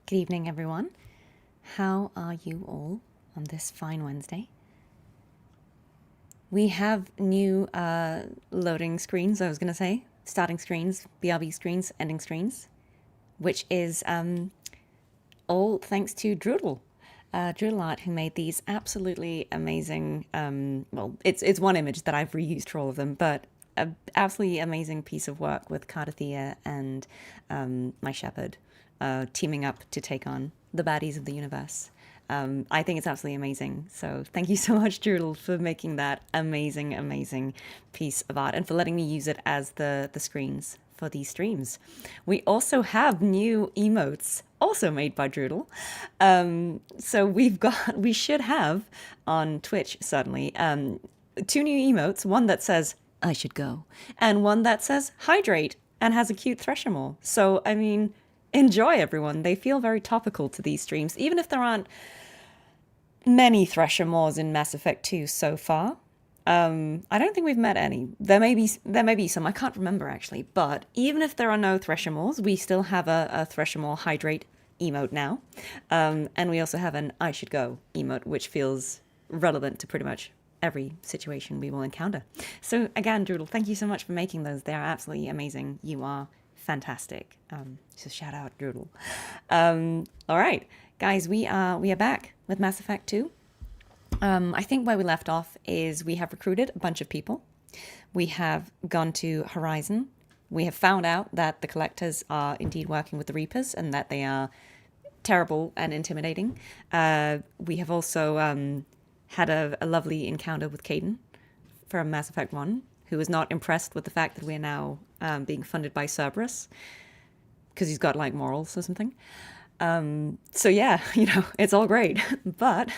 Good evening, everyone. How are you all on this fine Wednesday? We have new loading screens, I was going to say. Starting screens, BRB screens, ending screens, which is all thanks to Droodle. Droodle Art, who made these absolutely amazing, well, it's one image that I've reused for all of them, but an absolutely amazing piece of work with Cardathea and my shepherd teaming up to take on the baddies of the universe. I think it's absolutely amazing. So thank you so much, Droodle, for making that amazing, amazing piece of art and for letting me use it as the screens for these streams. We also have new emotes, also made by Droodle. So we should have on Twitch suddenly, two new emotes, one that says, I should go, and one that says, hydrate, and has a cute Threshermore. So, I mean, enjoy, everyone. They feel very topical to these streams, even if there aren't many Threshermores in Mass Effect 2 so far. I don't think we've met any. There may be some. I can't remember actually. But even if there are no Threshermores, we still have a Threshermore hydrate emote now, and we also have an I should go emote, which feels relevant to pretty much every situation we will encounter. So again, Droodle, thank you so much for making those. They are absolutely amazing. You are fantastic. So shout out, Droodle. All right, guys, we are back with Mass Effect 2. I think where we left off is we have recruited a bunch of people. We have gone to Horizon. We have found out that the Collectors are indeed working with the Reapers and that they are terrible and intimidating. We have also had a lovely encounter with Caden from Mass Effect 1, who was not impressed with the fact that we're now being funded by Cerberus because he's got like morals or something. So yeah, it's all great, but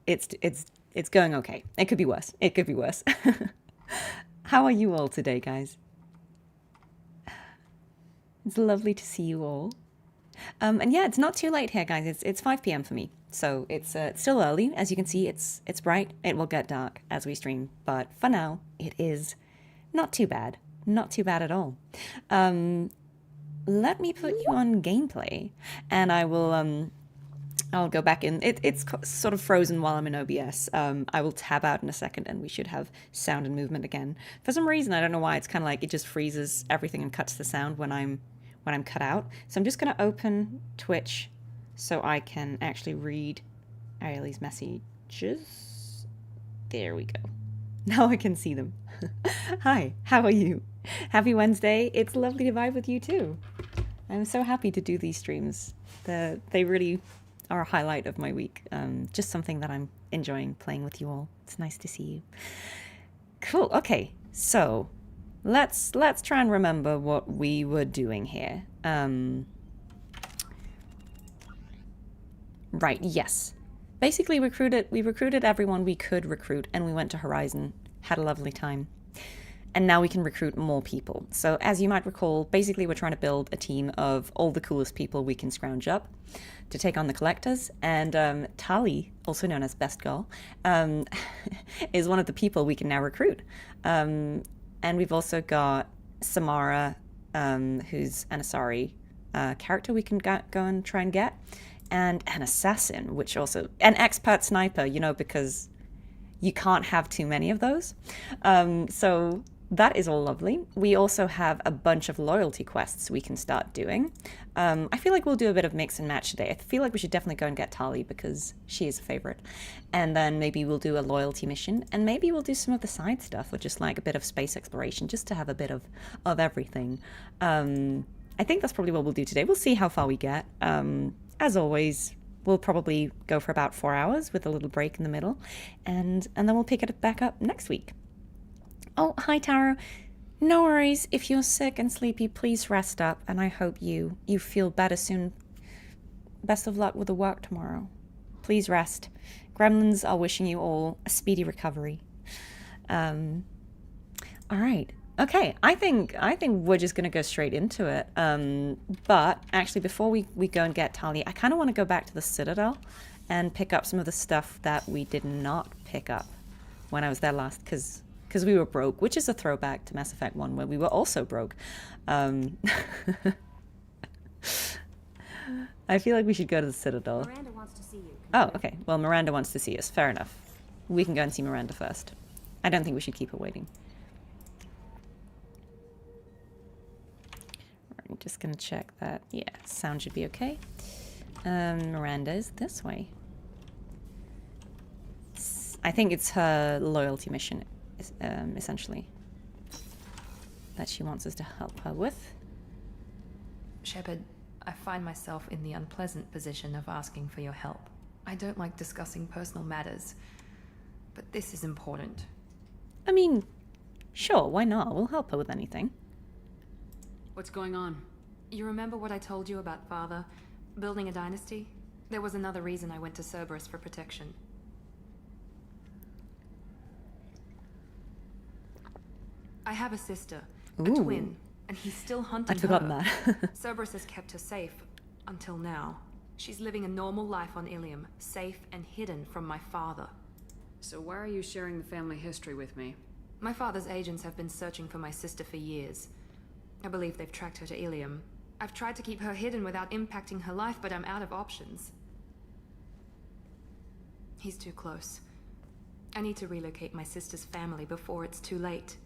it's going okay. It could be worse. How are you all today, guys? It's lovely to see you all. And yeah, it's not too late here, guys. It's 5 p.m. for me, so it's still early. As you can see, it's bright. It will get dark as we stream, but for now, it is not too bad. Not too bad at all. Let me put you on gameplay, and I will I'll go back in. It's sort of frozen while I'm in OBS. I will tab out in a second, and we should have sound and movement again. For some reason, I don't know why. It's kind of like it just freezes everything and cuts the sound when I'm cut out. So I'm just going to open Twitch so I can actually read Ariely's messages. There we go. Now I can see them. Hi, how are you? Happy Wednesday. It's lovely to vibe with you too. I'm so happy to do these streams. They really are a highlight of my week. Just something that I'm enjoying playing with you all. It's nice to see you. Cool. Okay, so let's try and remember what we were doing here. Right, yes. Basically we recruited everyone we could recruit, and we went to Horizon, had a lovely time. And now we can recruit more people. So as you might recall, basically we're trying to build a team of all the coolest people we can scrounge up to take on the Collectors. And Tali, also known as Best Girl, is one of the people we can now recruit. And we've also got Samara, who's an Asari character we can go and try and get. And an assassin, which also... an expert sniper, because you can't have too many of those. So that is all lovely. We also have a bunch of loyalty quests we can start doing. I feel like we'll do a bit of mix and match today. I feel like we should definitely go and get Tali because she is a favorite. And then maybe we'll do a loyalty mission, and maybe we'll do some of the side stuff or just like a bit of space exploration just to have a bit of everything. I think that's probably what we'll do today. We'll see how far we get. As always, we'll probably go for about 4 hours with a little break in the middle, and then we'll pick it back up next week. Oh, hi, Taro. No worries. If you're sick and sleepy, please rest up, and I hope you feel better soon. Best of luck with the work tomorrow. Please rest. Gremlins are wishing you all a speedy recovery. All right. Okay, I think we're just gonna go straight into it. But actually, before we go and get Tali, I kind of want to go back to the Citadel and pick up some of the stuff that we did not pick up when I was there last, because we were broke, which is a throwback to Mass Effect 1, where we were also broke. I feel like we should go to the Citadel. Miranda wants to see you. Oh, okay. Well, Miranda wants to see us. Fair enough. We can go and see Miranda first. I don't think we should keep her waiting. I'm just going to check that. Yeah, sound should be okay. Miranda is this way. I think it's her loyalty mission, essentially, that she wants us to help her with. Shepard, I find myself in the unpleasant position of asking for your help. I don't like discussing personal matters, but this is important. I mean, sure, why not? We'll help her with anything. What's going on? You remember what I told you about Father? Building a dynasty? There was another reason I went to Cerberus for protection. I have a sister, a twin, and he's still hunting I'd forgotten her. that. Cerberus has kept her safe, until now. She's living a normal life on Ilium, safe and hidden from my father. So why are you sharing the family history with me? My father's agents have been searching for my sister for years. I believe they've tracked her to Ilium. I've tried to keep her hidden without impacting her life, but I'm out of options. He's too close. I need to relocate my sister's family before it's too late.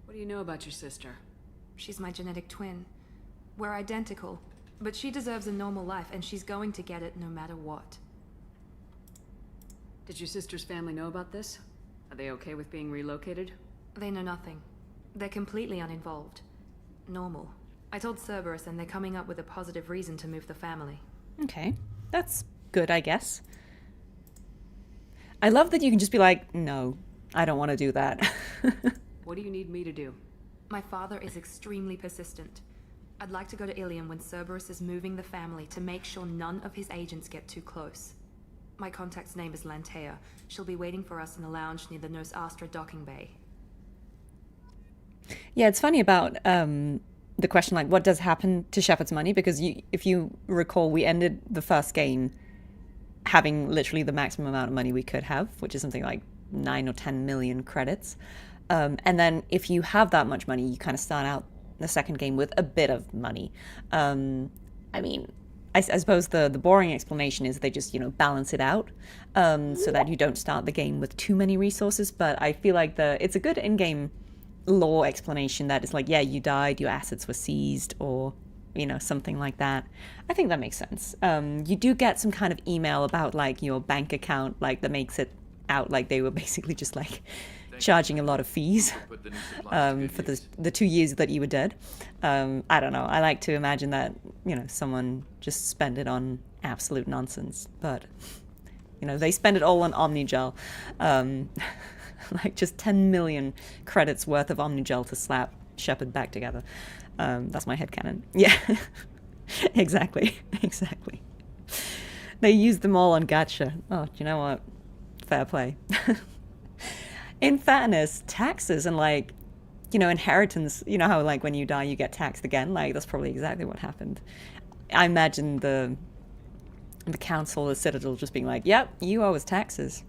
What do you know about your sister? She's my genetic twin. We're identical, but she deserves a normal life, and she's going to get it no matter what. Did your sister's family know about this? Are they okay with being relocated? They know nothing. They're completely uninvolved. Normal. I told Cerberus, and they're coming up with a positive reason to move the family. Okay, that's good, I guess. I love that you can just be like, no, I don't want to do that. What do you need me to do? My father is extremely persistent. I'd like to go to Ilium when Cerberus is moving the family to make sure none of his agents get too close. My contact's name is Lantea. She'll be waiting for us in the lounge near the Nos Astra docking bay. Yeah, it's funny about the question, like, what does happen to Shepard's money? Because if you recall, we ended the first game having literally the maximum amount of money we could have, which is something like 9 or 10 million credits. And then if you have that much money, you kind of start out the second game with a bit of money. I mean, I suppose the boring explanation is they just, balance it out so that you don't start the game with too many resources. But I feel like it's a good in-game lore explanation that it's like, yeah, you died, your assets were seized, or, something like that. I think that makes sense. You do get some kind of email about, like, your bank account, like, that makes it out like they were basically just, like, charging a lot of fees for the 2 years that you were dead. I don't know. I like to imagine that, someone just spent it on absolute nonsense. But, they spend it all on Omnigel. Like just 10 million credits worth of Omnigel to slap Shepard back together. That's my headcanon. Yeah, exactly. They used them all on Gacha. Oh, do you know what? Fair play. In fairness, taxes and, like, inheritance, how, like, when you die you get taxed again, like, that's probably exactly what happened. I imagine the council, the Citadel, just being like, yep, you owe us taxes.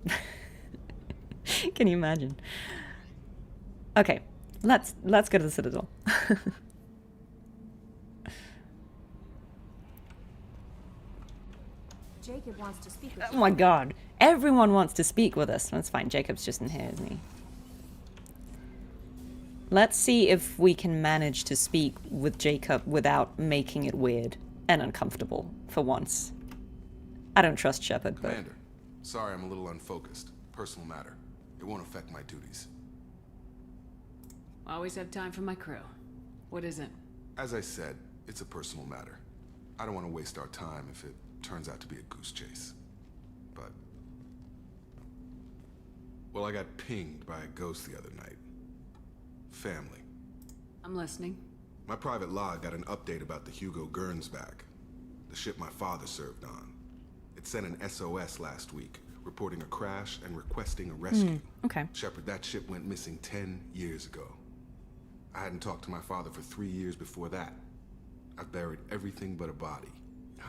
Can you imagine? Okay, let's go to the Citadel. Jacob wants to speak with Oh my god. Everyone wants to speak with us. That's fine. Jacob's just in here, isn't he? Let's see if we can manage to speak with Jacob without making it weird and uncomfortable for once. I don't trust Shepard, but... Commander, sorry I'm a little unfocused. Personal matter. It won't affect my duties. I always have time for my crew. What is it? As I said, it's a personal matter. I don't want to waste our time if it turns out to be a goose chase. But... well, I got pinged by a ghost the other night. Family. I'm listening. My private log got an update about the Hugo Gernsback, the ship my father served on. It sent an SOS last week, reporting a crash and requesting a rescue. Okay. Shepard, that ship went missing 10 years ago. I hadn't talked to my father for 3 years before that. I've buried everything but a body.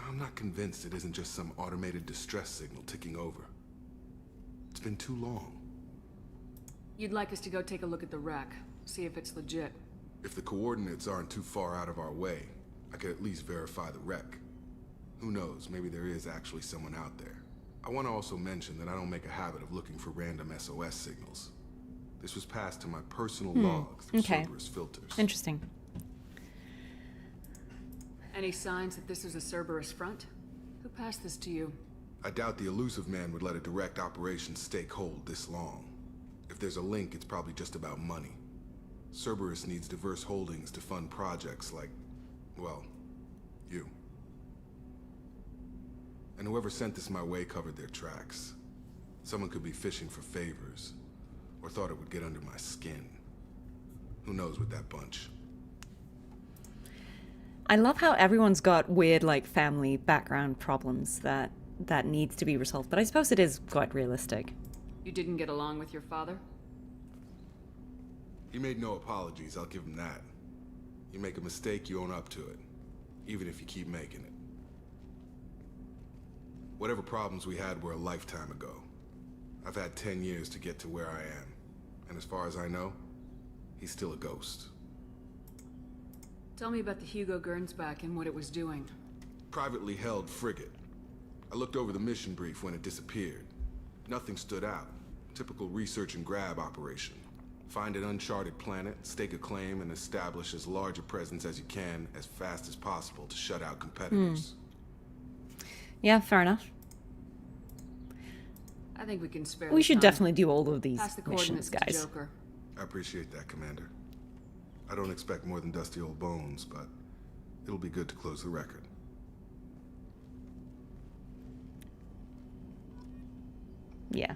I'm not convinced it isn't just some automated distress signal ticking over. It's been too long. You'd like us to go take a look at the wreck, see if it's legit. If the coordinates aren't too far out of our way, I could at least verify the wreck. Who knows, maybe there is actually someone out there. I want to also mention that I don't make a habit of looking for random SOS signals. This was passed to my personal log through Cerberus filters. Interesting. Any signs that this is a Cerberus front? Who passed this to you? I doubt the elusive man would let a direct operations stake hold this long. If there's a link, it's probably just about money. Cerberus needs diverse holdings to fund projects like, well, you. And whoever sent this my way covered their tracks. Someone could be fishing for favors, or thought it would get under my skin. Who knows with that bunch? I love how everyone's got weird, like, family background problems that needs to be resolved, but I suppose it is quite realistic. You didn't get along with your father? He made no apologies, I'll give him that. You make a mistake, you own up to it. Even if you keep making it. Whatever problems we had were a lifetime ago. I've had 10 years to get to where I am. And as far as I know, he's still a ghost. Tell me about the Hugo Gernsback and what it was doing. Privately held frigate. I looked over the mission brief when it disappeared. Nothing stood out. Typical research and grab operation. Find an uncharted planet, stake a claim, and establish as large a presence as you can as fast as possible to shut out competitors. Yeah, fair enough. I think we can spare We the should time. definitely do all of these Pass the missions, coordinates to guys. Joker. I appreciate that, Commander. I don't expect more than dusty old bones, but it'll be good to close the record. Yeah.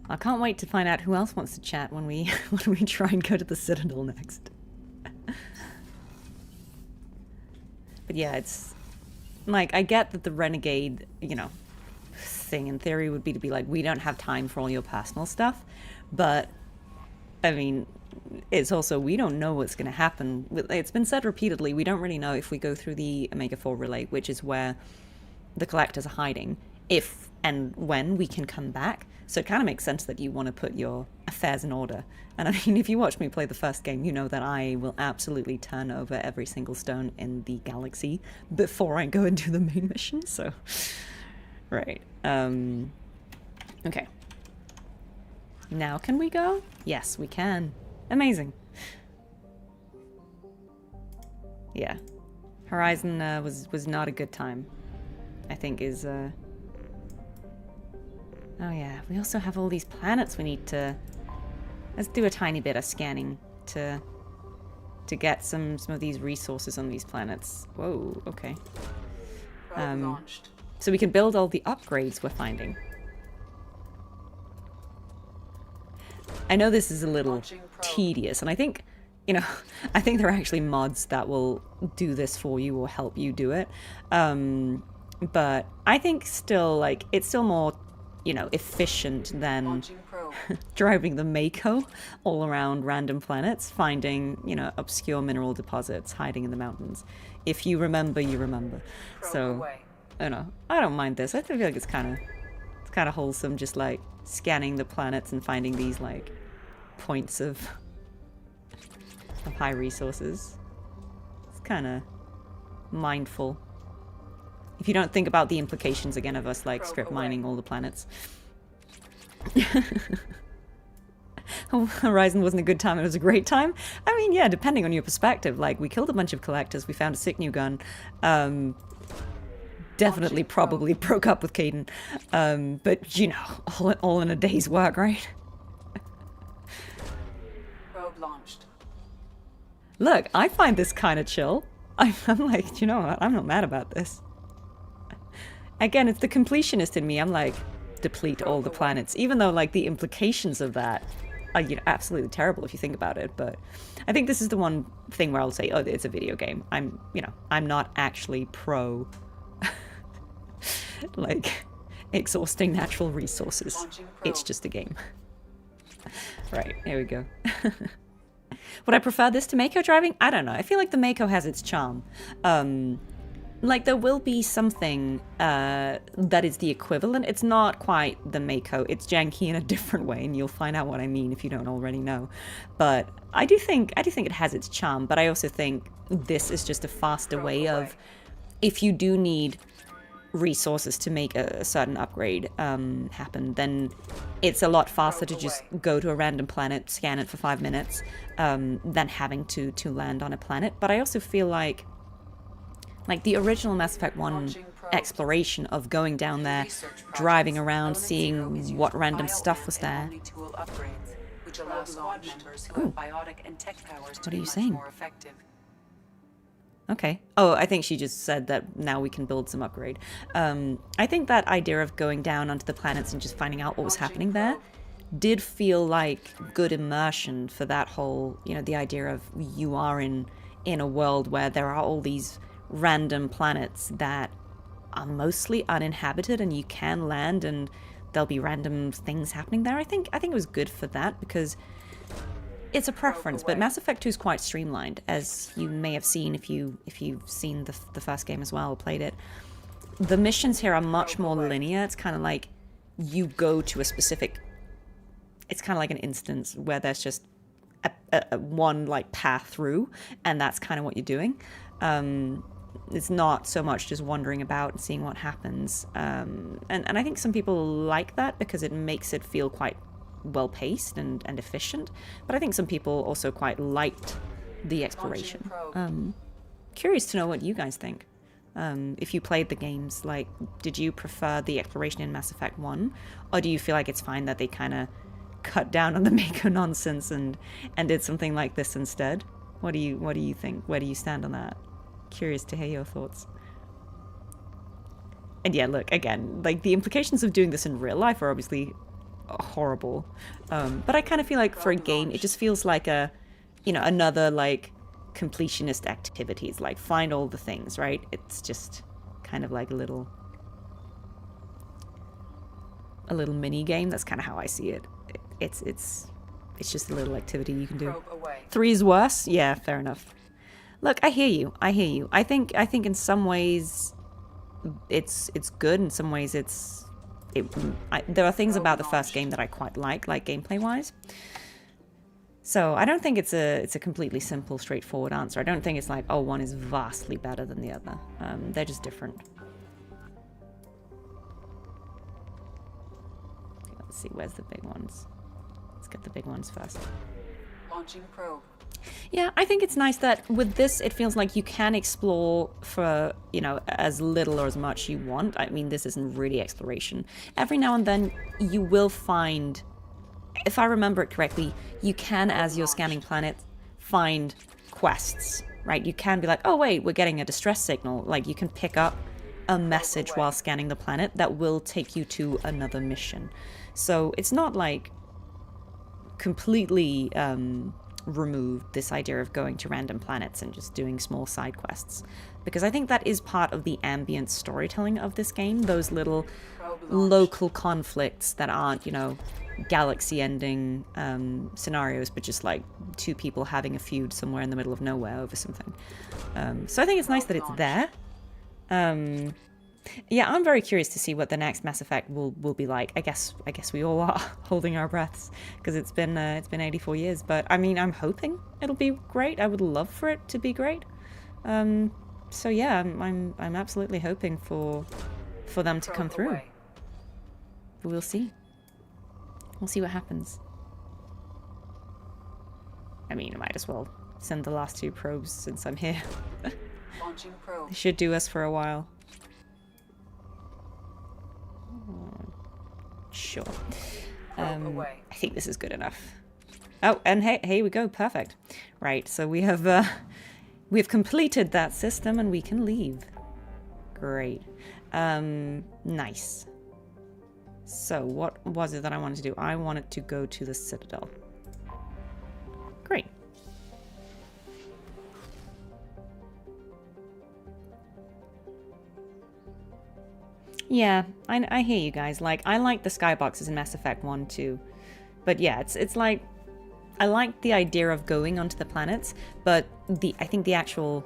I can't wait to find out who else wants to chat when we when we try and go to the Citadel next. But yeah, it's like, I get that the renegade, you know, thing in theory would be to be like, we don't have time for all your personal stuff, but I mean, it's also, we don't know what's going to happen. It's been said repeatedly, we don't really know if we go through the Omega-4 relay, which is where the collectors are hiding, if and when we can come back. So it kind of makes sense that you want to put your affairs in order. And I mean, if you watch me play the first game, you know that I will absolutely turn over every single stone in the galaxy before I go and do the main mission. So, right. Okay. Now can we go? Yes, we can. Amazing. Yeah. Horizon was not a good time, I think is... Oh yeah, we also have all these planets we need to... Let's do a tiny bit of scanning to get some of these resources on these planets. Whoa, okay. Launched. So we can build all the upgrades we're finding. I know this is a little tedious, and I think, you know, I think there are actually mods that will do this for you or help you do it. But I think still, like, it's still more, you know, efficient than driving the Mako all around random planets, finding, you know, obscure mineral deposits hiding in the mountains. If you remember, you remember. So, I don't know. I don't mind this. I feel like it's kind of wholesome, just like scanning the planets and finding these like points of high resources. It's kind of mindful. If you don't think about the implications again of us like strip mining all the planets. Horizon wasn't a good time, it was a great time. I mean, yeah, depending on your perspective. Like, we killed a bunch of collectors, we found a sick new gun. Definitely probably broke up with Caden. But, you know, all in a day's work, right? Probe launched. Look, I find this kind of chill. I'm like, you know what, I'm not mad about this. Again, it's the completionist in me. I'm like, deplete all the planets. Even though, like, the implications of that are, you know, absolutely terrible if you think about it. But I think this is the one thing where I'll say, oh, it's a video game. I'm not actually pro, like, exhausting natural resources. It's just a game. Right, here we go. Would I prefer this to Mako driving? I don't know. I feel like the Mako has its charm. Like, there will be something that is the equivalent. It's not quite the Mako. It's janky in a different way, and you'll find out what I mean if you don't already know. But I do think it has its charm, but I also think this is just a faster way of if you do need resources to make a certain upgrade happen, then it's a lot faster to just go to a random planet, scan it for 5 minutes, than having to land on a planet. But I also feel like the original Mass Effect 1 exploration of going down there, driving around, seeing what random stuff was there. Ooh. What are you saying? Okay. Oh, I think she just said that now we can build some upgrade. I think that idea of going down onto the planets and just finding out what was happening there did feel like good immersion for that whole, you know, the idea of you are in a world where there are all these random planets that are mostly uninhabited and you can land and there'll be random things happening there. I think it was good for that because it's a preference, but Mass Effect 2 is quite streamlined, as you may have seen if you've seen the first game as well or played it. The missions here are much more linear. It's kind of like you go to a specific... It's kind of like an instance where there's just a one like path through, and that's kind of what you're doing. It's not so much just wandering about and seeing what happens. And I think some people like that because it makes it feel quite well-paced and efficient, but I think some people also quite liked the exploration. Curious to know what you guys think. If you played the games, like, did you prefer the exploration in Mass Effect 1, or do you feel like it's fine that they kind of cut down on the Mako nonsense and did something like this instead? What do you think? Where do you stand on that? Curious to hear your thoughts. And yeah, look, again, like, the implications of doing this in real life are obviously horrible, but I kind of feel like for a game it just feels like another like completionist activities, like find all the things, right? It's just kind of like a little mini game. That's kind of how I see it. It's just a little activity you can do. 3 is worse. Yeah, fair enough. Look, I hear you. I think in some ways it's good. In some ways there are things about the first game that I quite like gameplay-wise. So I don't think it's a completely simple, straightforward answer. I don't think it's like, oh, one is vastly better than the other. They're just different. Let's see, where's the big ones? Let's get the big ones first. Launching probe. Yeah, I think it's nice that with this, it feels like you can explore for, as little or as much you want. I mean, this isn't really exploration. Every now and then, you will find, if I remember it correctly, you can, as you're scanning planets, find quests, right? You can be like, oh wait, we're getting a distress signal. Like, you can pick up a message while scanning the planet that will take you to another mission. So it's not like completely removed this idea of going to random planets and just doing small side quests, because I think that is part of the ambient storytelling of this game, those little local conflicts that aren't, galaxy ending scenarios, but just like two people having a feud somewhere in the middle of nowhere over something. So I think it's nice that it's there. Yeah, I'm very curious to see what the next Mass Effect will be like. I guess we all are holding our breaths because it's been 84 years. But I mean, I'm hoping it'll be great. I would love for it to be great. So yeah, I'm absolutely hoping for them to come through. But we'll see. We'll see what happens. I mean, I might as well send the last 2 probes since I'm here. Launching probe. They should do us for a while. Sure. I think this is good enough. Oh, and hey, here we go. Perfect. Right, so we have completed that system and we can leave. Great. Nice. So what was it that I wanted to do? I wanted to go to the Citadel. Great. Yeah, I hear you guys. Like, I like the skyboxes in Mass Effect 1 too. But yeah, it's like, I like the idea of going onto the planets, but I think the actual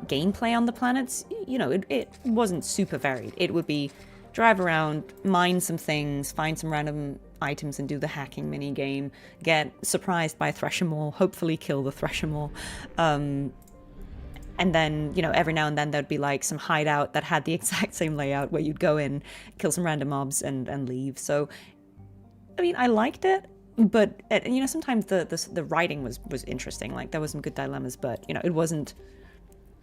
gameplay on the planets, it wasn't super varied. It would be drive around, mine some things, find some random items and do the hacking mini game, get surprised by a Thresher Maw, hopefully kill the Thresher Maw. And then, you know, every now and then there'd be like some hideout that had the exact same layout where you'd go in, kill some random mobs and leave. So, I mean, I liked it, but you know, sometimes the writing was interesting. Like there was some good dilemmas, but you know, it wasn't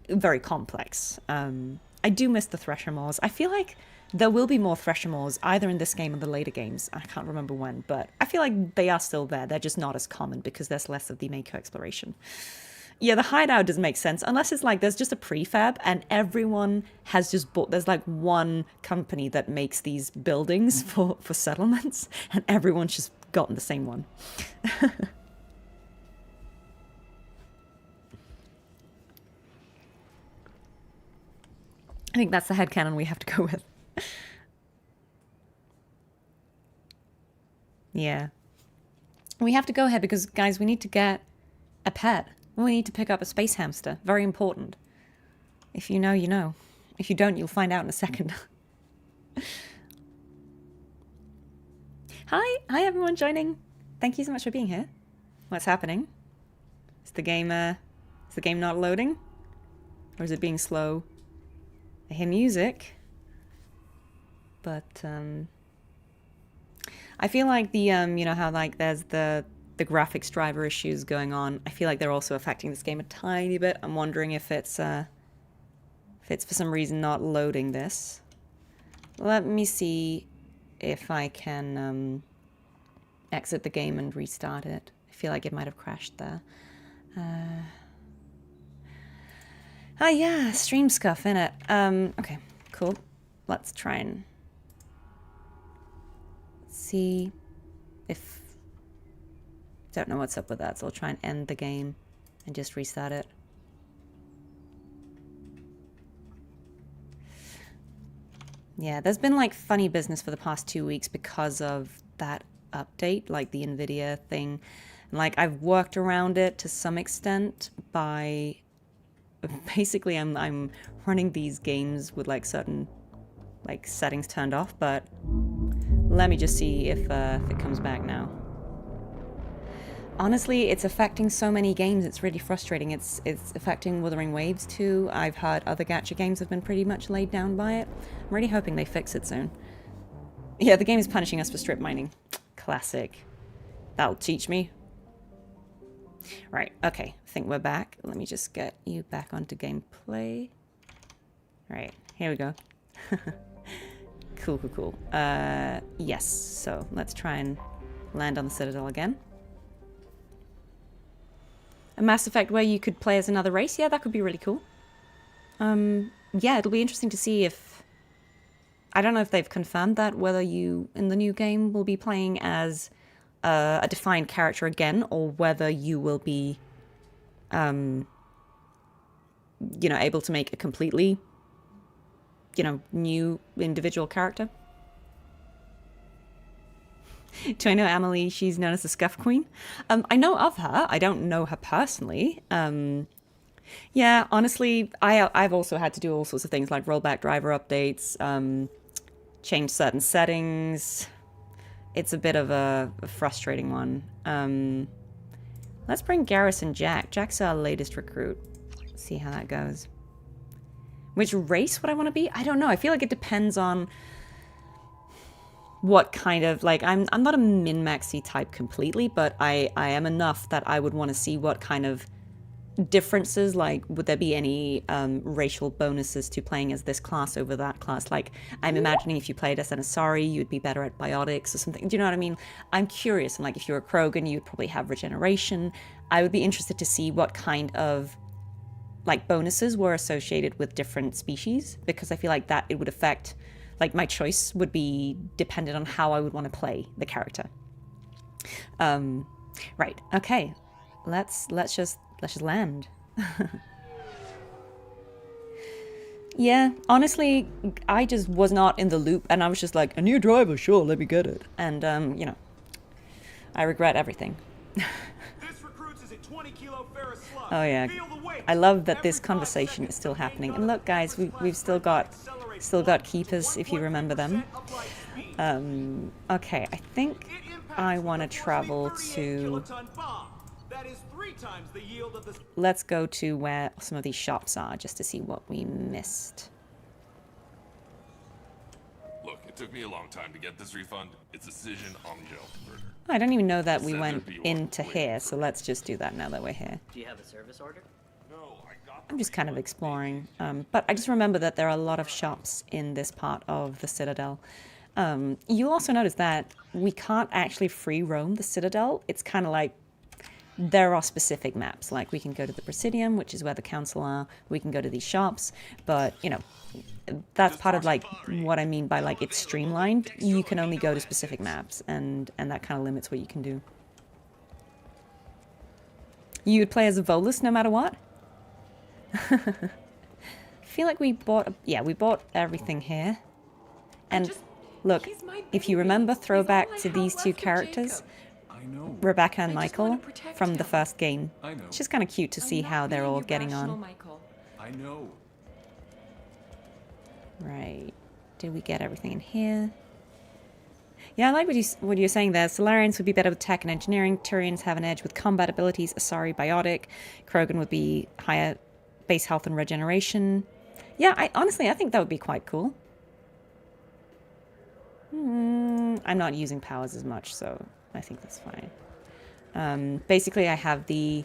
very complex. I do miss the Thresher Moors. I feel like there will be more Thresher Moors either in this game or the later games. I can't remember when, but I feel like they are still there. They're just not as common because there's less of the ME2 exploration. Yeah, the hideout doesn't make sense unless it's like there's just a prefab and everyone has just bought. There's like one company that makes these buildings for settlements, and everyone's just gotten the same one. I think that's the headcanon we have to go with. Yeah. We have to go ahead because, guys, we need to get a pet. We need to pick up a space hamster. Very important. If you know, you know. If you don't, you'll find out in a second. Hi everyone joining. Thank you so much for being here. What's happening? Is the game not loading? Or is it being slow? I hear music. But I feel like the you know how like there's the graphics driver issues going on. I feel like they're also affecting this game a tiny bit. I'm wondering if it's for some reason not loading this. Let me see if I can exit the game and restart it. I feel like it might have crashed there. Oh yeah, stream scuff, innit? Okay, cool. Let's try and see if... Don't know what's up with that, so I'll try and end the game and just restart it. Yeah, there's been like funny business for the past 2 weeks because of that update, like the NVIDIA thing. And like I've worked around it to some extent by basically I'm running these games with like certain like settings turned off, but let me just see if it comes back now. Honestly, it's affecting so many games, it's really frustrating. It's affecting Wuthering Waves too. I've heard other gacha games have been pretty much laid down by it. I'm really hoping they fix it soon. Yeah, the game is punishing us for strip mining. Classic. That'll teach me. Right, okay, I think we're back. Let me just get you back onto gameplay. Right, here we go. Cool. Yes, so let's try and land on the Citadel again. A Mass Effect where you could play as another race? Yeah, that could be really cool. Yeah, it'll be interesting to see if... I don't know if they've confirmed that, whether you, in the new game, will be playing as a defined character again, or whether you will be, you know, able to make a completely, you know, new individual character. Do I know Amelie? She's known as the Scuff Queen. I know of her. I don't know her personally. Yeah, honestly, I've also had to do all sorts of things like rollback driver updates, change certain settings. It's a bit of a frustrating one. Let's bring Garrison Jack. Jack's our latest recruit. Let's see how that goes. Which race would I want to be? I don't know. I feel like it depends on what kind of, like, I'm not a min-maxy type completely, but I am enough that I would want to see what kind of differences, like, would there be any racial bonuses to playing as this class over that class? Like, I'm imagining if you played as an Asari, you'd be better at biotics or something. Do you know what I mean? I'm curious. And like, if you're a Krogan, you'd probably have regeneration. I would be interested to see what kind of, like, bonuses were associated with different species, because I feel like that it would affect, like, my choice would be dependent on how I would want to play the character. Right. Okay. Let's just land. Yeah, honestly, I just was not in the loop, and I was just like, a new driver, sure, let me get it. And, you know, I regret everything. This recruits is a 20-kilo ferrous slug. Oh yeah, Feel the weight. I love that Every this 5 conversation seconds, is still the happening. main And look, guys, we've still got keepers if you remember them. Okay, I think I want to travel to. 3 times the yield of the... Let's go to where some of these shops are just to see what we missed. Look, it took me a long time to get this refund. It's a decision on Joe murder. I don't even know that we Said went there'd be one into waiting here, for so me. let's just do that now that we're here. Do you have a service order? No, I got I'm just kind of exploring, but I just remember that there are a lot of shops in this part of the Citadel. You'll also notice that we can't actually free roam the Citadel. It's kind of like there are specific maps, like we can go to the Presidium, which is where the council are, we can go to these shops, but, you know, that's part of, like, what I mean by, like, it's streamlined. You can only go to specific maps, and that kind of limits what you can do. You would play as a Volus no matter what? I feel like we bought, yeah, we bought everything here. And look, if you remember, throwback to these two characters, I know. Rebecca and Michael from the first game. I know. It's just kind of cute to see how they're all getting on. I know. Right. Did we get everything in here? Yeah, I like what you're saying there. Solarians would be better with tech and engineering. Turians have an edge with combat abilities. Asari biotic. Krogan would be higher base health and regeneration. Yeah, honestly, I think that would be quite cool. I'm not using powers as much, so I think that's fine. Basically, I have the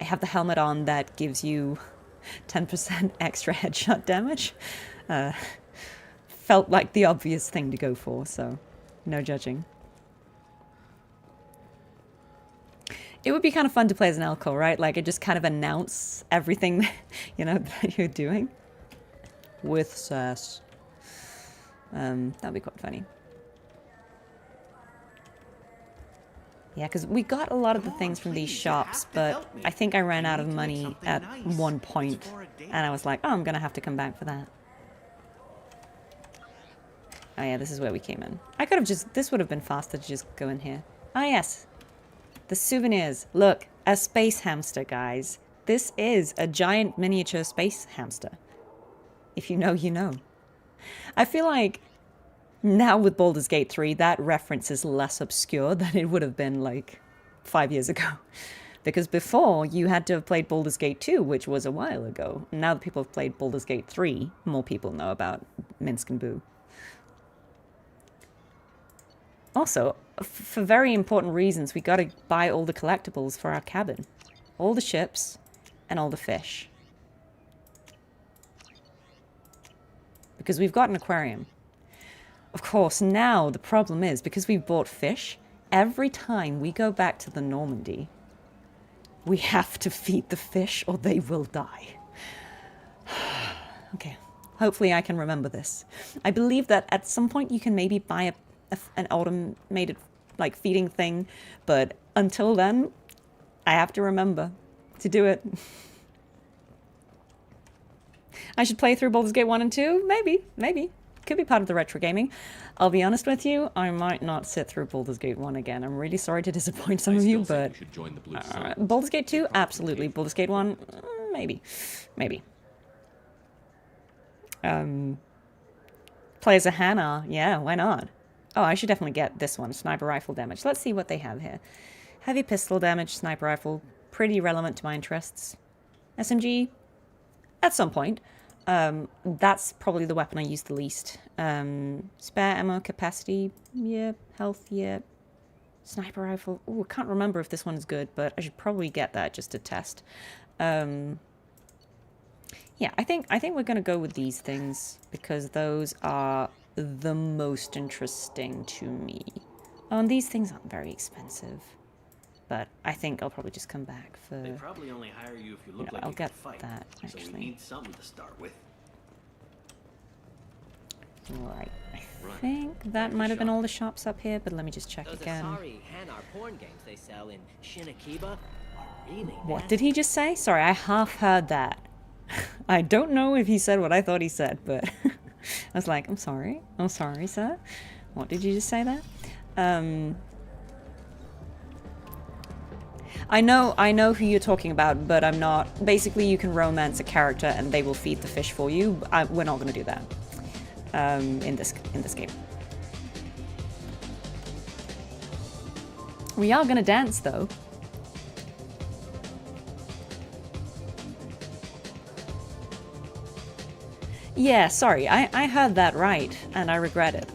helmet on that gives you 10% extra headshot damage. Felt like the obvious thing to go for, so no judging. It would be kind of fun to play as an Elco, right? Like, it just kind of announce everything, you know, that you're doing. With sass. That'd be quite funny. Yeah, because we got a lot of the things from these shops, but I think I ran out of money at one point, and I was like, oh, I'm going to have to come back for that. Oh yeah, this is where we came in. I could have just, this would have been faster to just go in here. Ah yes, the souvenirs. Look, a space hamster, guys. This is a giant miniature space hamster. If you know, you know. I feel like now with Baldur's Gate 3, that reference is less obscure than it would have been like 5 years ago. Because before, you had to have played Baldur's Gate 2, which was a while ago. Now that people have played Baldur's Gate 3, more people know about Minsk and Boo. Also, for very important reasons, we got to buy all the collectibles for our cabin. All the ships and all the fish. Because we've got an aquarium. Of course, now the problem is, because we've bought fish, every time we go back to the Normandy, we have to feed the fish or they will die. Okay, hopefully I can remember this. I believe that at some point you can maybe buy an automated like feeding thing, but until then, I have to remember to do it. I should play through Baldur's Gate 1 and 2? Maybe. Could be part of the retro gaming. I'll be honest with you, I might not sit through Baldur's Gate 1 again. I'm really sorry to disappoint some of you, but Baldur's Gate 2, absolutely. Baldur's Gate 1, maybe. Play as a Hannah, yeah, why not? Oh, I should definitely get this one, sniper rifle damage. Let's see what they have here. Heavy pistol damage, sniper rifle, pretty relevant to my interests. SMG, at some point. That's probably the weapon I use the least. Spare ammo capacity, yep. Health, yep. Sniper rifle, oh, I can't remember if this one's good, but I should probably get that just to test. Yeah, I think we're gonna go with these things because those are the most interesting to me. Oh, and these things aren't very expensive, but I think I'll probably just come back for. They probably only hire you if you look like I'll you get can fight. that actually. So we need something to start with. Right, I think that might have been all the shops up here, but let me just check Those again. Asari Hanar porn games they sell in Shinakiba are really What did he just say? Sorry, I half heard that. I don't know if he said what I thought he said, but I was like, I'm sorry, sir. What did you just say there? I know who you're talking about, but I'm not. Basically, you can romance a character and they will feed the fish for you. We're not going to do that in this game. We are going to dance, though. Yeah, sorry, I heard that right, and I regret it.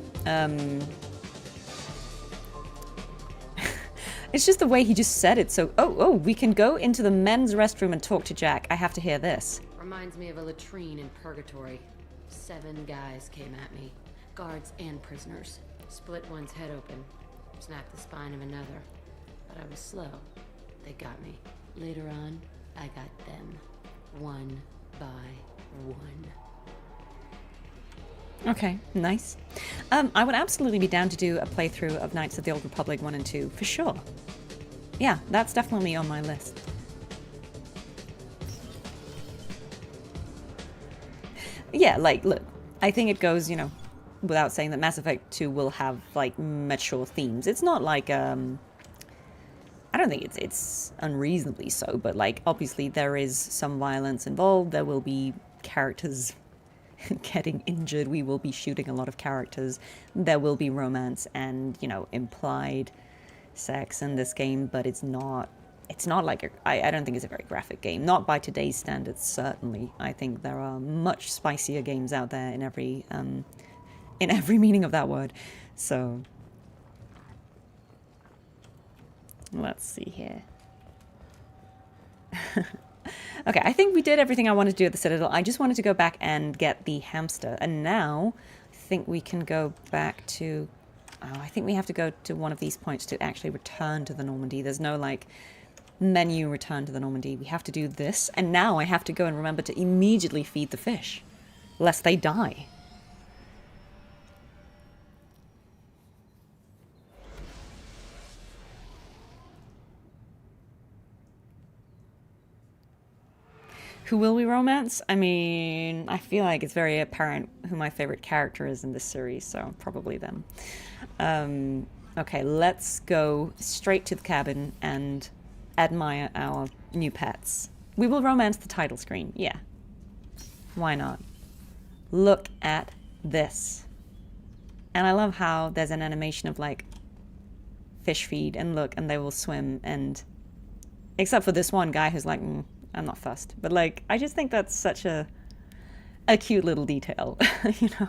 It's just the way he just said it, so... Oh, we can go into the men's restroom and talk to Jack. I have to hear this. Reminds me of a latrine in Purgatory. 7 guys came at me. Guards and prisoners. Split one's head open. Snapped the spine of another. But I was slow. They got me. Later on, I got them. One by one. Okay, nice. I would absolutely be down to do a playthrough of Knights of the Old Republic 1 and 2, for sure. Yeah, that's definitely on my list. Yeah, like, look, I think it goes, you know, without saying that Mass Effect 2 will have, like, mature themes. It's not like, I don't think it's unreasonably so, but, like, obviously there is some violence involved. There will be characters getting injured. We will be shooting a lot of characters. There will be romance and, you know, implied sex in this game, but it's not like I don't think it's a very graphic game. Not by today's standards, certainly. I think there are much spicier games out there in every meaning of that word. So let's see here. Okay, I think we did everything I wanted to do at the Citadel. I just wanted to go back and get the hamster. And now, I think we can go back to... Oh, I think we have to go to one of these points to actually return to the Normandy. There's no, like, menu return to the Normandy. We have to do this. And now I have to go and remember to immediately feed the fish, lest they die. Who will we romance? I mean, I feel like it's very apparent who my favorite character is in this series, so probably them. Okay, let's go straight to the cabin and admire our new pets. We will romance the title screen, yeah. Why not? Look at this. And I love how there's an animation of, like, fish feed, and look, and they will swim, and... Except for this one guy who's like... I'm not fussed, but like I just think that's such a cute little detail. You know,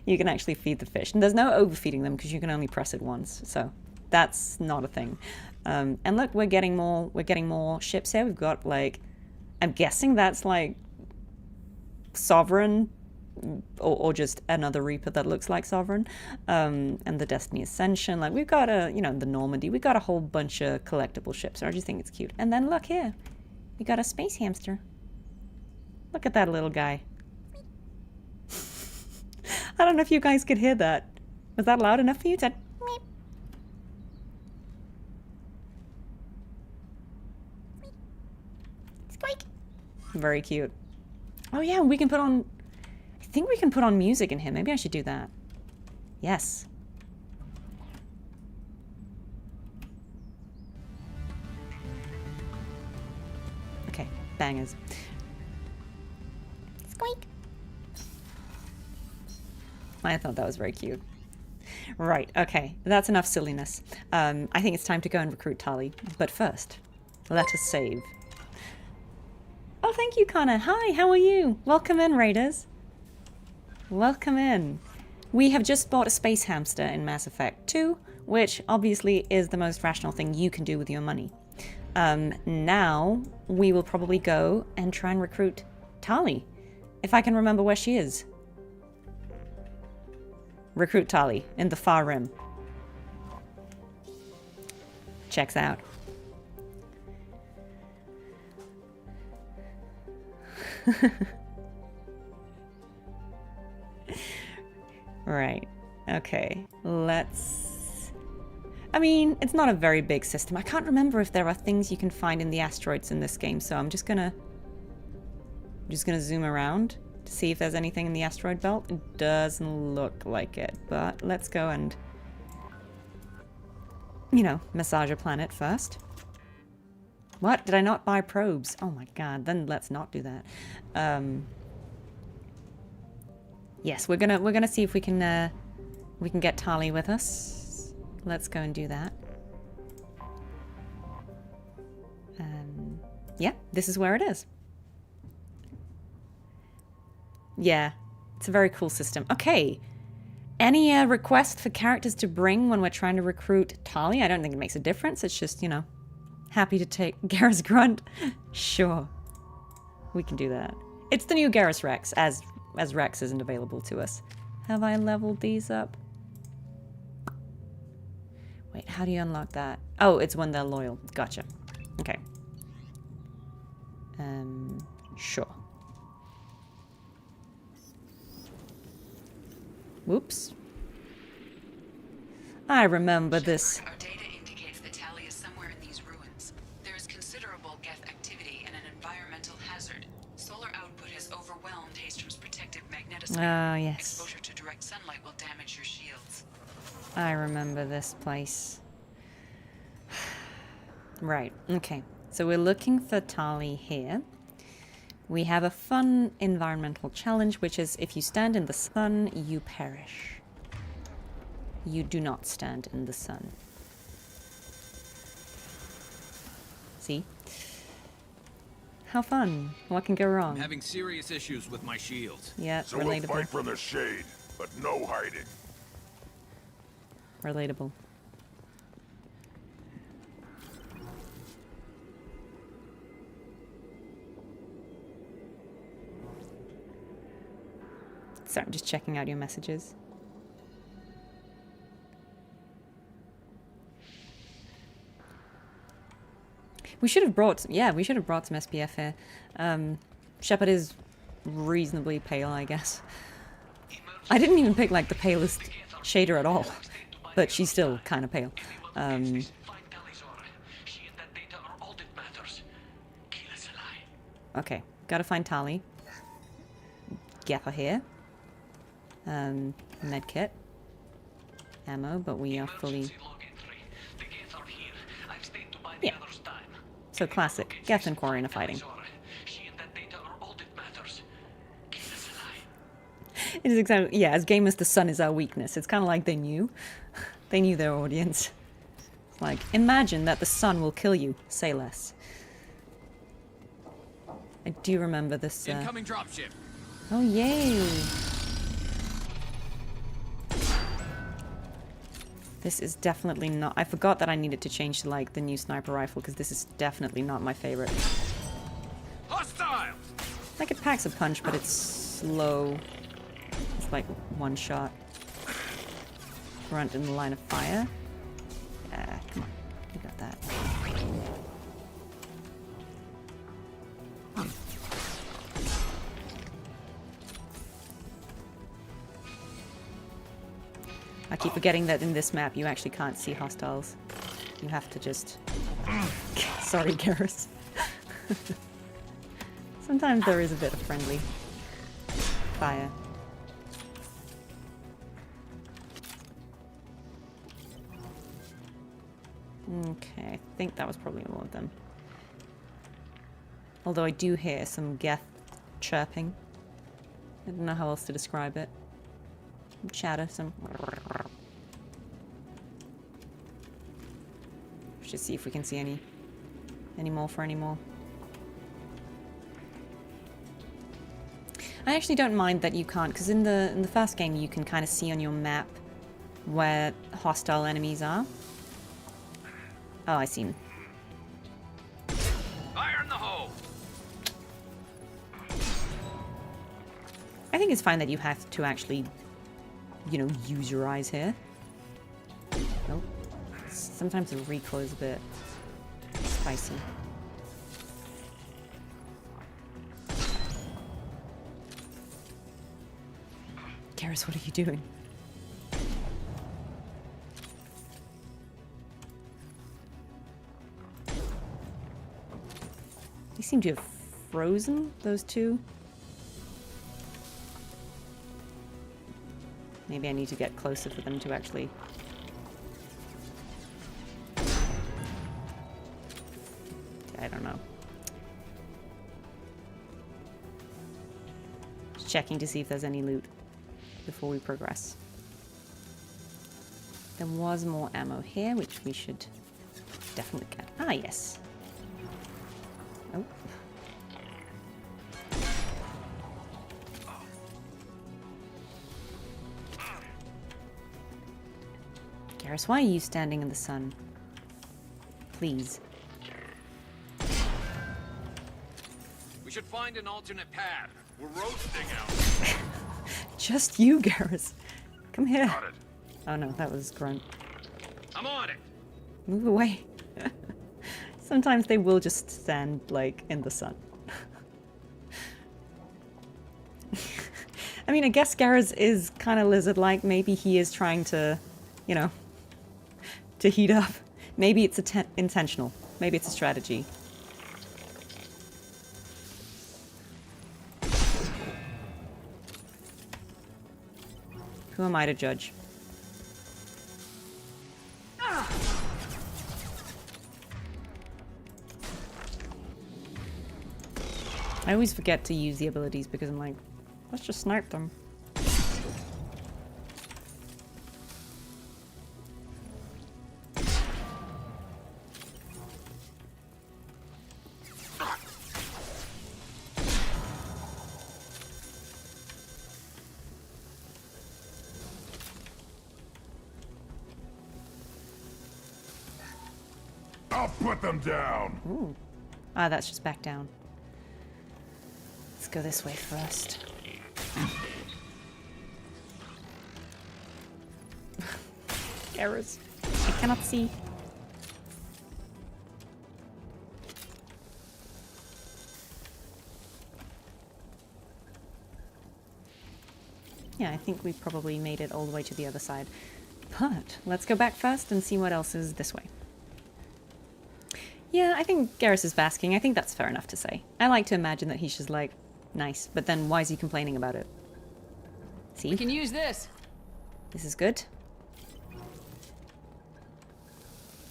you can actually feed the fish, and there's no overfeeding them because you can only press it once, so that's not a thing. And look, we're getting more ships here. We've got, like, I'm guessing that's like Sovereign, or just another Reaper that looks like Sovereign, and the Destiny Ascension. Like, we've got the Normandy. We've got a whole bunch of collectible ships. So I just think it's cute. And then look here. We got a space hamster. Look at that little guy. I don't know if you guys could hear that. Was that loud enough for you? It meep. Squeak. Very cute. Oh yeah, we can put on... I think we can put on music in here. Maybe I should do that. Yes. Bangers. Squeak. I thought that was very cute. Right, okay. That's enough silliness. I think it's time to go and recruit Tali. But first, let us save. Oh, thank you, Connor. Hi, how are you? Welcome in, Raiders. Welcome in. We have just bought a space hamster in Mass Effect 2, which obviously is the most rational thing you can do with your money. Now we will probably go and try and recruit Tali, if I can remember where she is. Recruit Tali in the far rim. Checks out. Right. Okay. Let's... I mean, it's not a very big system. I can't remember if there are things you can find in the asteroids in this game, so I'm just gonna zoom around to see if there's anything in the asteroid belt. It doesn't look like it, but let's go and, you know, massage a planet first. What? Did I not buy probes? Oh my god, then let's not do that. Yes, we're gonna see if we can get Tali with us. Let's go and do that. Yeah, this is where it is. Yeah, It's a very cool system. Okay. Any request for characters to bring when we're trying to recruit Tali? I don't think it makes a difference. It's just, you know, happy to take Garrus Grunt. Sure. We can do that. It's the new Garrus Rex, as Rex isn't available to us. Have I leveled these up? Wait, how do you unlock that? Oh, it's when they're loyal. Gotcha. Okay. Sure. Whoops. I remember this. Our data indicates that Tali is somewhere in these ruins. There is considerable Geth activity and an environmental hazard. Solar output has overwhelmed Haestrom's protective magnetosphere. Oh, yes. Exposure to direct sunlight will damage your shields. I remember this place. Right, okay. So we're looking for Tali here. We have a fun environmental challenge, which is if you stand in the sun, you perish. You do not stand in the sun. See? How fun. What can go wrong? I'm having serious issues with my shields. Yeah, So relatable. we'll fight from the shade, but no hiding. Relatable. Sorry, I'm just checking out your messages. We should have brought, yeah, we should have brought some SPF here. Shepard is reasonably pale, I guess. I didn't even pick like the palest shader at all, but she's still kind of pale. Okay, gotta find Tali. Get her here. Medkit. Ammo, but we are fully... Yeah. So classic. Geth and Quarian are fighting. It is exactly... Yeah, as gamers, the sun is our weakness. It's kind of like they knew. They knew their audience. It's like, imagine that the sun will kill you. Say less. I do remember this... Incoming dropship. Oh, yay! This is definitely not... I forgot that I needed to change to, like, the new sniper rifle, because this is definitely not my favorite. Hostile! Like, it packs a punch, but it's slow. It's like one shot. Grunt in the line of fire. Yeah, come on. You got that. I keep forgetting that in this map you actually can't see hostiles. You have to just... Sorry, Garrus. Sometimes there is a bit of friendly fire. Okay, I think that was probably all of them. Although I do hear some Geth chirping. I don't know how else to describe it. Chatter, some... Let's just see if we can see any more for any more. I actually don't mind that you can't, because in the first game you can kind of see on your map where hostile enemies are. Oh, I see them. Fire in the hole! I think it's fine that you have to actually, you know, use your eyes here. Nope. Sometimes the recoil is a bit spicy. Garrus, what are you doing? They seem to have frozen, those two. Maybe I need to get closer for them to actually... I don't know. Just checking to see if there's any loot before we progress. There was more ammo here, which we should definitely get. Ah, yes. Oh. Garrus, why are you standing in the sun? Please. We should find an alternate path. We're roasting out. Just you, Garrus. Come here. Got it. Oh no, that was Grunt. I'm on it. Move away. Sometimes they will just stand, like, in the sun. I mean, I guess Garrus is kind of lizard-like. Maybe he is trying to, you know, to heat up. Maybe it's intentional. Maybe it's a strategy. Who am I to judge? I always forget to use the abilities because I'm like, let's just snipe them. I'll put them down. Ooh. Ah, that's just back down. Let's go this way first. Errors. I cannot see. Yeah, I think we probably made it all the way to the other side. But let's go back first and see what else is this way. Yeah, I think Garrus is basking. I think that's fair enough to say. I like to imagine that he's just like, nice, but then why is he complaining about it? See? We can use this. This is good.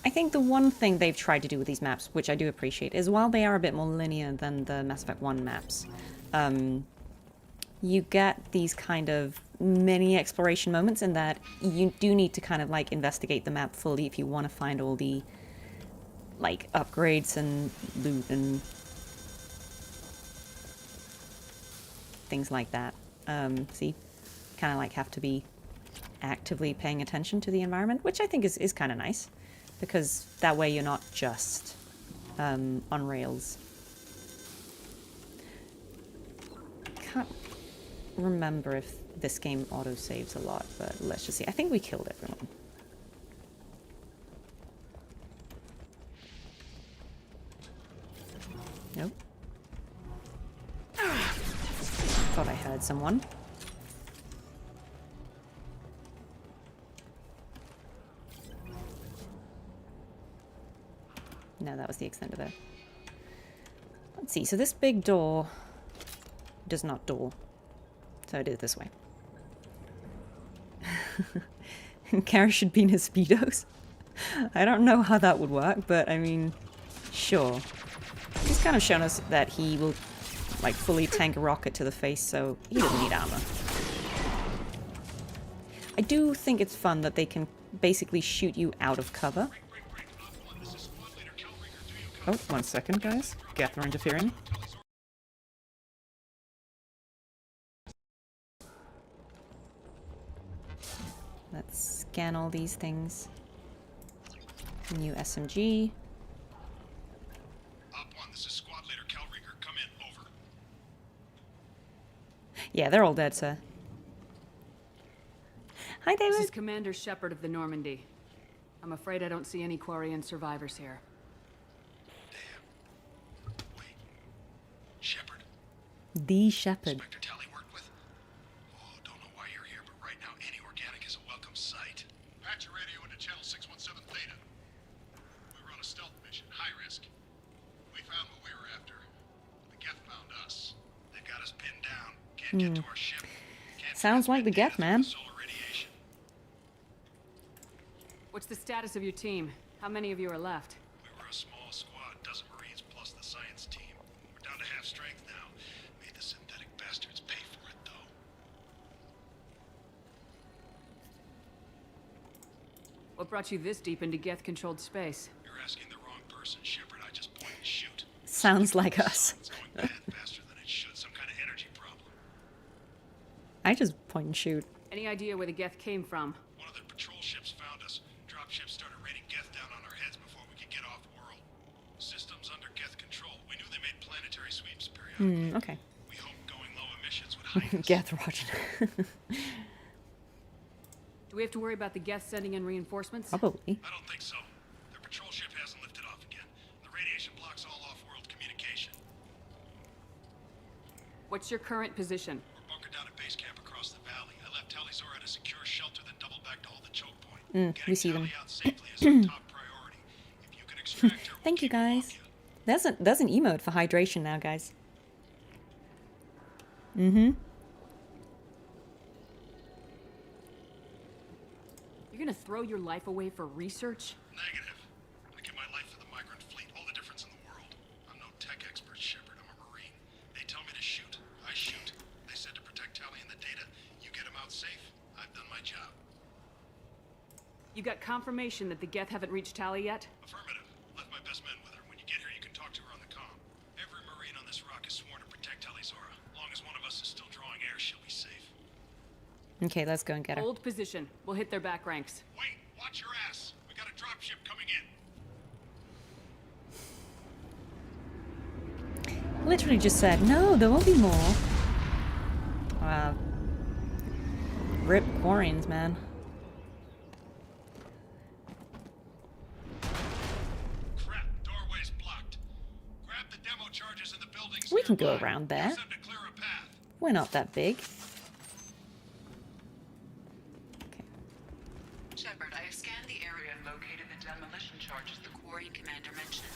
I think the one thing they've tried to do with these maps, which I do appreciate, is while they are a bit more linear than the Mass Effect 1 maps, you get these kind of mini exploration moments in that you do need to kind of like investigate the map fully if you want to find all the like upgrades and loot and things like that. See, kind of like have to be actively paying attention to the environment, which I think is kind of nice, because that way you're not just on rails. Can't remember if this game auto-saves a lot, but let's just see. I think we killed everyone. Nope. Thought I heard someone. No, that was the extent of it. Let's see, so this big door does not door. So it is this way. And Kara should be in his Speedos. I don't know how that would work, but I mean, sure. He's kind of shown us that he will like fully tank a rocket to the face, so he doesn't need armor. I do think it's fun that they can basically shoot you out of cover. Oh, 1 second, guys. Geth are interfering. Let's scan all these things. New SMG. Op 1, this is Squad Leader Calriker. Come in, over. Yeah, they're all dead, sir. Hi, David. This is Commander Shepard of the Normandy. I'm afraid I don't see any Quarian survivors here. Damn. Wait. Shepard? The Shepard. Inspector Tali worked with? Oh, don't know why you're here, but right now any organic is a welcome sight. Patch your radio into channel 617 Theta. We were on a stealth mission, high risk. We found what we were after. The Geth found us. They've got us pinned down. Can't get to our ship. Sounds like the Geth, man. What's the status of your team? How many of you are left? We were a small squad, dozen Marines plus the science team. We're down to half strength now. Made the synthetic bastards pay for it, though. What brought you this deep into Geth-controlled space? You're asking the wrong person, Shepard. I just point and shoot. Sounds like us. It's going bad faster than it should. Some kind of energy problem. I just point and shoot. Any idea where the Geth came from? One of their patrol ships found us. Okay. We hope going low emissions would hide us. Geth Roger. Do we have to worry about the Geth sending in reinforcements? Probably. I don't think so. Their patrol ship hasn't lifted off again. The radiation blocks all off-world communication. What's your current position? We're bunkered down at base camp across the valley. I left Tali Zaaed at a secure shelter, then doubled back to hold the choke point. We see them. Tali out safely is our top priority. If you can extract her, Thank you, guys. There's an emote for hydration now, guys. You're gonna throw your life away for research? Negative. I give my life for the migrant fleet, all the difference in the world. I'm no tech expert, Shepard. I'm a Marine. They tell me to shoot. I shoot. They said to protect Tali and the data. You get them out safe. I've done my job. You got confirmation that the Geth haven't reached Tali yet? Affirmative. Left my best men with her. When you get here, you can talk to her on the comm. Every Marine on this rock is sworn to protect Tali Zaaed. Long as one of us is still drawing air, she'll be safe. Okay, let's go and get her. Hold position. We'll hit their back ranks. Wait, watch your ass. We got a dropship coming in. Literally just said, no, there will be more. Wow. Rip Quarians, man. Crap, doorway's blocked. Grab the demo charges in the buildings. We can go around there. Use them to clear a path. We're not that big. Shepard, I have scanned the area and located the demolition charges the quarry commander mentioned.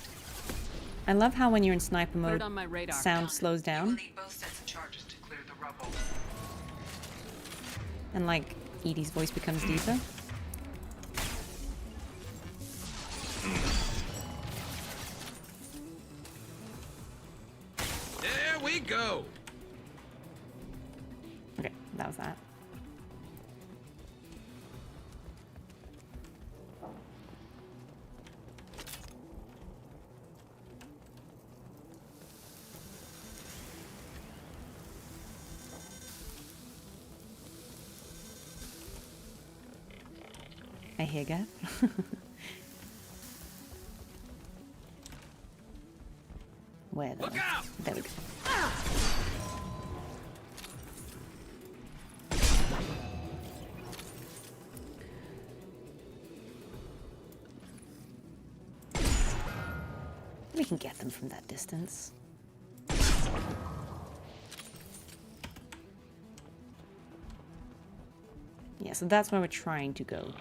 I love how when you're in sniper Put mode, it on my radar. sound slows You will down. need both sets of charges to clear the rubble. And like, Edie's voice becomes deeper. There we go. Okay, that was that. I hear Geth. Where though? There we go. We can get them from that distance. Yeah, so that's where we're trying to go.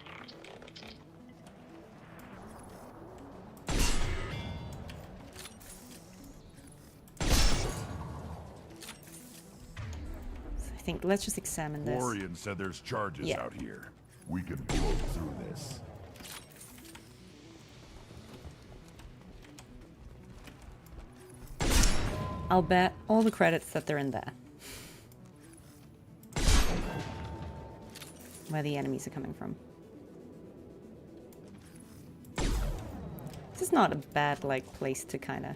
I think let's just examine this. Warrior said there's charges Yeah. out here. We can blow through this. I'll bet all the credits that they're in there. Where the enemies are coming from. This is not a bad, like, place to kind of...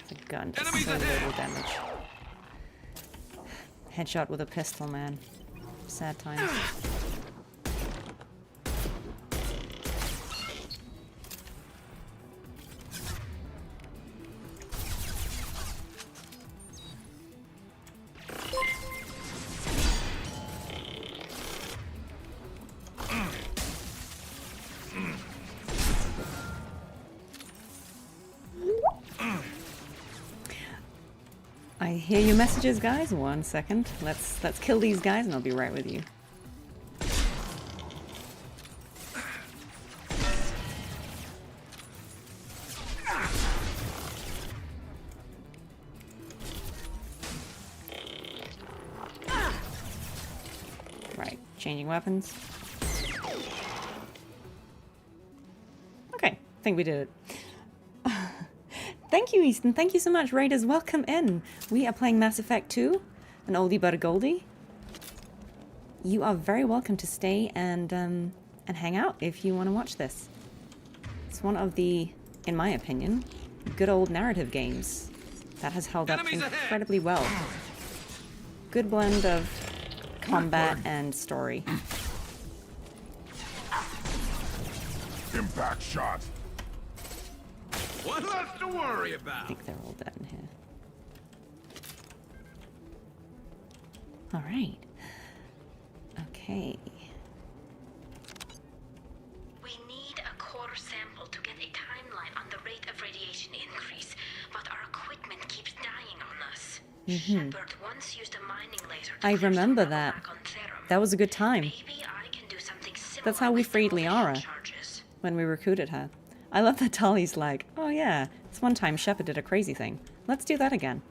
The gun does so little damage. Headshot with a pistol, man. Sad times. I hear your messages, guys. 1 second. Let's kill these guys and I'll be right with you. Right, changing weapons. Okay, I think we did it. Thank you, Easton. Thank you so much. Raiders, welcome in. We are playing Mass Effect 2, an oldie but a goldie. You are very welcome to stay and hang out if you want to watch this. It's one of the, in my opinion, good old narrative games that has held up incredibly well. Good blend of combat and story. back shot. What left to worry I about? think they're all dead in here. All right. Okay. We need a core sample to get a timeline on the rate of radiation increase, but our equipment keeps dying on us. Shepard once used a mining laser to I clear remember some that. rubble back on Therum. That was a good time. Maybe I can do something similar. That's how we with freed demolition Liara charges. when we recruited her. I love that Tali's like, oh yeah, this one time Shepard did a crazy thing. Let's do that again.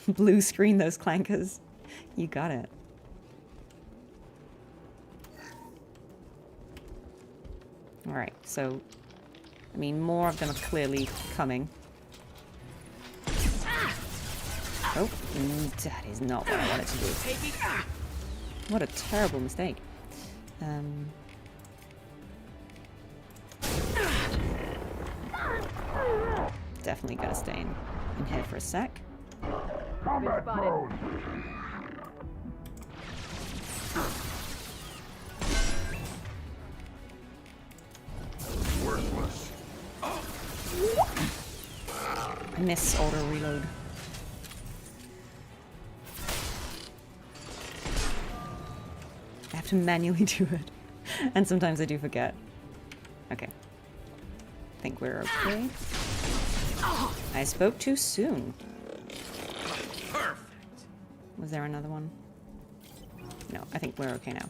Blue screen those clankers. You got it. Alright, so, I mean, more of them are clearly coming. Oh, that is not what I wanted to do. What a terrible mistake. Definitely gotta stay in here for a sec. Combat mode. Worthless. I miss auto reload. I have to manually do it. And sometimes I do forget. Okay. I think we're okay. I spoke too soon. Perfect. Was there another one? No, I think we're okay now.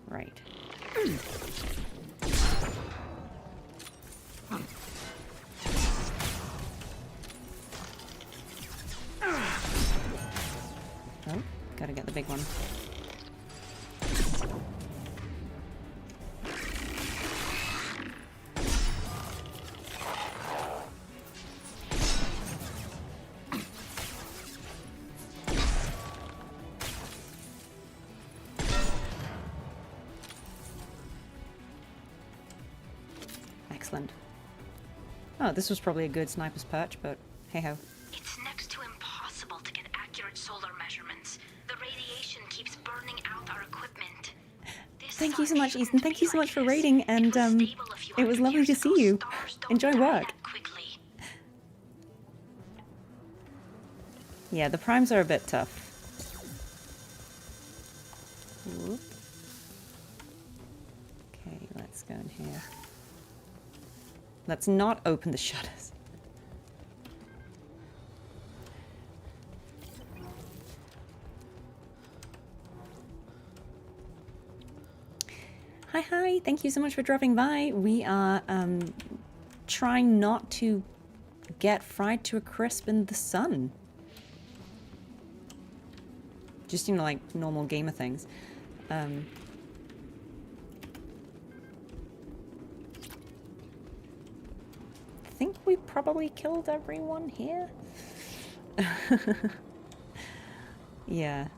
Right. Oh, gotta get the big one. Excellent. Oh, this was probably a good sniper's perch, but hey-ho. It's next to impossible to get accurate solar measurements. The radiation keeps burning out our equipment. Thank you so much, Ethan. Thank you so much for raiding, and it was lovely to see you. Enjoy work. Yeah, the primes are a bit tough. Whoop. Okay, let's go in here. Let's not open the shutters. Hi, thank you so much for dropping by. We are trying not to get fried to a crisp in the sun. Just, you know, like normal gamer things. I think we probably killed everyone here. Yeah,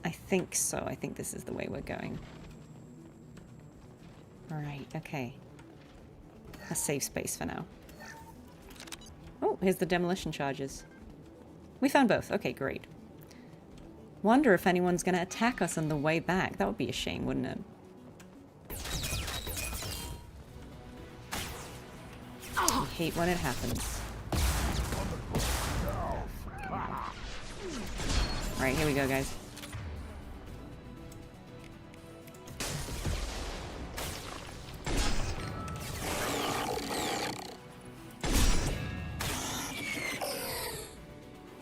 I think so. I think this is the way we're going. Alright, okay. A safe space for now. Oh, here's the demolition charges. We found both. Okay, great. Wonder if anyone's gonna attack us on the way back. That would be a shame, wouldn't it? I hate when it happens. Alright, here we go, guys.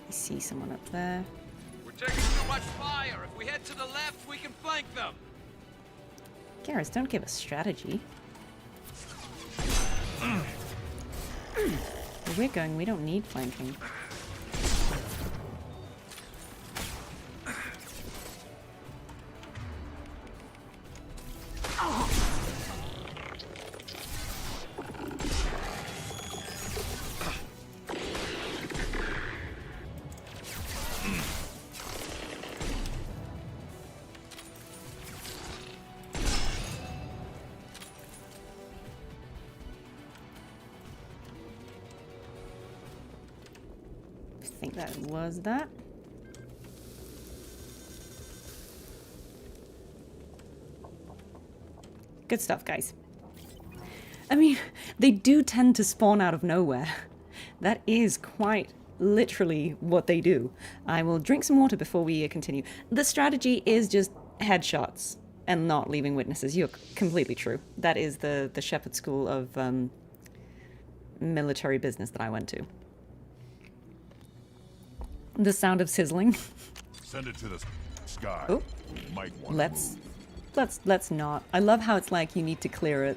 I see someone up there. We're taking too much fire. If we head to the left, we can flank them. Garrus, don't give us strategy. Where we're going, we don't need flanking. I think that was that. Good stuff, guys. I mean, they do tend to spawn out of nowhere. That is quite literally what they do. I will drink some water before we continue. The strategy is just headshots and not leaving witnesses. You're completely true. That is the Shepherd School of military business that I went to. The sound of sizzling. Send it to the sky. Oh, Might want let's not. I love how it's like you need to clear it.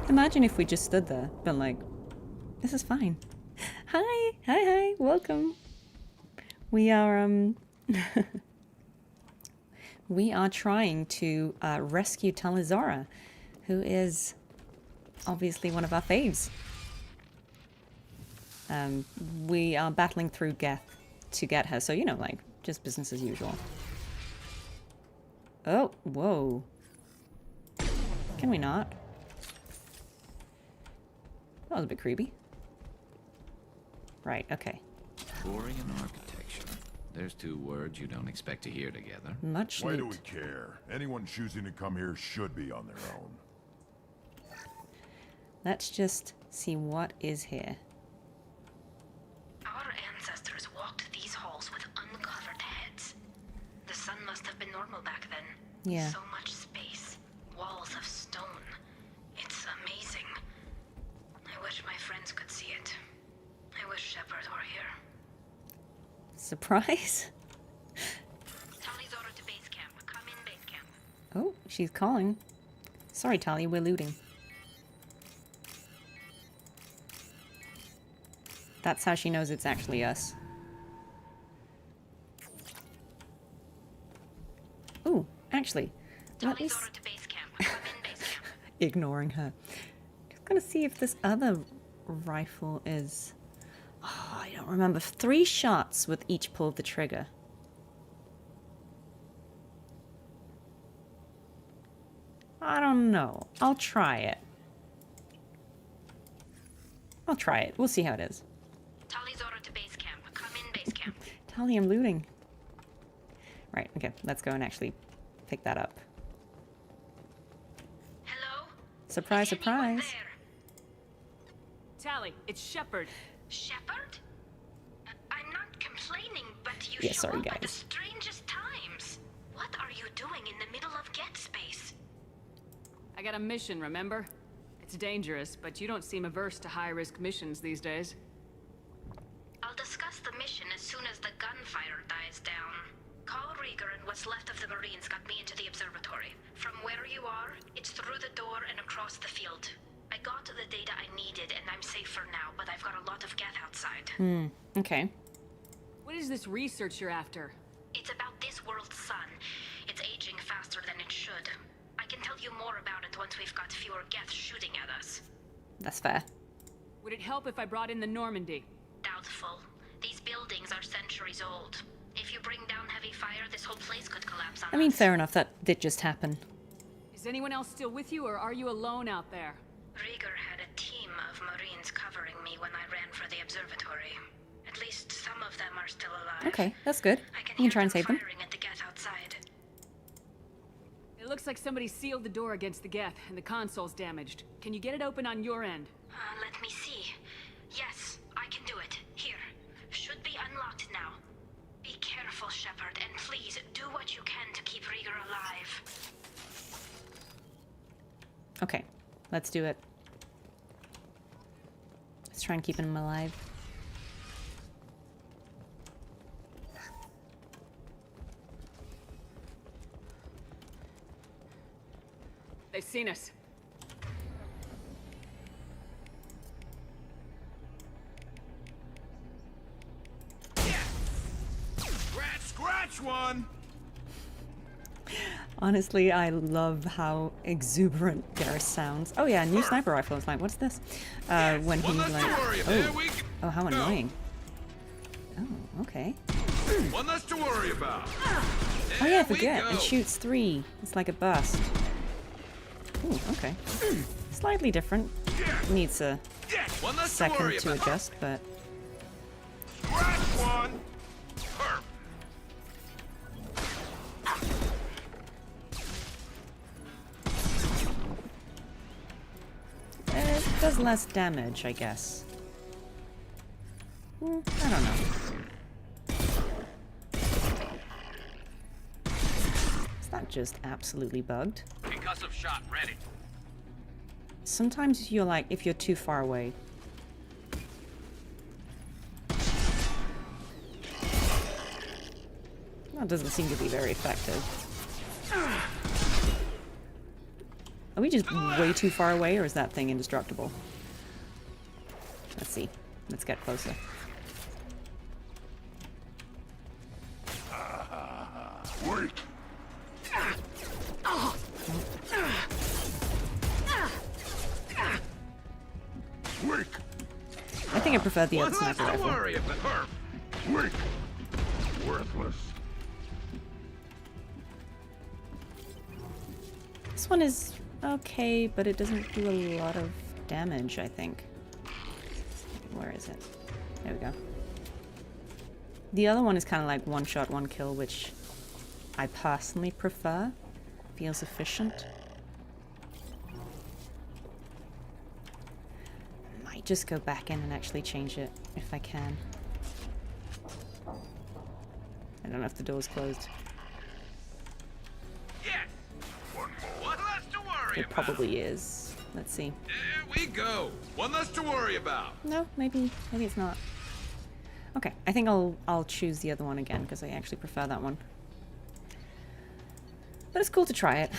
Imagine if we just stood there, been like, this is fine. Hi, welcome. We are we are trying to rescue Tali Zaaed, who is obviously one of our faves. We are battling through Geth to get her, so you know, like, just business as usual. Oh, whoa. Can we not? That was a bit creepy. Right, okay. Boring and architecture. There's two words you don't expect to hear together. Much Why loot. do we care? Anyone choosing to come here should be on their own. Let's just see what is here. Our ancestors walked these halls with uncovered heads. The sun must have been normal back then. Yeah. So much space. Walls of stone. It's amazing. I wish my friends could see it. I wish Shepard were here. Surprise? Tali's order to base camp. Come in base camp. Oh, she's calling. Sorry, Tali, we're looting. That's how she knows it's actually us. Ooh, actually, let me Tali's order to base camp. Come in base camp. ignoring her. Just gonna see if this other rifle is... Oh, I don't remember. 3 shots with each pull of the trigger. I don't know. I'll try it. I'll try it. We'll see how it is. Tali's order to base camp. Come in base camp. Tali, I'm looting. Right, okay. Let's go and actually pick that up. Hello? Surprise, surprise. Tali, it's Shepard. Shepard? I'm not complaining, but you Yeah, show sorry, up at the guys. strangest times. What are you doing in the middle of Get Space? I got a mission, remember? It's dangerous, but you don't seem averse to high-risk missions these days. I'll discuss the mission as soon as the gunfire dies down. Call Rieger and what's left of the Marines got me into the observatory. From where you are, it's through the door and across the field. I got the data I needed and I'm safe for now, but I've got a lot of Geth outside. Okay. What is this research you're after? It's about this world's sun. It's aging faster than it should. I can tell you more about it once we've got fewer Geth shooting at us. That's fair. Would it help if I brought in the Normandy? Doubtful. These buildings are centuries old. If you bring down heavy fire, this whole place could collapse on I mean, us. fair enough. That did just happen. Is anyone else still with you, or are you alone out there? Rieger had a team of Marines covering me when I ran for the observatory. At least some of them are still alive. Okay, that's good. I can You can try and save them. firing at the Geth outside. It looks like somebody sealed the door against the Geth, and the console's damaged. Can you get it open on your end? Let me see. Yes, I can do it. Here. Should be unlocked now. Be careful, Shepard, and please do what you can to keep Rieger alive. Okay, let's do it. Let's try and keep him alive. They've seen us. Scratch one! Honestly, I love how exuberant Garrus sounds. Oh yeah, new sniper rifle. I was like, what's this? When he like... Oh, how annoying. Oh, okay. One less to worry about. Oh yeah, I forget. It shoots 3. It's like a burst. Ooh, okay. Slightly different. Needs a second to adjust, but... Scratch one! does less damage, I guess. I don't know. Is that just absolutely bugged? Concussive shot ready. Sometimes you're like, if you're too far away. That doesn't seem to be very effective. Are we just way too far away, or is that thing indestructible? Let's see. Let's get closer. Wait! Wait! I think I prefer the other sniper Don't rifle. worry about her. Wait! Worthless. This one is okay, but it doesn't do a lot of damage, I think. Where is it? There we go. The other one is kind of like one shot, one kill, which I personally prefer. Feels efficient. Might just go back in and actually change it if I can. I don't know if the door's closed. Yes. One less to worry It about. probably is. Let's see. There we go. One less to worry about. No, maybe it's not. Okay, I think I'll choose the other one again because I actually prefer that one. But it's cool to try it.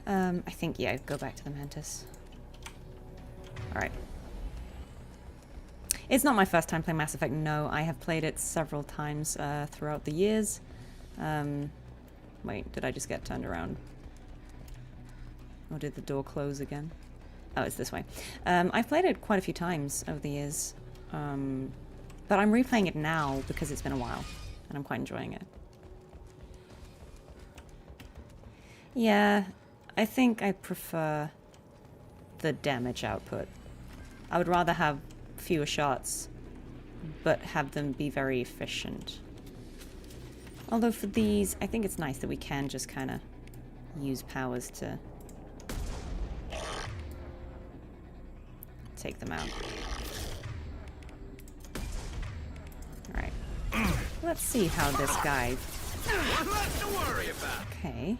I think, yeah, go back to the Mantis. Alright. It's not my first time playing Mass Effect, no. I have played it several times throughout the years. Wait, did I just get turned around? Or did the door close again? Oh, it's this way. I've played it quite a few times over the years. But I'm replaying it now because it's been a while. And I'm quite enjoying it. Yeah, I think I prefer the damage output. I would rather have fewer shots, but have them be very efficient. Although for these, I think it's nice that we can just kind of use powers to take them out. Alright. Let's see how this guy... One less to worry about. Okay.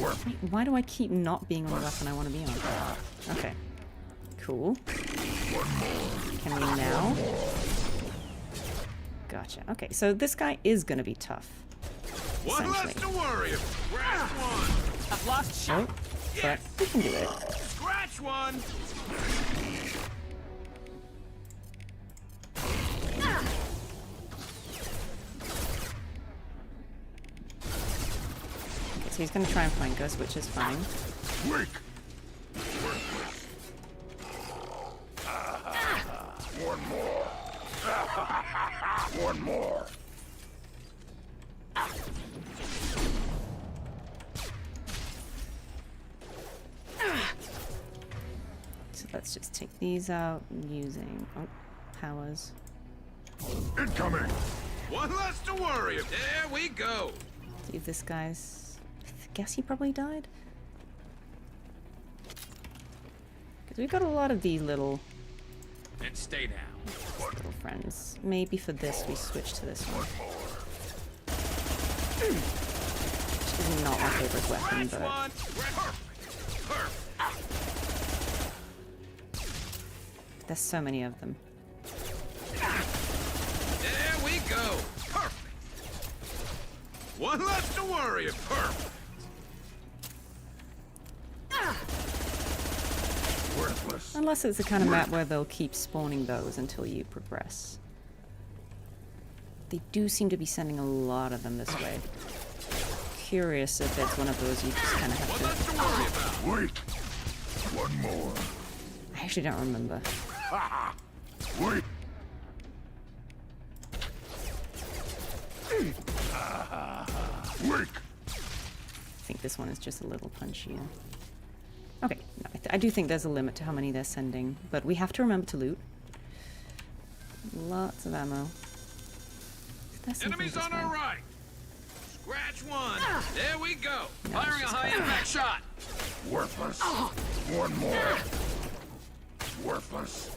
Wait, why do I keep not being on the weapon I want to be on? Okay. Cool. Can we now? Gotcha. Okay, so this guy is gonna be tough. One less to worry about. Scratch one. I've lost shot. Oh, but we can do it. Scratch one. Okay, so he's gonna try and flank us, which is fine. Wait! One more. One more. So let's just take these out using powers. Incoming. One less to worry about. There we go. See if this guy's... I guess he probably died. Because we've got a lot of these little... And stay down. Little friends. Maybe for this we switch to this one. Which is not my favorite weapon, but... There's so many of them. There we go. Perfect. One less to worry about. Perfect. Worthless. Unless it's the kind of map where they'll keep spawning those until you progress. They do seem to be sending a lot of them this way. Curious if it's one of those you just kind of have to... Wait! One more. I actually don't remember. Wait! Wait! I think this one is just a little punchier. Okay, no, I do think there's a limit to how many they're sending, but we have to remember to loot. Lots of ammo. Enemies on our right. Scratch one. There we go. Firing a high impact shot. Worthless. One more. Worthless.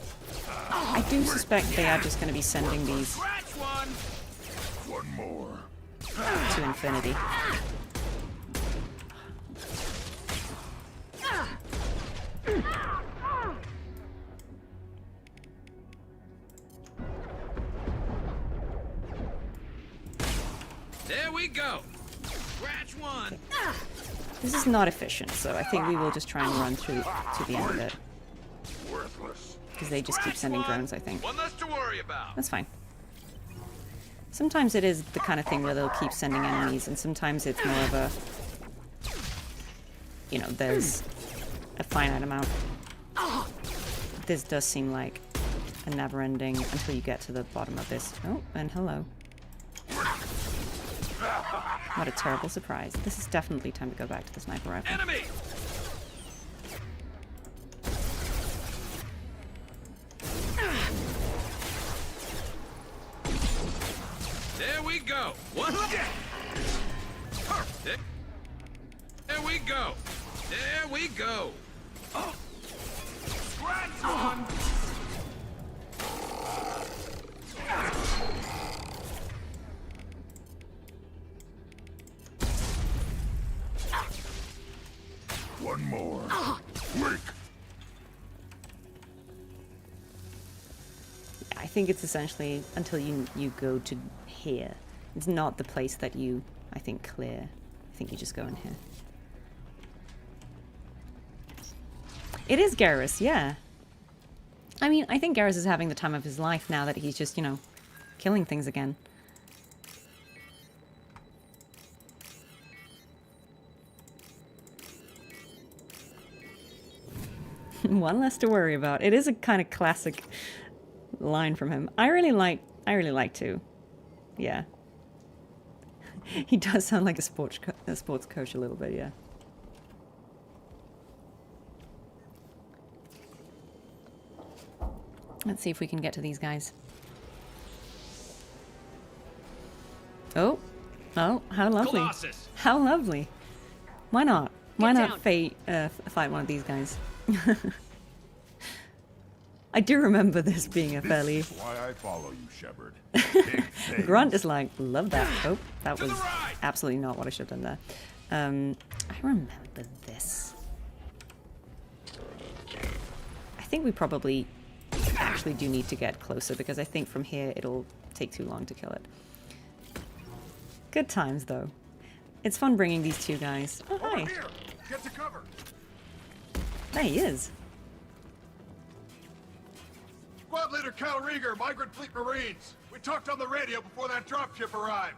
I do suspect they are just going to be sending these One more. to infinity. There we go. Scratch one. This is not efficient, so I think we will just try and run through to the end of it. Worthless. Because they just keep sending drones, I think. One less to worry about. That's fine. Sometimes it is the kind of thing where they'll keep sending enemies, and sometimes it's more of a... You know, there's a finite amount. This does seem like a never-ending until you get to the bottom of this. Oh, and hello. What a terrible surprise. This is definitely time to go back to the sniper rifle. Enemy! There we go. One. Perfect. There we go. There we go. Oh. Scratch one. One more. Weak. I think it's essentially until you go to here. It's not the place that you, I think, clear. I think you just go in here. It is Garrus, yeah. I mean, I think Garrus is having the time of his life now that he's just, you know, killing things again. One less to worry about. It is a kind of classic line from him. I really like to. Yeah. He does sound like a sports coach a little bit, yeah. Let's see if we can get to these guys. Oh. Oh, how lovely. Colossus. How lovely. Why not? Why not fight one of these guys? I do remember this being a fairly... This is why I follow you, Shepard. Grunt is like, love that. Oh, that was absolutely not what I should have done there. I remember this. I think we probably actually do need to get closer because I think from here it'll take too long to kill it. Good times, though. It's fun bringing these two guys. Oh, hi. Over here. Get to cover. There he is. Squad leader Cal Rieger, Migrant Fleet Marines. We talked on the radio before that dropship arrived.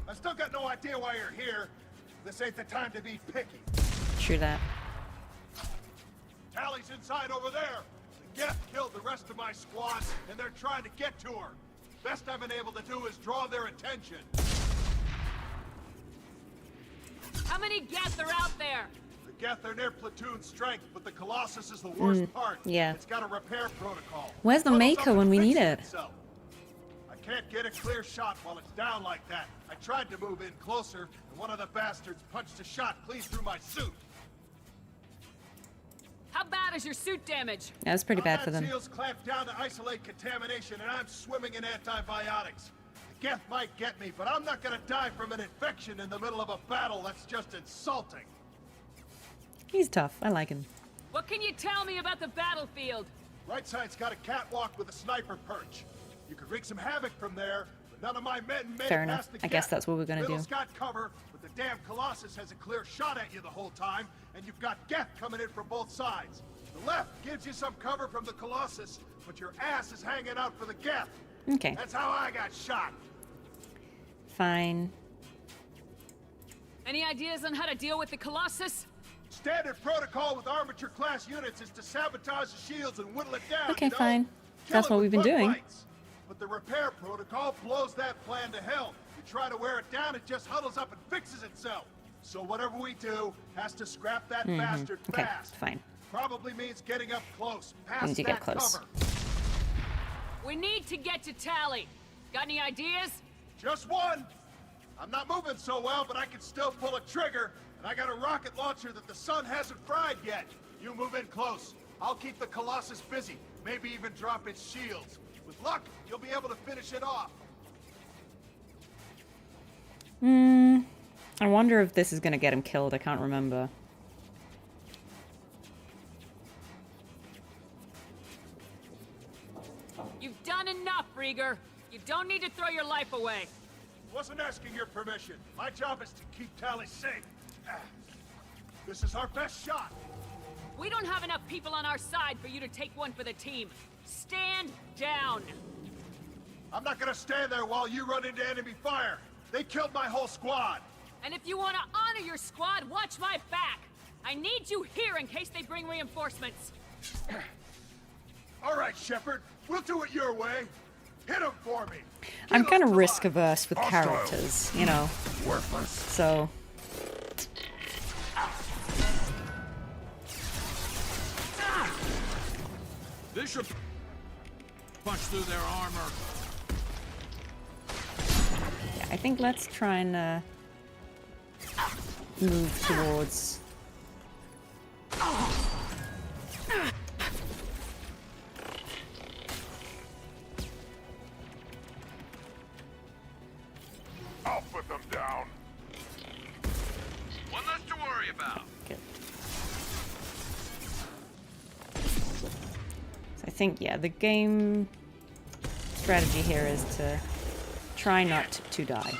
I still got no idea why you're here. This ain't the time to be picky. True that. Tali's inside over there. The Geth killed the rest of my squad, and they're trying to get to her. Best I've been able to do is draw their attention. How many Geth are out there? The Geth are near platoon strength, but the Colossus is the worst part. Yeah. It's got a repair protocol. Where's the Maker when we need it? I can't get a clear shot while it's down like that. I tried to move in closer, and one of the bastards punched a shot clean through my suit. How bad is your suit damage? Yeah, it's pretty bad for them. Seals clamped down to isolate contamination, and I'm swimming in antibiotics. The Geth might get me, but I'm not gonna die from an infection in the middle of a battle. That's just insulting. He's tough. I like him. What can you tell me about the battlefield? Right side's got a catwalk with a sniper perch. You could wreak some havoc from there, but none of my men made Fair it enough. past the I guess Geth. that's what we're gonna do. Middle's got cover, but the damn Colossus has a clear shot at you the whole time, and you've got Geth coming in from both sides. The left gives you some cover from the Colossus, but your ass is hanging out for the Geth. Okay. That's how I got shot. Fine. Any ideas on how to deal with the Colossus? Standard protocol with armature-class units is to sabotage the shields and whittle it down. Okay, you know? fine. Kill That's it what with we've been bug doing. bites. But the repair protocol blows that plan to hell. You try to wear it down, it just huddles up and fixes itself. So whatever we do has to scrap that bastard Okay, fast. fine. Probably means getting up close, We past need to that get close. cover. We need to get to Tali. Got any ideas? Just one. I'm not moving so well, but I can still pull a trigger. And I got a rocket launcher that the sun hasn't fried yet. You move in close. I'll keep the Colossus busy, maybe even drop its shields. With luck, you'll be able to finish it off. I wonder if this is gonna get him killed. I can't remember. You've done enough, Rieger. You don't need to throw your life away. Wasn't asking your permission. My job is to keep Tali safe. This is our best shot. We don't have enough people on our side for you to take one for the team. Stand down. I'm not gonna stand there while you run into enemy fire. They killed my whole squad. And if you want to honor your squad, watch my back. I need you here in case they bring reinforcements. All right, Shepard. We'll do it your way. Hit them for me. I'm kind of risk averse with characters, you know. Worthless. So. This should punch through their armor. Yeah, I think let's try and move towards. I'll put them down. One less to worry about. Good. So I think, yeah, the game strategy here is to try not to die.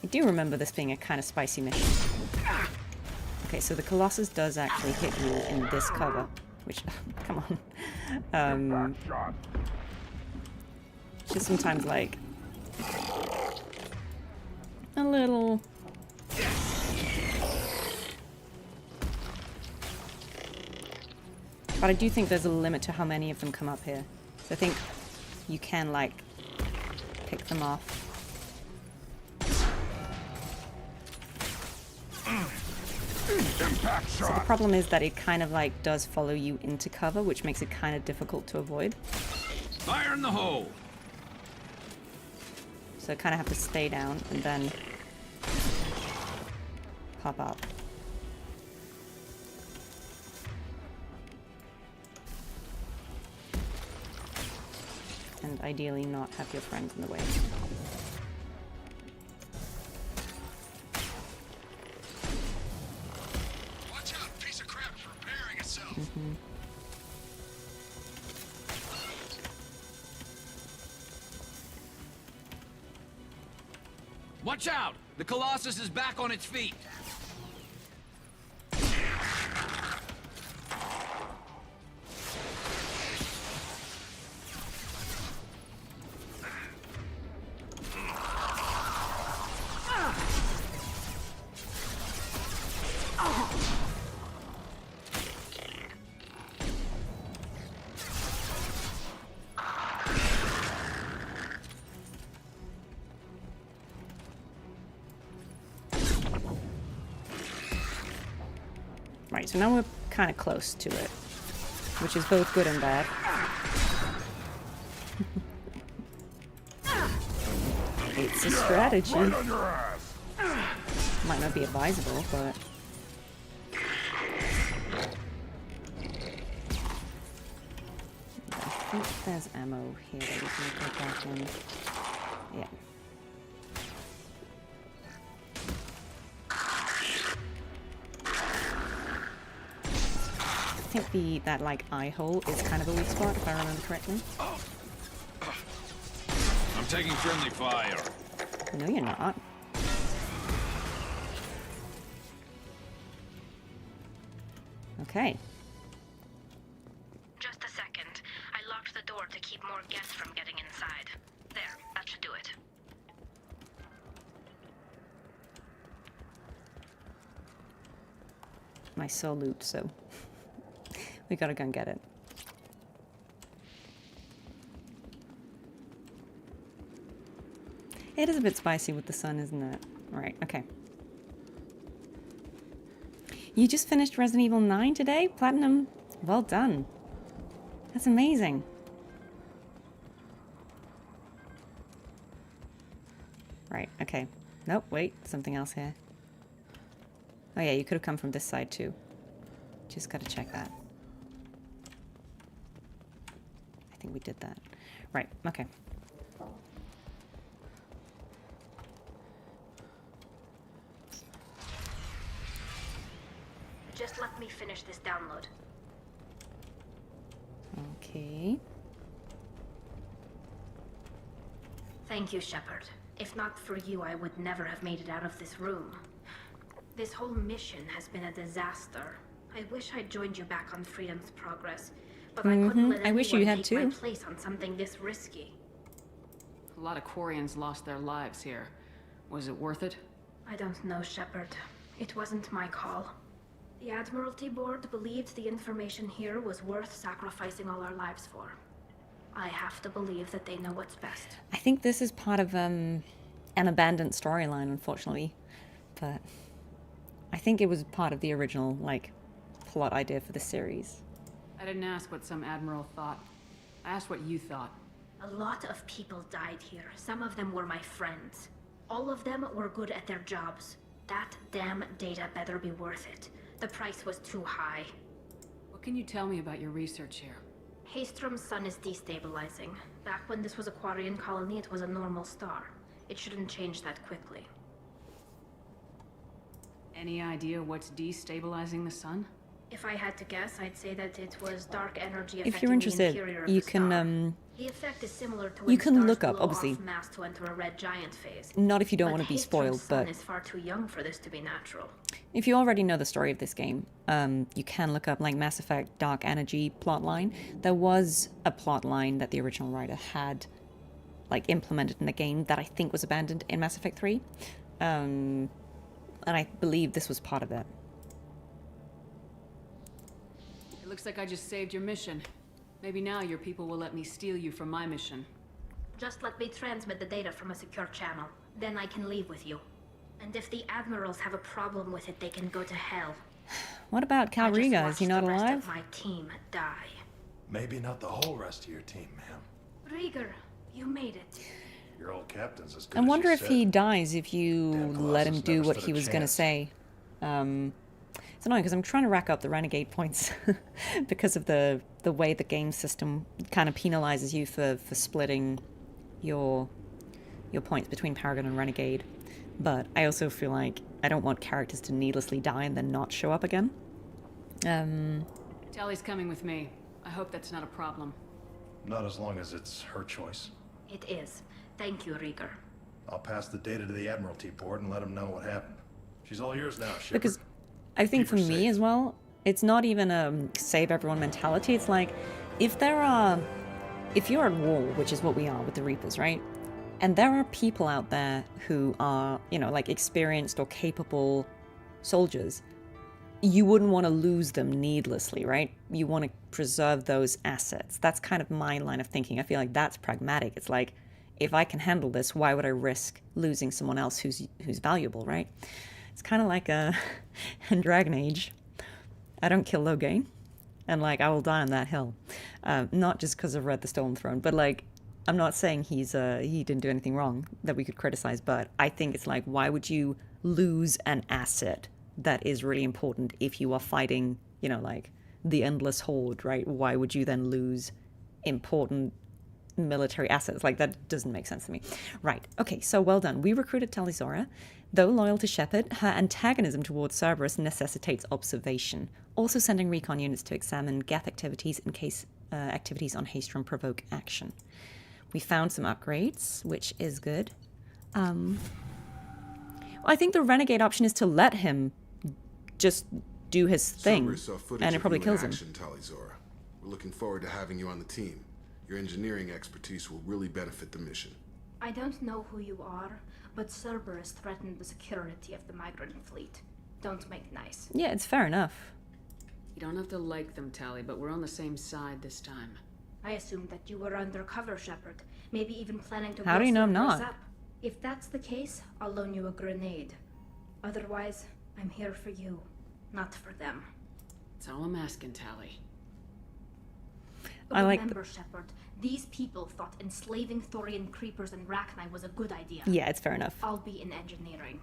I do remember this being a kind of spicy mission. Okay, so the Colossus does actually hit you in this cover, which, come on. Just sometimes like a little. But I do think there's a limit to how many of them come up here. So I think you can like pick them off. So the problem is that it kind of like does follow you into cover, which makes it kind of difficult to avoid. Fire in the hole. So I kind of have to stay down and then pop up. And ideally not have your friends in the way. Watch out, piece of crap's repairing itself. Watch out! The Colossus is back on its feet. Right, so now we're kind of close to it, which is both good and bad. It's a strategy. Right on your ass. Might not be advisable, but... I think there's ammo here that we can put back in. Yeah. I think that like eye hole is kind of a weak spot, if I remember correctly. I'm taking friendly fire. No, you're not. Okay. Just a second. I locked the door to keep more guests from getting inside. There, that should do it. My soul loot, so we gotta go and get it. It is a bit spicy with the sun, isn't it? Right, okay. You just finished Resident Evil 9 today? Platinum? Well done. That's amazing. Right, okay. Nope, wait, something else here. Oh yeah, you could have come from this side too. Just gotta check that. I think we did that. Right, okay. Just let me finish this download. Okay. Thank you, Shepard. If not for you, I would never have made it out of this room. This whole mission has been a disaster. I wish I'd joined you back on Freedom's Progress, but I couldn't let I wish you anyone had take my too. place on something this risky. A lot of Quarians lost their lives here. Was it worth it? I don't know, Shepard. It wasn't my call. The Admiralty Board believed the information here was worth sacrificing all our lives for. I have to believe that they know what's best. I think this is part of an abandoned storyline, unfortunately. But I think it was part of the original, like, plot idea for the series. I didn't ask what some admiral thought. I asked what you thought. A lot of people died here. Some of them were my friends. All of them were good at their jobs. That damn data better be worth it. The price was too high. What can you tell me about your research here? Haestrom's sun is destabilizing. Back when this was a Quarian colony, it was a normal star. It shouldn't change that quickly. Any idea what's destabilizing the sun? If I had to guess, I'd say that it was dark energy affecting If you're interested, the interior of you the can star. The effect is similar to you when can stars look up, blow obviously. off mass to enter a red giant phase. Not if you don't But want to be Haestrom's spoiled, sun but is far too young for this to be natural. if you already know the story of this game, you can look up like Mass Effect Dark Energy plotline. There was a plotline that the original writer had like implemented in the game that I think was abandoned in Mass Effect 3. And I believe this was part of it. It looks like I just saved your mission. Maybe now your people will let me steal you from my mission. Just let me transmit the data from a secure channel. Then I can leave with you. And if the admirals have a problem with it, they can go to hell. What about Cal I just Riga? Is watched he not the rest alive? of my team die. Maybe not the whole rest of your team, ma'am. Rieger, you made it. Your old captain's as good I as wonder you if said. he dies if you let him Colossus do never what stood he a was going to chance. say. It's annoying because I'm trying to rack up the renegade points because of the way the game system kind of penalizes you for splitting your points between Paragon and Renegade. But I also feel like I don't want characters to needlessly die and then not show up again. Tali's coming with me. I hope that's not a problem. Not as long as it's her choice. It is. Thank you, Rieger. I'll pass the data to the Admiralty Board and let them know what happened. She's all yours now, Shepard. Because I think for Keep her me as well, it's not even a save everyone mentality. It's like, if you're at war, which is what we are with the Reapers, right? And there are people out there who are, like experienced or capable soldiers, you wouldn't want to lose them needlessly, right? You want to preserve those assets. That's kind of my line of thinking. I feel like that's pragmatic. It's like, if I can handle this, why would I risk losing someone else who's valuable, right? It's kind of like in Dragon Age, I don't kill Logain, and like I will die on that hill, not just because I've read the Stolen Throne, but like I'm not saying he didn't do anything wrong that we could criticize, but I think it's like, why would you lose an asset that is really important if you are fighting, like the Endless Horde, right? Why would you then lose important military assets? Like, that doesn't make sense to me. Right. Okay, so well done. We recruited Tali Zaaed. Though loyal to Shepard, her antagonism towards Cerberus necessitates observation, also sending recon units to examine Geth activities in case activities on Haestrom provoke action. We found some upgrades, which is good. I think the renegade option is to let him just do his thing, Cerberus saw footage and it of probably you in kills him. action, Tali Zaaed. We're looking forward to having you on the team. Your engineering expertise will really benefit the mission. I don't know who you are, but Cerberus threatened the security of the migrant fleet. Don't make nice. Yeah, it's fair enough. You don't have to like them, Tali, but we're on the same side this time. I assumed that you were undercover, Shepard. Maybe even planning to How do blow you know I'm Cerberus not? up. If that's the case, I'll loan you a grenade. Otherwise, I'm here for you, not for them. That's all I'm asking, Tali. Remember, Shepard, these people thought enslaving Thorian creepers and Rachni was a good idea. Yeah, it's fair enough. I'll be in engineering.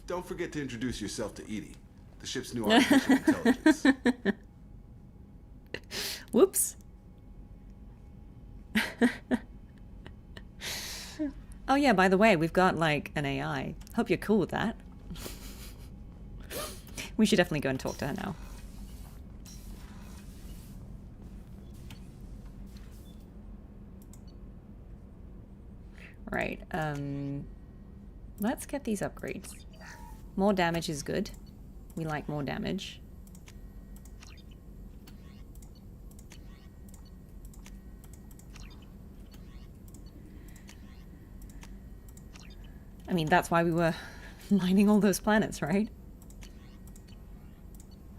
Don't forget to introduce yourself to Edie. The ship's new artificial intelligence. Whoops. Oh yeah, by the way, we've got like an AI. Hope you're cool with that. We should definitely go and talk to her now. Right, let's get these upgrades. More damage is good. We like more damage. I mean, that's why we were mining all those planets, right?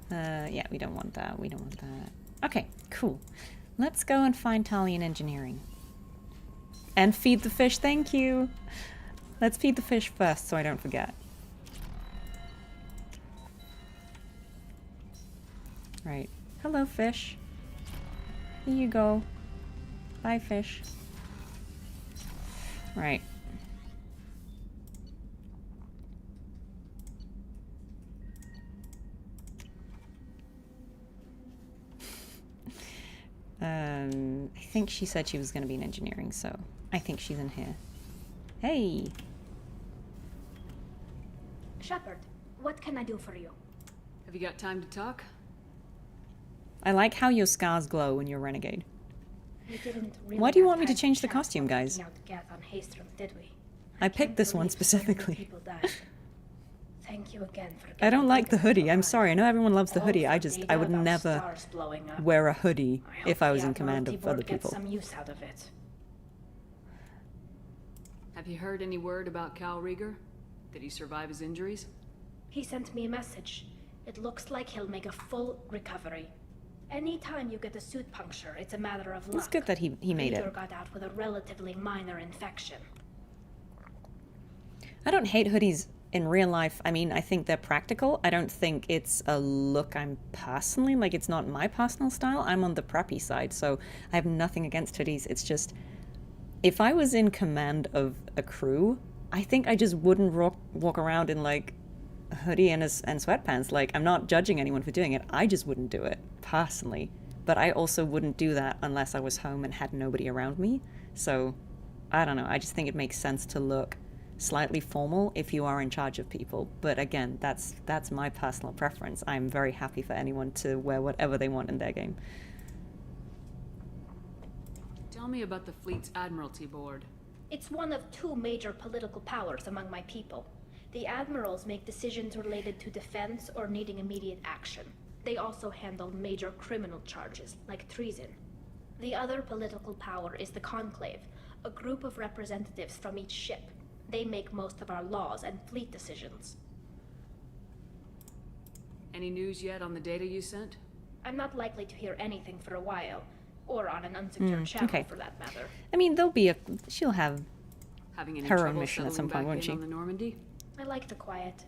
Yeah, we don't want that. We don't want that. Okay, cool. Let's go and find Tali in engineering. And feed the fish, thank you! Let's feed the fish first so I don't forget. Right. Hello, fish. Here you go. Bye, fish. Right. I think she said she was going to be in engineering, so I think she's in here. Hey! Shepard, what can I do for you? Have you got time to talk? I like how your scars glow when you're renegade. We didn't really Why do you have want me to time change the chat costume, while guys? taking out Gath on Haestrom, did we? I picked this one believe so many specifically. people died. Thank you again for I don't getting like the Jacob hoodie. I'm alive. sorry. I know everyone loves the All hoodie. for I data would about never stars blowing up. wear a hoodie I if I hope was the in command Admiralty of other board gets people. some use out of it. Have you heard any word about Cal Rieger? Did he survive his injuries? He sent me a message. It looks like he'll make a full recovery. Anytime you get a suit puncture, it's a matter of luck. It's good that he made Rieger it. got out with a relatively minor infection. I don't hate hoodies in real life. I mean, I think they're practical. I don't think it's a look I'm personally, like it's not my personal style. I'm on the preppy side, so I have nothing against hoodies. It's just, if I was in command of a crew, I think I just wouldn't walk around in like a hoodie and sweatpants. Like, I'm not judging anyone for doing it. I just wouldn't do it, personally. But I also wouldn't do that unless I was home and had nobody around me. So, I don't know. I just think it makes sense to look slightly formal if you are in charge of people. But again, that's my personal preference. I'm very happy for anyone to wear whatever they want in their game. Tell me about the fleet's Admiralty Board. It's one of two major political powers among my people. The admirals make decisions related to defense or needing immediate action. They also handle major criminal charges, like treason. The other political power is the Conclave, a group of representatives from each ship. They make most of our laws and fleet decisions. Any news yet on the data you sent? I'm not likely to hear anything for a while, or on an unsecured channel okay. for that matter. I mean, she'll have Having any her trouble own mission at some settling point, back won't in she? on the Normandy? I like the quiet.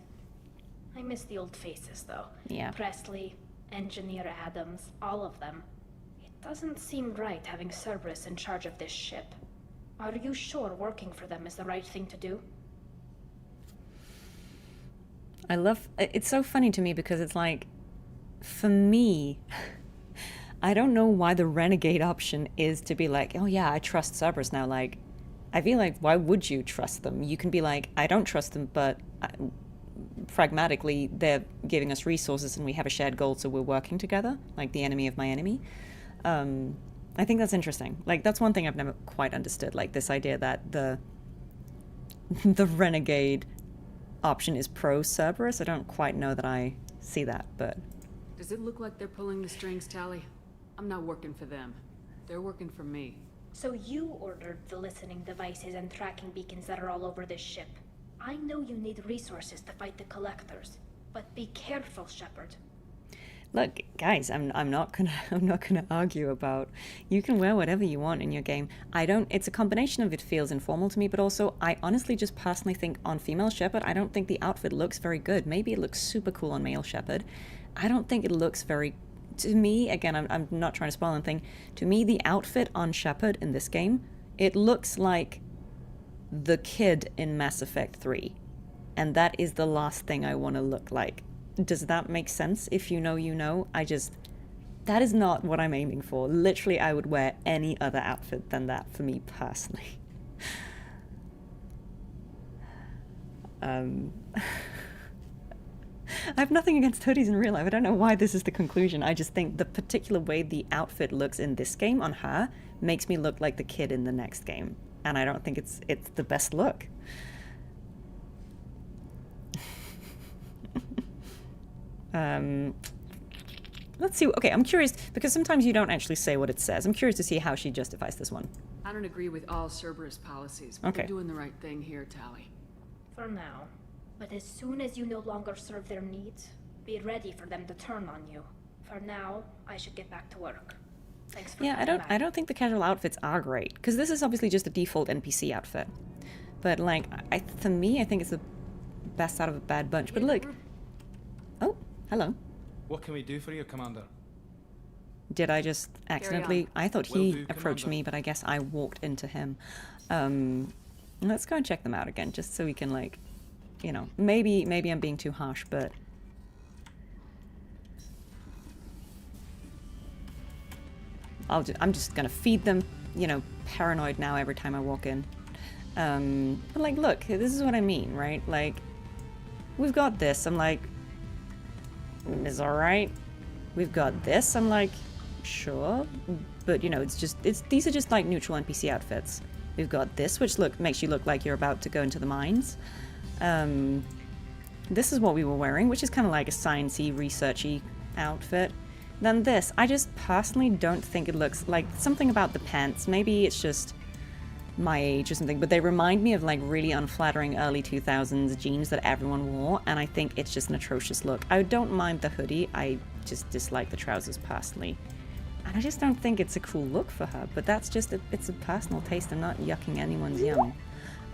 I miss the old faces, though. Yeah. Presley, Engineer Adams, all of them. It doesn't seem right having Cerberus in charge of this ship. Are you sure working for them is the right thing to do? It's so funny to me because it's like, for me, I don't know why the renegade option is to be like, oh yeah, I trust Cerberus now. Like, I feel like, why would you trust them? You can be like, I don't trust them, but pragmatically, they're giving us resources and we have a shared goal, so we're working together, like the enemy of my enemy. I think that's interesting. Like, that's one thing I've never quite understood, like this idea that the renegade option is pro-Cerberus. I don't quite know that I see that, but... Does it look like they're pulling the strings, Tali? I'm not working for them. They're working for me. So you ordered the listening devices and tracking beacons that are all over this ship. I know you need resources to fight the Collectors, but be careful, Shepard. Look, guys, I'm not gonna argue about, you can wear whatever you want in your game. It's a combination of, it feels informal to me, but also I honestly just personally think on female Shepard, I don't think the outfit looks very good. Maybe it looks super cool on male Shepard. I don't think it looks very, to me, again, I'm not trying to spoil anything, to me the outfit on Shepard in this game, it looks like the kid in Mass Effect 3. And that is the last thing I want to look like does that make sense? If you know, you know. That is not what I'm aiming for. Literally, I would wear any other outfit than that for me personally. I have nothing against hoodies in real life. I don't know why this is the conclusion. I just think the particular way the outfit looks in this game on her makes me look like the kid in the next game. And I don't think it's the best look. Let's see. Okay, I'm curious, because sometimes you don't actually say what it says. I'm curious to see how she justifies this one. I don't agree with all Cerberus policies, but Okay. we're doing the right thing here, Tali. For now. But as soon as you no longer serve their needs, be ready for them to turn on you. For now, I should get back to work. Thanks for Yeah, coming I don't think the casual outfits are great, because this is obviously just a default NPC outfit. But like, for me, I think it's the best out of a bad bunch. But look. Oh, hello. What can we do for you, Commander? Did I just accidentally? I thought Will he do, approached Commander. me, but I guess I walked into him. Let's go and check them out again, just so we can, like, you know, maybe I'm being too harsh, but I'm just gonna feed them, you know, paranoid now every time I walk in. But like, look, this is what I mean, right? Like, we've got this. I'm like, it's all right. We've got this. I'm like, sure, but you know, these are just like neutral NPC outfits. We've got this, which makes you look like you're about to go into the mines. This is what we were wearing, which is kind of like a sciencey, researchy outfit. Then this, I just personally don't think it looks like something about the pants. Maybe it's just my age or something, but they remind me of like really unflattering early 2000s jeans that everyone wore, and I think it's just an atrocious look. I don't mind the hoodie, I just dislike the trousers personally. And I just don't think it's a cool look for her, but that's just, it's a personal taste. I'm not yucking anyone's yum.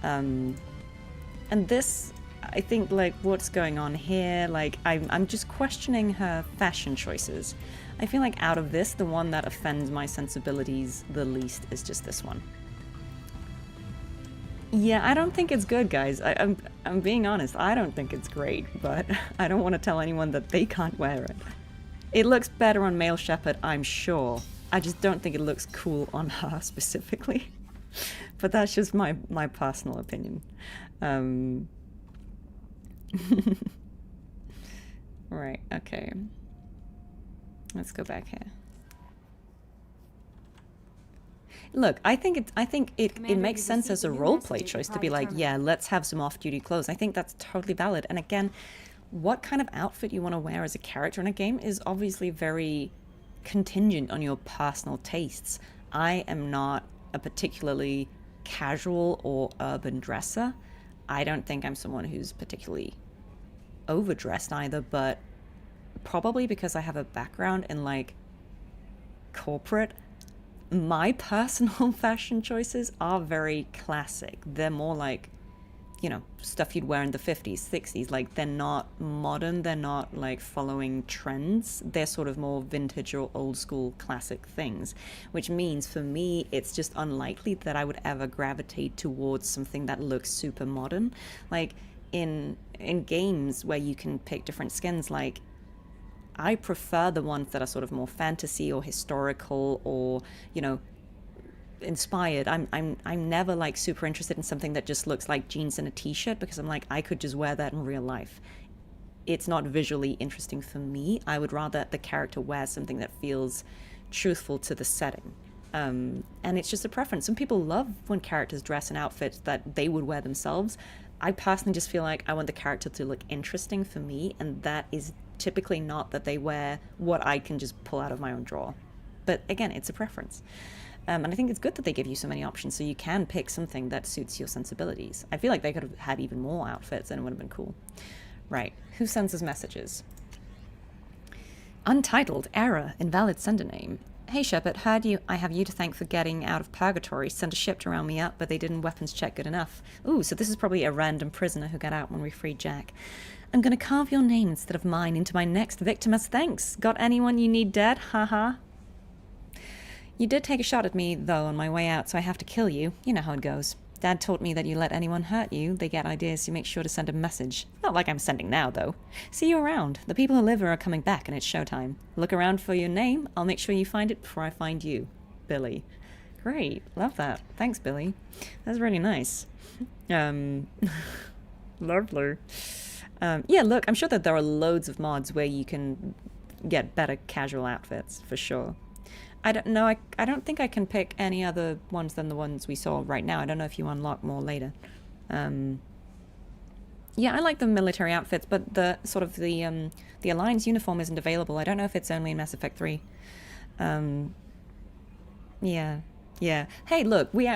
And this, I think, like, what's going on here, like, I'm just questioning her fashion choices. I feel like out of this, the one that offends my sensibilities the least is just this one. Yeah, I don't think it's good, guys. I'm being honest, I don't think it's great, but I don't want to tell anyone that they can't wear it. It looks better on Male Shepherd, I'm sure. I just don't think it looks cool on her specifically. But that's just my personal opinion. Right, okay. Let's go back here. Look, I think it makes sense as a roleplay choice to be like, yeah, let's have some off-duty clothes. I think that's totally valid. And again, what kind of outfit you want to wear as a character in a game is obviously very contingent on your personal tastes. I am not a particularly casual or urban dresser. I don't think I'm someone who's particularly overdressed either, but probably because I have a background in like corporate, my personal fashion choices are very classic. They're more like, you know, stuff you'd wear in the 50s, 60s. Like, they're not modern, they're not like following trends. They're sort of more vintage or old school classic things, which means for me, it's just unlikely that I would ever gravitate towards something that looks super modern. Like in games where you can pick different skins, like I prefer the ones that are sort of more fantasy or historical or, you know, inspired. I'm never like super interested in something that just looks like jeans and a t-shirt, because I'm like, I could just wear that in real life. It's not visually interesting for me. I would rather the character wear something that feels truthful to the setting. And it's just a preference. Some people love when characters dress in outfits that they would wear themselves. I personally just feel like I want the character to look interesting for me, and that is typically not that they wear what I can just pull out of my own drawer. But again, it's a preference. And I think it's good that they give you so many options so you can pick something that suits your sensibilities. I feel like they could have had even more outfits and it would have been cool. Right, who sends us messages? Untitled, error, invalid sender name. Hey Shepard, heard you. I have you to thank for getting out of purgatory. Sent a ship to round me up, but they didn't weapons check good enough. Ooh, so this is probably a random prisoner who got out when we freed Jack. I'm gonna carve your name instead of mine into my next victim as thanks. Got anyone you need dead? Haha. You did take a shot at me, though, on my way out, so I have to kill you. You know how it goes. Dad taught me that you let anyone hurt you, they get ideas, you make sure to send a message. Not like I'm sending now, though. See you around. The people who live here are coming back, and it's showtime. Look around for your name. I'll make sure you find it before I find you. Billy. Great. Love that. Thanks, Billy. That's really nice. Lovely. Yeah, look, I'm sure that there are loads of mods where you can get better casual outfits, for sure. I don't know, I don't think I can pick any other ones than the ones we saw right now. I don't know if you unlock more later. Yeah, I like the military outfits, but the sort of the Alliance uniform isn't available. I don't know if it's only in Mass Effect 3. Yeah. Hey, look, we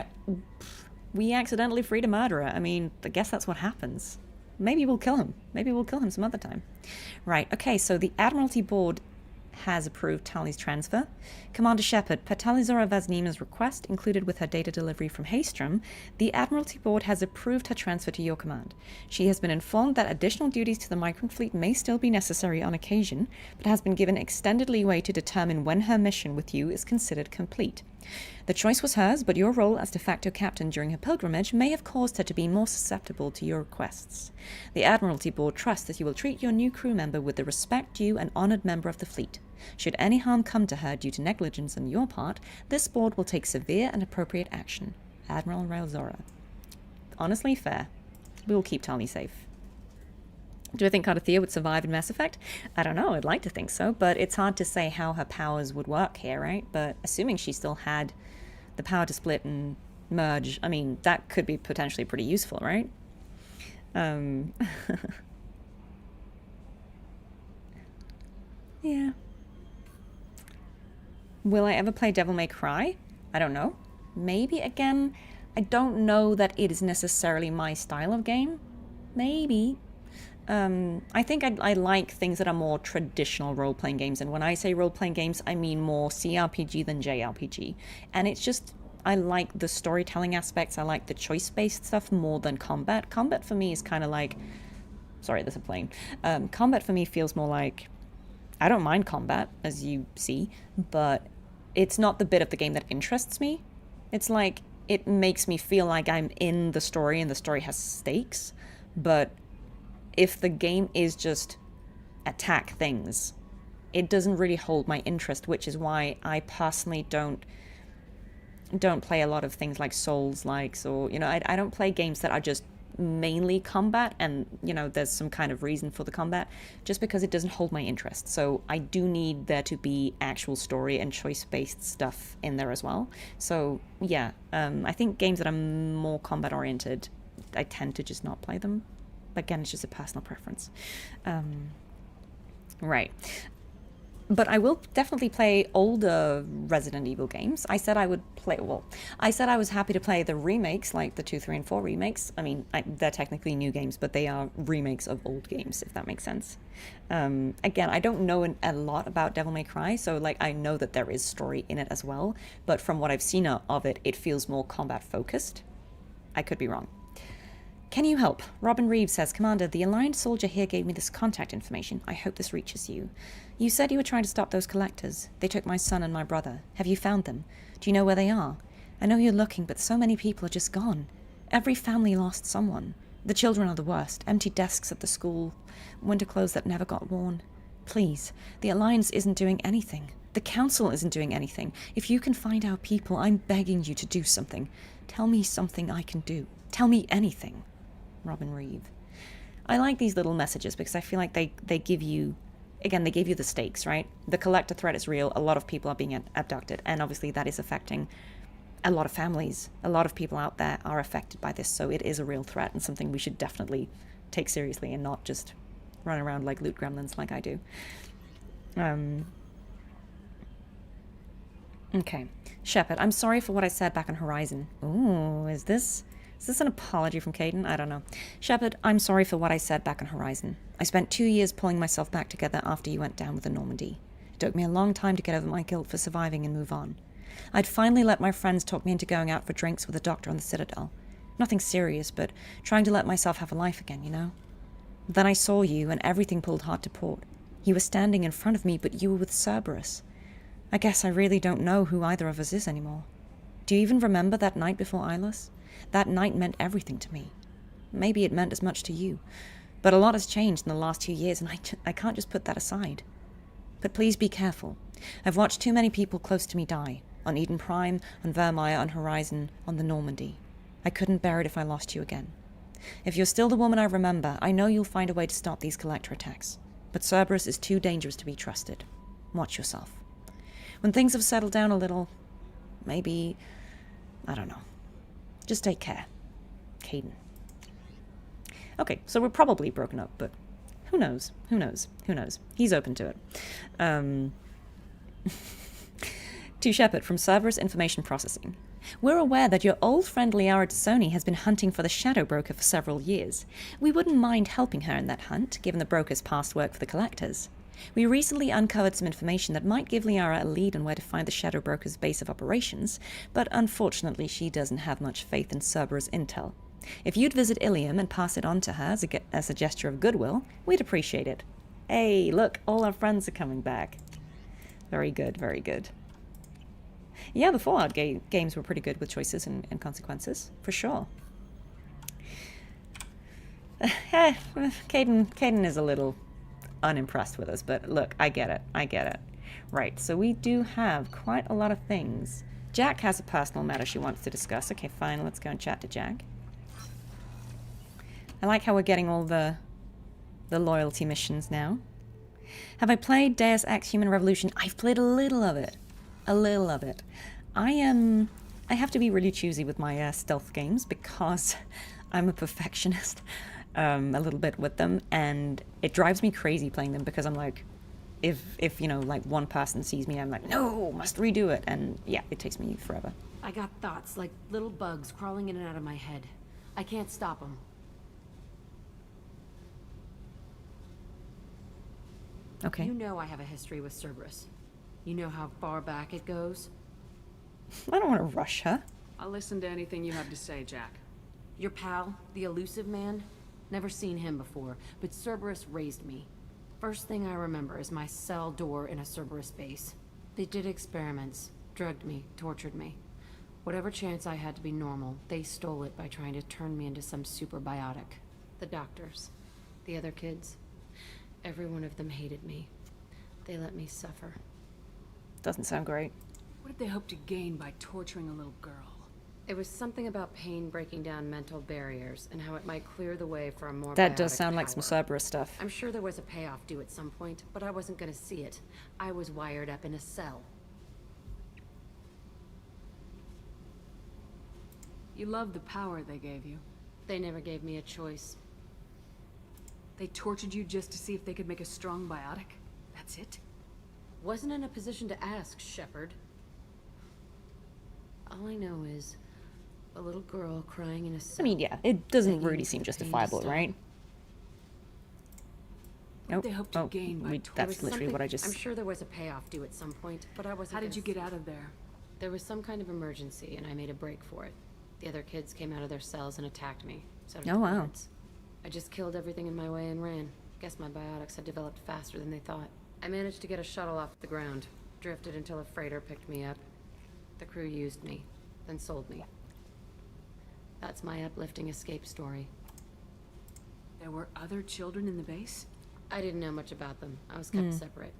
accidentally freed a murderer. I mean, I guess that's what happens. Maybe we'll kill him. Maybe we'll kill him some other time. Right, okay, so the Admiralty Board has approved Tali's transfer. Commander Shepard, per Tali Zaaed Jacob request, included with her data delivery from Haestrom, the Admiralty Board has approved her transfer to your command. She has been informed that additional duties to the migrant fleet may still be necessary on occasion, but has been given extended leeway to determine when her mission with you is considered complete. The choice was hers, but your role as de facto captain during her pilgrimage may have caused her to be more susceptible to your requests. The Admiralty Board trusts that you will treat your new crew member with the respect due an honored member of the fleet. Should any harm come to her due to negligence on your part, this board will take severe and appropriate action. Admiral Railzora. Honestly, fair. We will keep Tali safe. Do I think Cardathea would survive in Mass Effect? I don't know, I'd like to think so, but it's hard to say how her powers would work here, right? But assuming she still had the power to split and merge, I mean, that could be potentially pretty useful, right? Yeah. Will I ever play Devil May Cry? I don't know. Maybe again. I don't know that it is necessarily my style of game. Maybe. I think I like things that are more traditional role-playing games, and when I say role-playing games, I mean more CRPG than JRPG. And it's just, I like the storytelling aspects, I like the choice-based stuff more than combat. Combat for me is kind of like, sorry, there's a plane. Combat for me feels more like, I don't mind combat, as you see, but it's not the bit of the game that interests me. It's like, it makes me feel like I'm in the story and the story has stakes, but if the game is just attack things, it doesn't really hold my interest, which is why I personally don't play a lot of things like Souls-likes, or, you know, I don't play games that are just mainly combat and, you know, there's some kind of reason for the combat, just because it doesn't hold my interest. So I do need there to be actual story and choice-based stuff in there as well. So yeah, I think games that are more combat-oriented, I tend to just not play them. Again, it's just a personal preference. Right. But I will definitely play older Resident Evil games. I said I would play, well, I said I was happy to play the remakes, like the 2, 3, and 4 remakes. I mean, they're technically new games, but they are remakes of old games, if that makes sense. Again, I don't know a lot about Devil May Cry, so, like, I know that there is story in it as well, but from what I've seen of it, it feels more combat-focused. I could be wrong. Can you help? Robin Reeves says, Commander, the Alliance soldier here gave me this contact information. I hope this reaches you. You said you were trying to stop those collectors. They took my son and my brother. Have you found them? Do you know where they are? I know you're looking, but so many people are just gone. Every family lost someone. The children are the worst. Empty desks at the school. Winter clothes that never got worn. Please, the Alliance isn't doing anything. The Council isn't doing anything. If you can find our people, I'm begging you to do something. Tell me something I can do. Tell me anything. Robin Reeve. I like these little messages because I feel like they give you, again, they give you the stakes, right? The collector threat is real. A lot of people are being abducted, and obviously that is affecting a lot of families. A lot of people out there are affected by this, so it is a real threat and something we should definitely take seriously and not just run around like loot gremlins like I do. Okay. Shepard, I'm sorry for what I said back on Horizon. Ooh, is this an apology from Caden? I don't know. Shepard, I'm sorry for what I said back on Horizon. I spent 2 years pulling myself back together after you went down with the Normandy. It took me a long time to get over my guilt for surviving and move on. I'd finally let my friends talk me into going out for drinks with a doctor on the Citadel. Nothing serious, but trying to let myself have a life again, you know? Then I saw you, and everything pulled hard to port. You were standing in front of me, but you were with Cerberus. I guess I really don't know who either of us is anymore. Do you even remember that night before Ilos? That night meant everything to me. Maybe it meant as much to you. But a lot has changed in the last 2 years, and I can't just put that aside. But please be careful. I've watched too many people close to me die. On Eden Prime, on Vermeer, on Horizon, on the Normandy. I couldn't bear it if I lost you again. If you're still the woman I remember, I know you'll find a way to stop these collector attacks. But Cerberus is too dangerous to be trusted. Watch yourself. When things have settled down a little, maybe, I don't know. Just take care. Caden. Okay, so we're probably broken up, but who knows? Who knows? Who knows? He's open to it. To Shepard from Cerberus Information Processing. We're aware that your old friend Liara Tassoni has been hunting for the Shadow Broker for several years. We wouldn't mind helping her in that hunt, given the broker's past work for the Collectors. We recently uncovered some information that might give Liara a lead on where to find the Shadow Broker's base of operations, but unfortunately she doesn't have much faith in Cerberus intel. If you'd visit Ilium and pass it on to her as a gesture of goodwill, we'd appreciate it. Hey, look, all our friends are coming back. Very good, very good. Yeah, the Fallout games were pretty good with choices and consequences, for sure. Caden is a little unimpressed with us, but look, I get it. Right, so we do have quite a lot of things. Jack has a personal matter she wants to discuss. Okay, fine, let's go and chat to Jack. I like how we're getting all the loyalty missions now. Have I played Deus Ex Human Revolution? I've played a little of it. I have to be really choosy with my stealth games because I'm a perfectionist a little bit with them, and it drives me crazy playing them because I'm like, if you know, like one person sees me, I'm like, no, must redo it, and yeah, it takes me forever. I got thoughts like little bugs crawling in and out of my head. I can't stop them. Okay. You know I have a history with Cerberus. You know how far back it goes? I don't want to rush her. I'll listen to anything you have to say, Jack. Your pal, the elusive man? Never seen him before, but Cerberus raised me. First thing I remember is my cell door in a Cerberus base. They did experiments, drugged me, tortured me. Whatever chance I had to be normal, they stole it by trying to turn me into some superbiotic. The doctors, the other kids, every one of them hated me. They let me suffer. Doesn't sound great. What did they hope to gain by torturing a little girl? It was something about pain breaking down mental barriers and how it might clear the way for a more That does biotic sound like power. some Cerberus stuff. I'm sure there was a payoff due at some point, but I wasn't gonna see it. I was wired up in a cell. You love the power they gave you. They never gave me a choice. They tortured you just to see if they could make a strong biotic? That's it? Wasn't in a position to ask, Shepard. All I know is a little girl crying in a cell. I mean, yeah, it doesn't really seem justifiable, right? Nope. They hope to gain by that's literally what I just... I'm sure there was a payoff due at some point, but I wasn't. How did you get out of there? There was some kind of emergency, and I made a break for it. The other kids came out of their cells and attacked me. So did oh, the wow. guards. I just killed everything in my way and ran. Guess my biotics had developed faster than they thought. I managed to get a shuttle off the ground. Drifted until a freighter picked me up. The crew used me, then sold me. That's my uplifting escape story. There were other children in the base? I didn't know much about them. I was kept separate.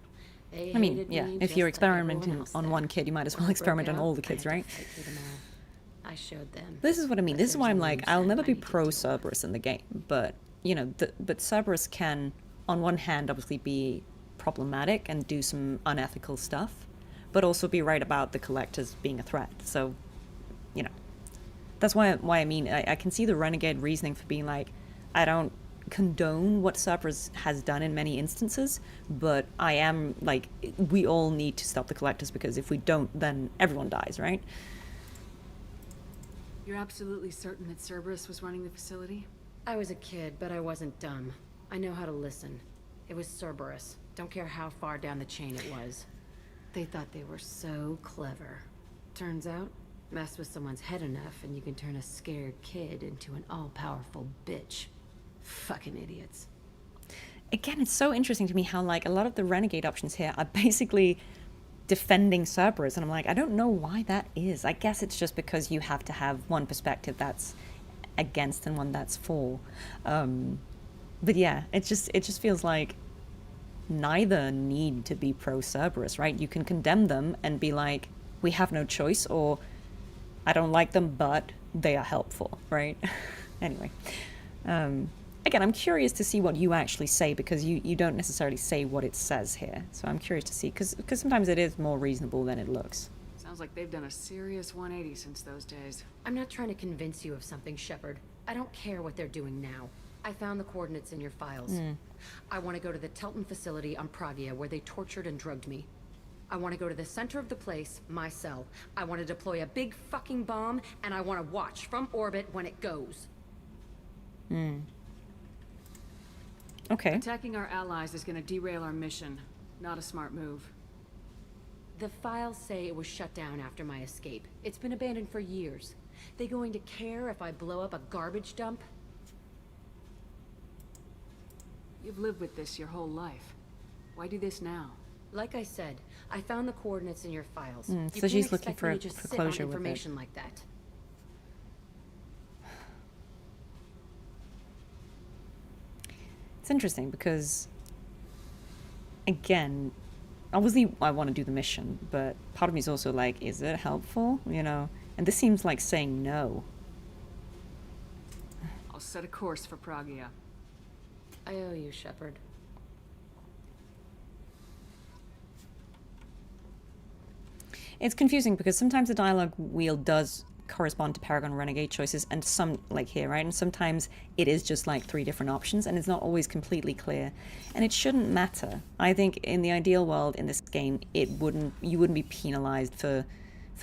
They I mean, hated yeah, me if just you're like experimenting everyone else on there. one kid, you might as well When I experiment broke on out, all the I kids, had to right? fight through them all. I showed them. This is what I mean. But This is why I'm there's like, one I'll never I be need to pro deal Cerberus in the game, but, you know, but Cerberus can, on one hand, obviously be problematic and do some unethical stuff, but also be right about the Collectors being a threat. So, you know, that's why I mean, I can see the Renegade reasoning for being like, I don't condone what Cerberus has done in many instances, but I am like, we all need to stop the Collectors, because if we don't, then everyone dies, right? You're absolutely certain that Cerberus was running the facility? I was a kid, but I wasn't dumb. I know how to listen. It was Cerberus. Don't care how far down the chain it was. They thought they were so clever. Turns out, mess with someone's head enough and you can turn a scared kid into an all-powerful bitch. Fucking Again, it's so interesting to me how, like, a lot of the Renegade options here are basically defending Cerberus, and I'm like, I don't know why that is. I guess it's just because you have to have one perspective that's against and one that's for. But yeah, it just feels like neither need to be pro Cerberus, right? You can condemn them and be like, we have no choice, or I don't like them, but they are helpful, right? Anyway, again, I'm curious to see what you actually say, because you don't necessarily say what it says here. So I'm curious to see, because sometimes it is more reasonable than it looks. Sounds like they've done a serious 180 since those days. I'm not trying to convince you of something, Shepard. I don't care what they're doing now. I found the coordinates in your files. I want to go to the Telton facility on Pragia where they tortured and drugged me. I want to go to the center of the place, my cell. I want to deploy a big fucking bomb, and I want to watch from orbit when it goes. Okay. Attacking our allies is going to derail our mission. Not a smart move. The files say it was shut down after my escape. It's been abandoned for years. They going to care if I blow up a garbage dump? You've lived with this your whole life. Why do this now? Like I said, I found the coordinates in your files. So she's looking for closure with it. Information like that. It's interesting because, again, obviously I want to do the mission, but part of me is also like, is it helpful? You know? And this seems like saying no. I'll set a course for Pragia. I owe you, Shepard. It's confusing because sometimes the dialogue wheel does correspond to Paragon Renegade choices, and some, like here, right? And sometimes it is just like 3 different options, and it's not always completely clear. And it shouldn't matter. I think in the ideal world in this game, you wouldn't be penalized for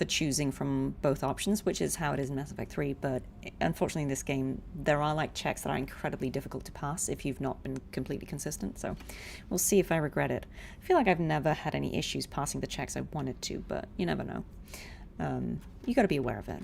choosing from both options, which is how it is in Mass Effect 3. But unfortunately in this game, there are like checks that are incredibly difficult to pass if you've not been completely consistent. So we'll see if I regret it. I feel like I've never had any issues passing the checks I wanted to, but you never know. You got to be aware of it.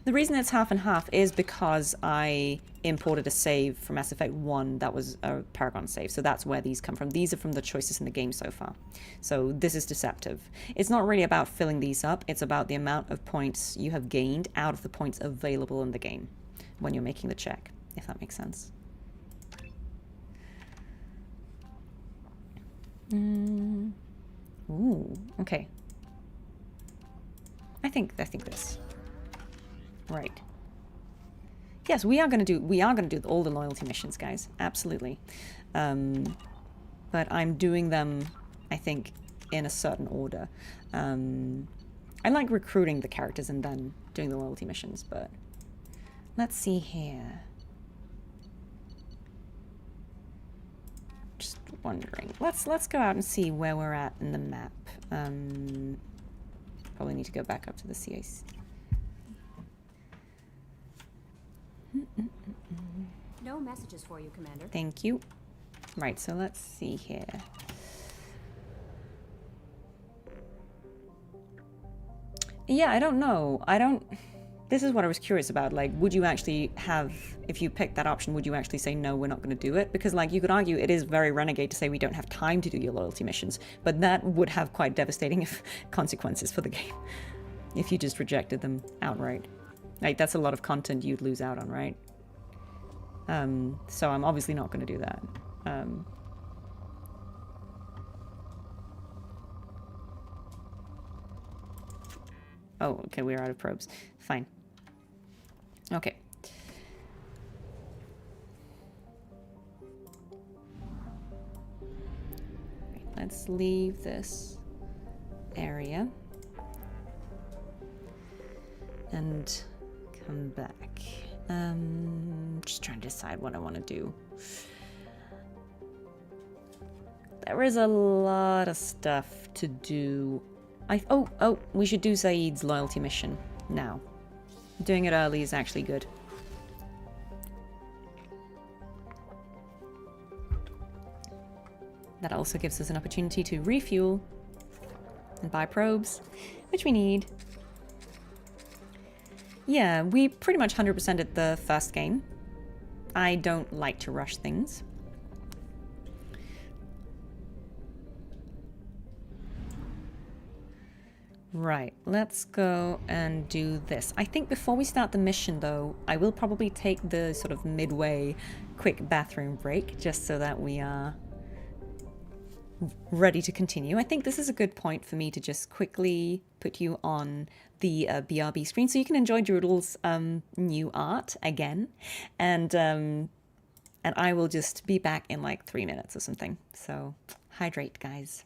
The reason it's half and half is because I imported a save from Mass Effect 1 that was a Paragon save, so that's where these come from. These are from the choices in the game so far. So this is deceptive. It's not really about filling these up, it's about the amount of points you have gained out of the points available in the game when you're making the check, if that makes sense. Ooh, okay. I think this. Right. Yes, we are gonna do all the loyalty missions, guys. Absolutely. But I'm doing them, I think, in a certain order. I like recruiting the characters and then doing the loyalty missions, but let's see here. Just wondering. Let's go out and see where we're at in the map. Probably need to go back up to the CAC. No messages for you, Commander. Thank you. Right, so let's see here. Yeah, I don't know. This is what I was curious about. Like, would you actually have, if you picked that option, would you actually say, no, we're not going to do it? Because, like, you could argue it is very Renegade to say we don't have time to do your loyalty missions, but that would have quite devastating consequences for the game if you just rejected them outright. Like, that's a lot of content you'd lose out on, right? So I'm obviously not going to do that. Oh, okay, we're out of probes. Fine. Okay. Let's leave this area and come back. Just trying to decide what I want to do. There is a lot of stuff to do. Oh, we should do Zaeed's loyalty mission now. Doing it early is actually good. That also gives us an opportunity to refuel and buy probes, which we need. Yeah, we pretty much 100%ed the first game. I don't like to rush things. Right, let's go and do this. I think before we start the mission, though, I will probably take the sort of midway quick bathroom break, just so that we are ready to continue. I think this is a good point for me to just quickly put you on the BRB screen so you can enjoy Droodle's new art again. And I will just be back in like 3 minutes or something. So hydrate, guys.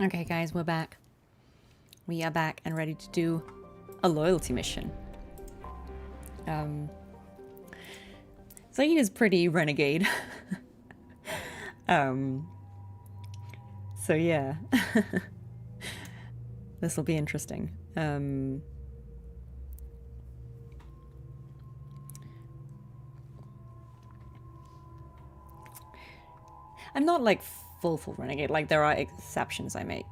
Okay, guys, we're back. We are back and ready to do a loyalty mission. Zaeed is pretty renegade. So yeah. This will be interesting. I'm not like full renegade, like there are exceptions I make.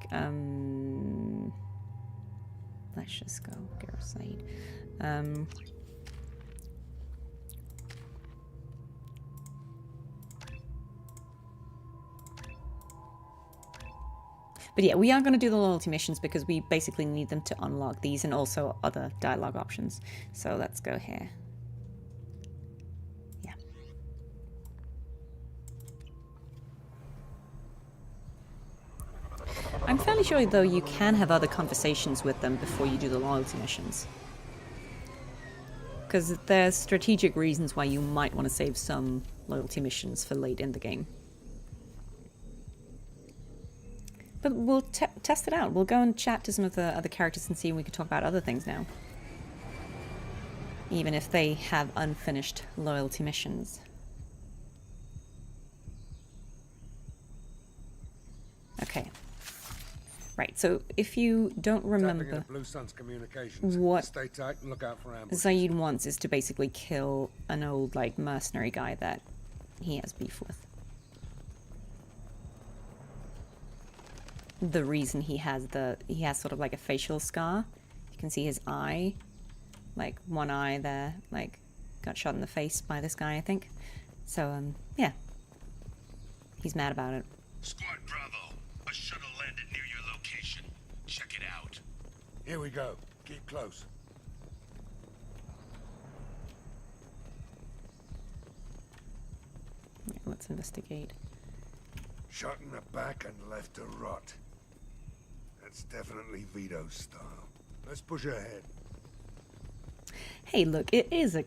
Let's just go get Zaeed. But yeah, we are going to do the loyalty missions because we basically need them to unlock these and also other dialogue options. So let's go here. Yeah. I'm fairly sure, though, you can have other conversations with them before you do the loyalty missions. Because there's strategic reasons why you might want to save some loyalty missions for late in the game. But we'll test it out. We'll go and chat to some of the other characters and see if we can talk about other things now. Even if they have unfinished loyalty missions. Okay. Right, so if you don't remember what Zaeed wants is to basically kill an old, like, mercenary guy that he has beef with. The reason he has sort of like a facial scar. You can see his eye, like one eye there, like got shot in the face by this guy, I think. So, yeah. He's mad about it. Squad Bravo, a shuttle landed near your location. Check it out. Here we go. Keep close. Yeah, let's investigate. Shot in the back and left to rot. That's definitely Vito's style. Let's push ahead. Hey, look, it is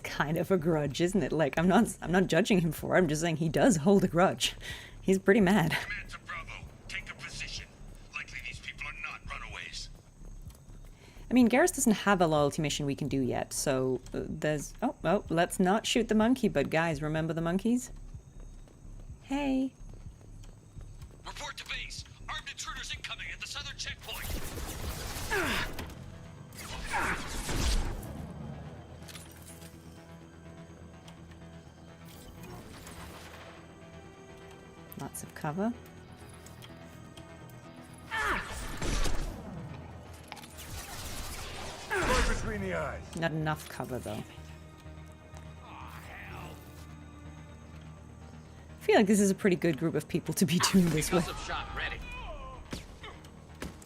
kind of a grudge, isn't it? Like, I'm not judging him for it. I'm just saying he does hold a grudge. He's pretty mad. Command to Bravo. Take a position. Likely these people are not runaways. I mean, Garrus doesn't have a loyalty mission we can do yet, so there's... Oh, let's not shoot the monkey, but guys, remember the monkeys? Hey. Report to base. Armed intruders incoming at the southern checkpoint. Lots of cover. Between the eyes. Not enough cover, though. I feel like this is a pretty good group of people to be doing this with. Shot ready.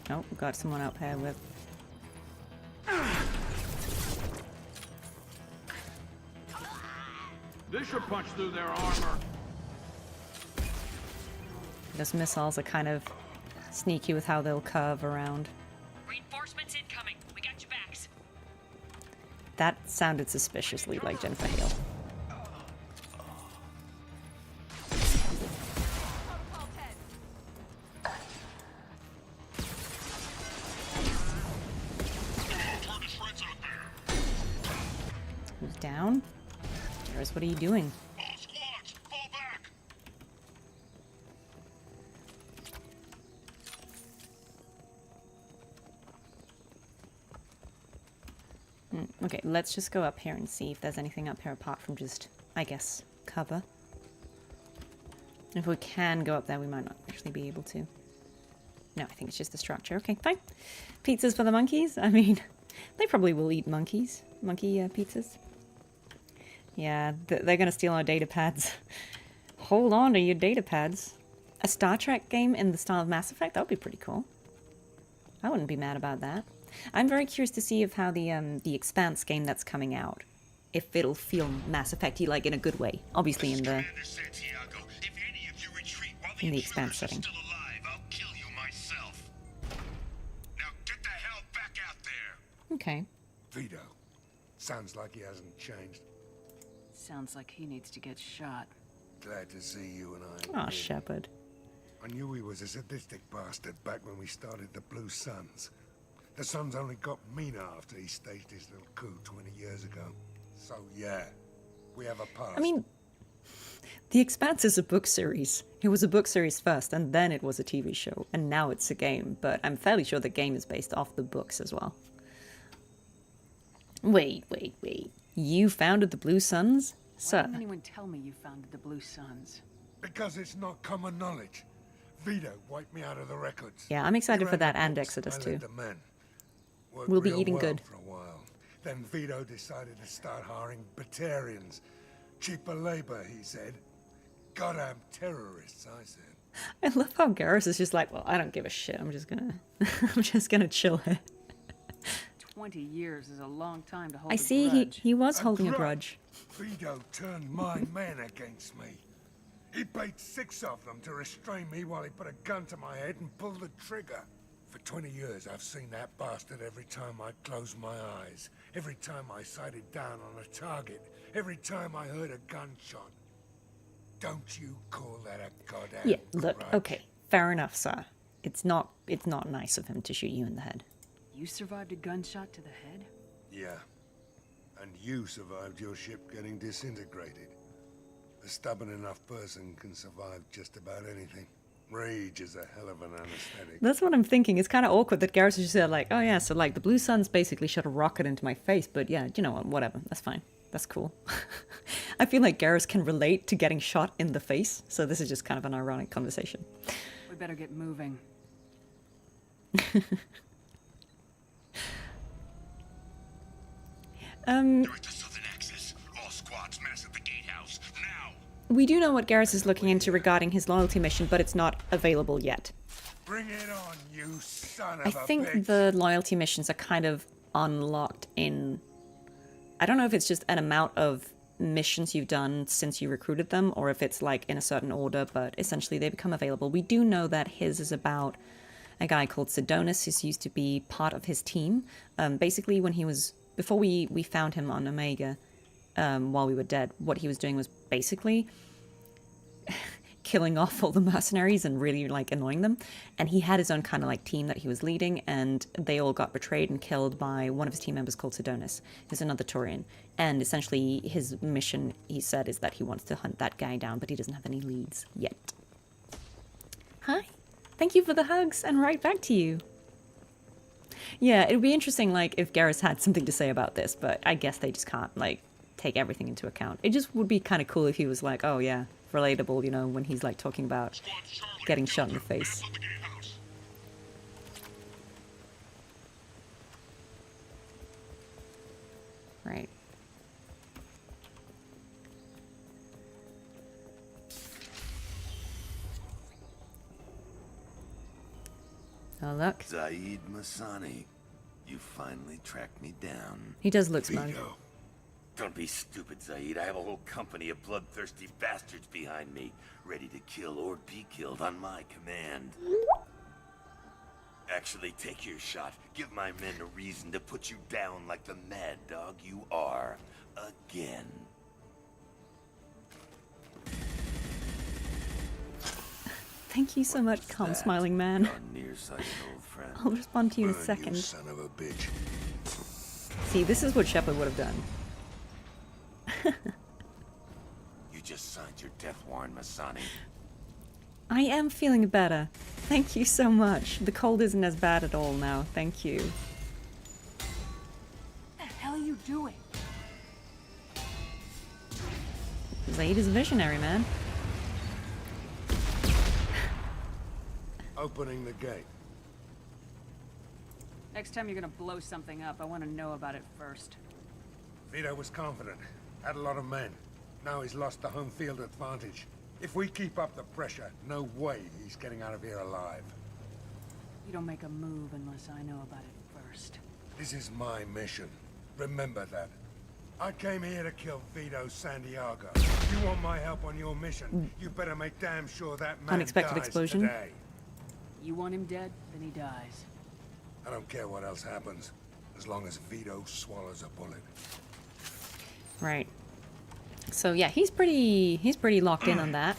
Oh, we got someone up here with... This should punch through their armor. Those missiles are kind of sneaky with how they'll curve around. Reinforcements incoming. We got your backs. That sounded suspiciously like Jennifer Hale. Who's down? Garrus, what are you doing? Okay, let's just go up here and see if there's anything up here apart from just, I guess, cover. If we can go up there, we might not actually be able to. No, I think it's just a structure. Okay, fine. Pizzas for the monkeys? I mean, they probably will eat monkeys. Monkey pizzas. Yeah, they're going to steal our data pads. Hold on to your data pads. A Star Trek game in the style of Mass Effect? That would be pretty cool. I wouldn't be mad about that. I'm very curious to see if how the Expanse game that's coming out, if it'll feel Mass Effect-y, like in a good way. Obviously in the Expanse setting. Okay. Vito. Sounds like he hasn't changed. Sounds like he needs to get shot. Glad to see you and I. Aw, Shepard. I knew he was a sadistic bastard back when we started the Blue Suns. The Suns only got meaner after he staged his little coup 20 years ago. So yeah, we have a past. I mean, The Expanse is a book series. It was a book series first, and then it was a TV show, and now it's a game, but I'm fairly sure the game is based off the books as well. Wait. You founded the Blue Suns? Sir. Why didn't anyone tell me you founded the Blue Suns? Because it's not common knowledge. Vito wiped me out of the records. Yeah, I'm excited for that and Exodus too. We'll be eating good. For a while. Then Vito decided to start hiring Batarians. Cheaper labor, he said. Goddamn terrorists, I said. I love how Garrus is just like, well, I don't give a shit. I'm just gonna chill here. 20 years is a long time to hold I a see grudge. he was holding a grudge. Vito turned my men against me. He paid 6 of them to restrain me while he put a gun to my head and pulled the trigger. For 20 years, I've seen that bastard every time I closed my eyes. Every time I sighted down on a target. Every time I heard a gunshot. Don't you call that a goddamn Yeah, look, grudge? okay, fair enough, sir. It's not nice of him to shoot you in the head. You survived a gunshot to the head? Yeah. And you survived your ship getting disintegrated. A stubborn enough person can survive just about anything. Rage is a hell of an anesthetic. That's what I'm thinking. It's kind of awkward that Garrus is just there like, oh yeah, so like the Blue Suns basically shot a rocket into my face, but yeah, you know what, whatever, that's fine. That's cool. I feel like Garrus can relate to getting shot in the face, so this is just kind of an ironic conversation. We better get moving. We do know what Garrus is looking into regarding his loyalty mission, but it's not available yet. Bring it on, you son of I a think bitch. the loyalty missions are kind of unlocked in... I don't know if it's just an amount of missions you've done since you recruited them, or if it's like in a certain order, but essentially they become available. We do know that his is about a guy called Sidonis, who used to be part of his team. Basically, when he was... Before we found him on Omega, while we were dead, what he was doing was basically... killing off all the mercenaries and really like annoying them. And he had his own kind of like team that he was leading, and they all got betrayed and killed by one of his team members called Sidonis, who's another Turian. And essentially his mission, he said, is that he wants to hunt that guy down, but he doesn't have any leads yet. Hi. Thank you for the hugs, and right back to you. Yeah, it would be interesting, like, if Garrus had something to say about this, but I guess they just can't, like, take everything into account. It just would be kind of cool if he was like, oh yeah, relatable, you know, when he's, like, talking about getting shot in the face. Right. Oh, look. Zaeed Masani, you finally tracked me down. He does look smug. Don't be stupid, Zaeed. I have a whole company of bloodthirsty bastards behind me, ready to kill or be killed on my command. Actually, take your shot. Give my men a reason to put you down like the mad dog you are. Again. Thank you so much, calm smiling man. I'll respond to you in a second. You son of a bitch. See, this is what Shepard would have done. You just signed your death warrant, Masani. I am feeling better. Thank you so much. The cold isn't as bad at all now. Thank you. What the hell are you doing? Zaeed is a visionary, man. Opening the gate. Next time you're gonna blow something up, I want to know about it first. Vito was confident. Had a lot of men. Now he's lost the home field advantage. If we keep up the pressure, no way he's getting out of here alive. You don't make a move unless I know about it first. This is my mission. Remember that. I came here to kill Vito Santiago. If you want my help on your mission, you better make damn sure that man Unexpected dies explosion. today. You want him dead, then he dies. I don't care what else happens, as long as Vito swallows a bullet. Right. So yeah, he's pretty locked in on that.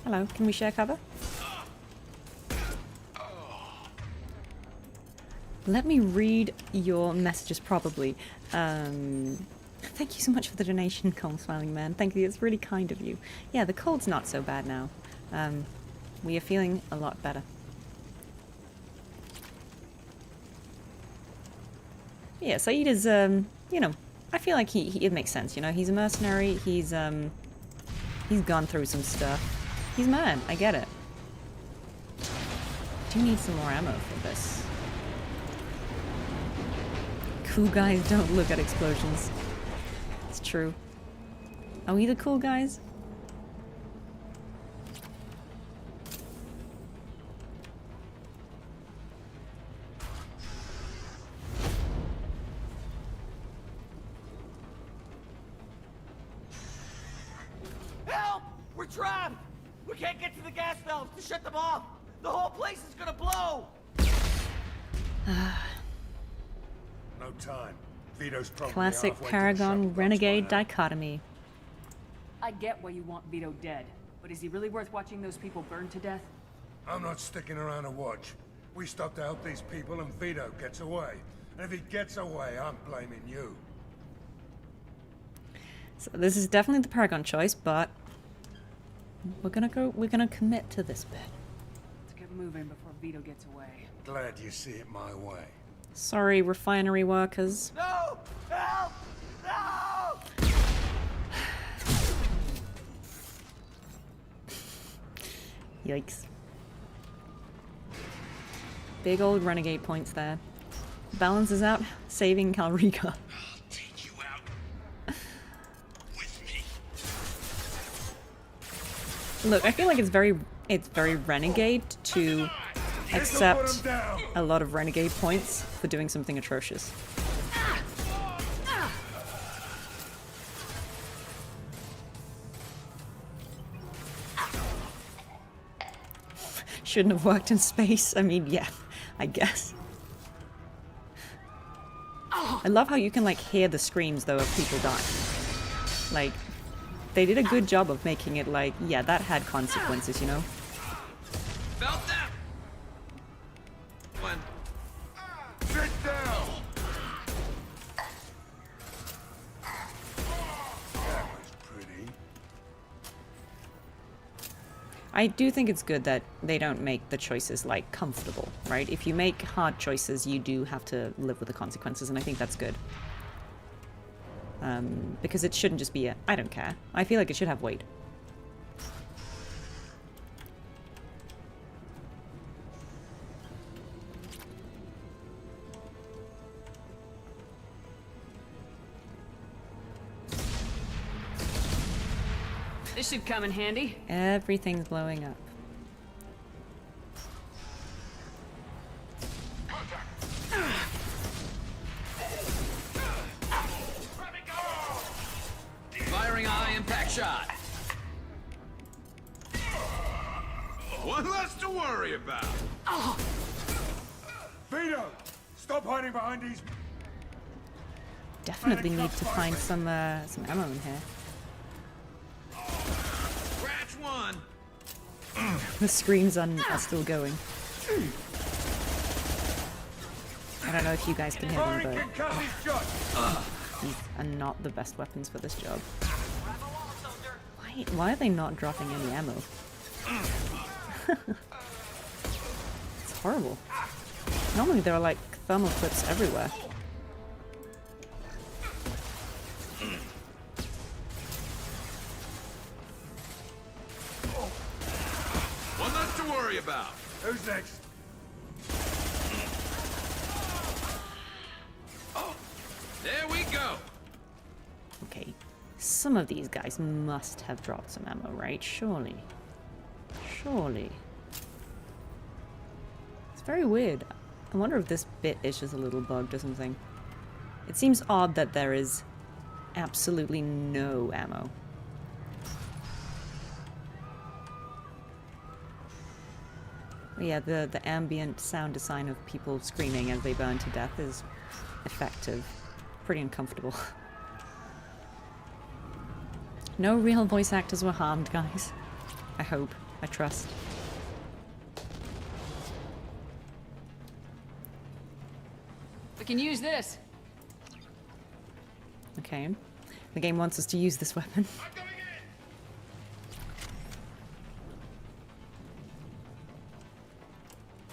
Hello, can we share cover? Let me read your messages probably. Thank you so much for the donation, calm smiling man. Thank you, it's really kind of you. Yeah, the cold's not so bad now. We are feeling a lot better. Yeah, Zaeed is, you know, I feel like it makes sense, you know, he's a mercenary, he's gone through some stuff. He's mad, I get it. Do need some more ammo for this. Cool guys don't look at explosions. It's true. Are we the cool guys? Help! We're trapped! We can't get to the gas valves to shut them off! The whole place is gonna blow! No time. Vito's probably Classic halfway to the Paragon shuttle Renegade box by now. dichotomy. I get why you want Vito dead, but is he really worth watching those people burn to death? I'm not sticking around to watch. We stop to help these people and Vito gets away. And if he gets away, I'm blaming you. So this is definitely the Paragon choice, but we're gonna commit to this bit. Let's get moving before Vito gets away. Glad you see it my way. Sorry, refinery workers. No! Help! No! Yikes. Big old renegade points there. Balances out, saving Calrica. Look, I feel like it's very renegade to accept a lot of renegade points for doing something atrocious. Shouldn't have worked in space. I mean, yeah, I guess. I love how you can like hear the screams though of people dying. Like, they did a good job of making it like, yeah, that had consequences, you know? Felt that? One. Sit down! That was pretty. I do think it's good that they don't make the choices like comfortable, right? If you make hard choices, you do have to live with the consequences, and I think that's good. Because it shouldn't just be a, I don't care. I feel like it should have weight. This should come in handy. Everything's blowing up. Firing a high-impact shot. One less to worry about. Vito, stop hiding behind these. Definitely need to find some ammo in here. Scratch one. The screams are still going. I don't know if you guys can hear them, but these are not the best weapons for this job. Why are they not dropping any ammo? It's horrible. Normally there are like thermal clips everywhere. One less to worry about. Who's next? There we go. Okay, some of these guys must have dropped some ammo, right? Surely. Surely. It's very weird. I wonder if this bit is just a little bugged or something. It seems odd that there is absolutely no ammo. Yeah, the ambient sound design of people screaming as they burn to death is effective. Pretty uncomfortable. No real voice actors were harmed, guys. I hope. I trust. We can use this. Okay. The game wants us to use this weapon.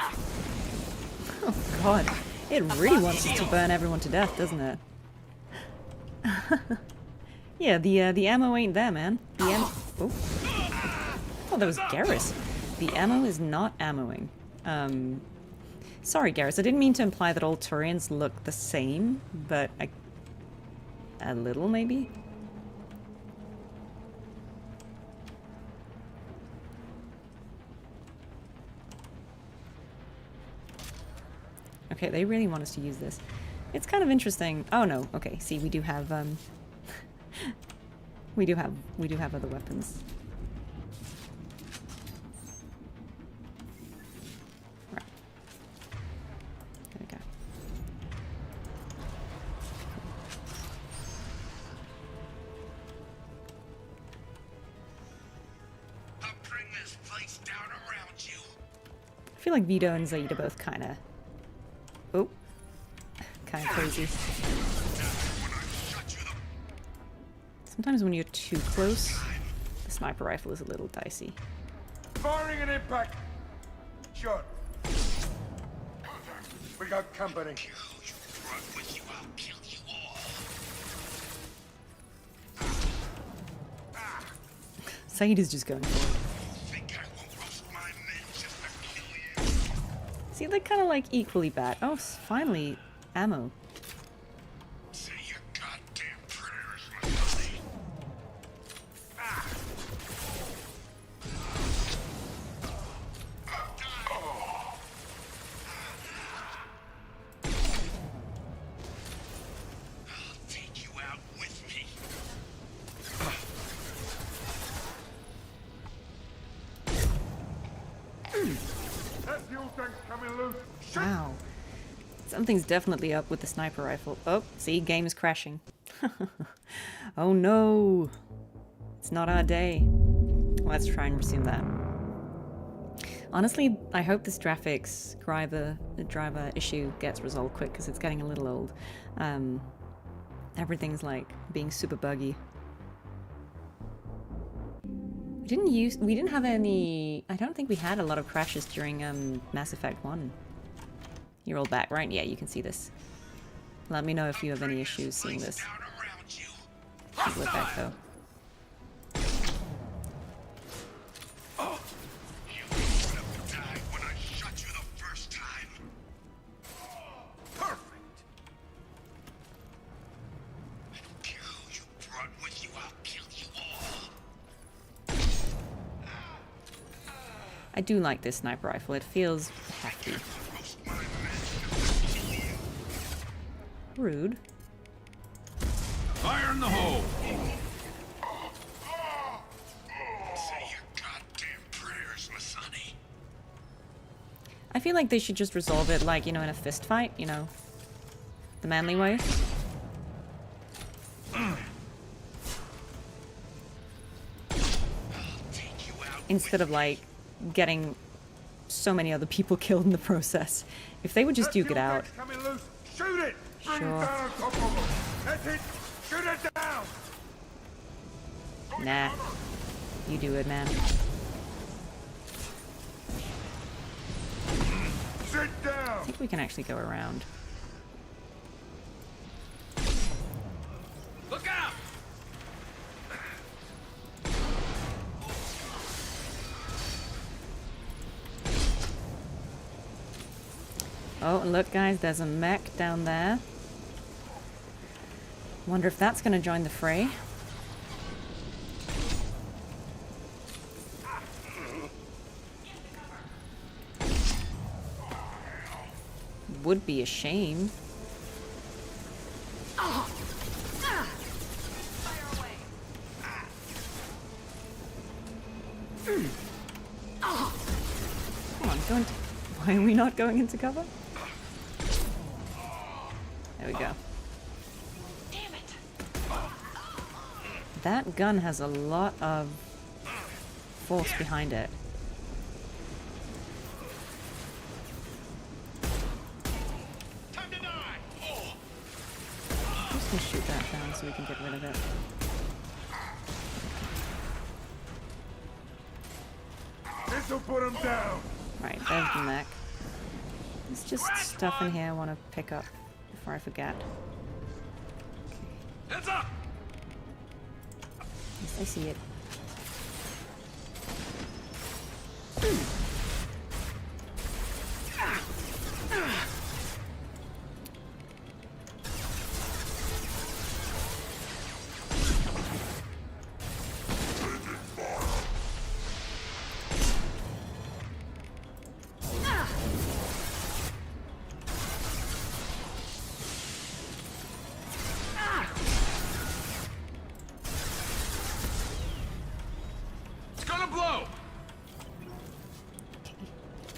Oh god. It really wants us to burn everyone to death, doesn't it? Yeah, the ammo ain't there, man. The ammo... Oh, that was Garrus. The ammo is not ammoing. Sorry, Garrus. I didn't mean to imply that all Turians look the same, but a little, maybe? Okay, they really want us to use this. It's kind of interesting. Oh no, okay, see, we do have, we do have other weapons. Right. There we go. I'll bring this place down around you. I feel like Vito and Zaeed are both kind of crazy. Sometimes when you're too close, the sniper rifle is a little dicey. Firing an impact. Shot. We got company. Zaeed is just going for it. See, they're kind of like equally bad. Oh, finally, ammo. Wow. Something's definitely up with the sniper rifle. Oh, see, game is crashing. Oh no! It's not our day. Let's try and resume that. Honestly, I hope this graphics driver issue gets resolved quick because it's getting a little old. Everything's like being super buggy. We didn't have any. I don't think we had a lot of crashes during Mass Effect 1. You're all back, right? Yeah, you can see this. Let me know if you have any issues seeing this. Keep it back though. I do like this sniper rifle. It feels hefty. Rude. Fire in the hole! Say your goddamn prayers, my sonny. I feel like they should just resolve it like, you know, in a fist fight, you know, the manly way. Instead of like getting so many other people killed in the process. If they would just duke it out. Shoot it! Bring Sure. it down on top of them. That's it! Shoot it down! Nah. You do it, man. Sit down! I think we can actually go around. Look out! Oh, and look guys, there's a mech down there. Wonder if that's gonna join the fray. Would be a shame. Come on, go into... Why are we not going into cover? There we go. That gun has a lot of force behind it. I'm just gonna shoot that down so we can get rid of it. This'll put him down. Right, there's the mech. There's just stuff in here I want to pick up before I forget. Heads up! Yes, I see it.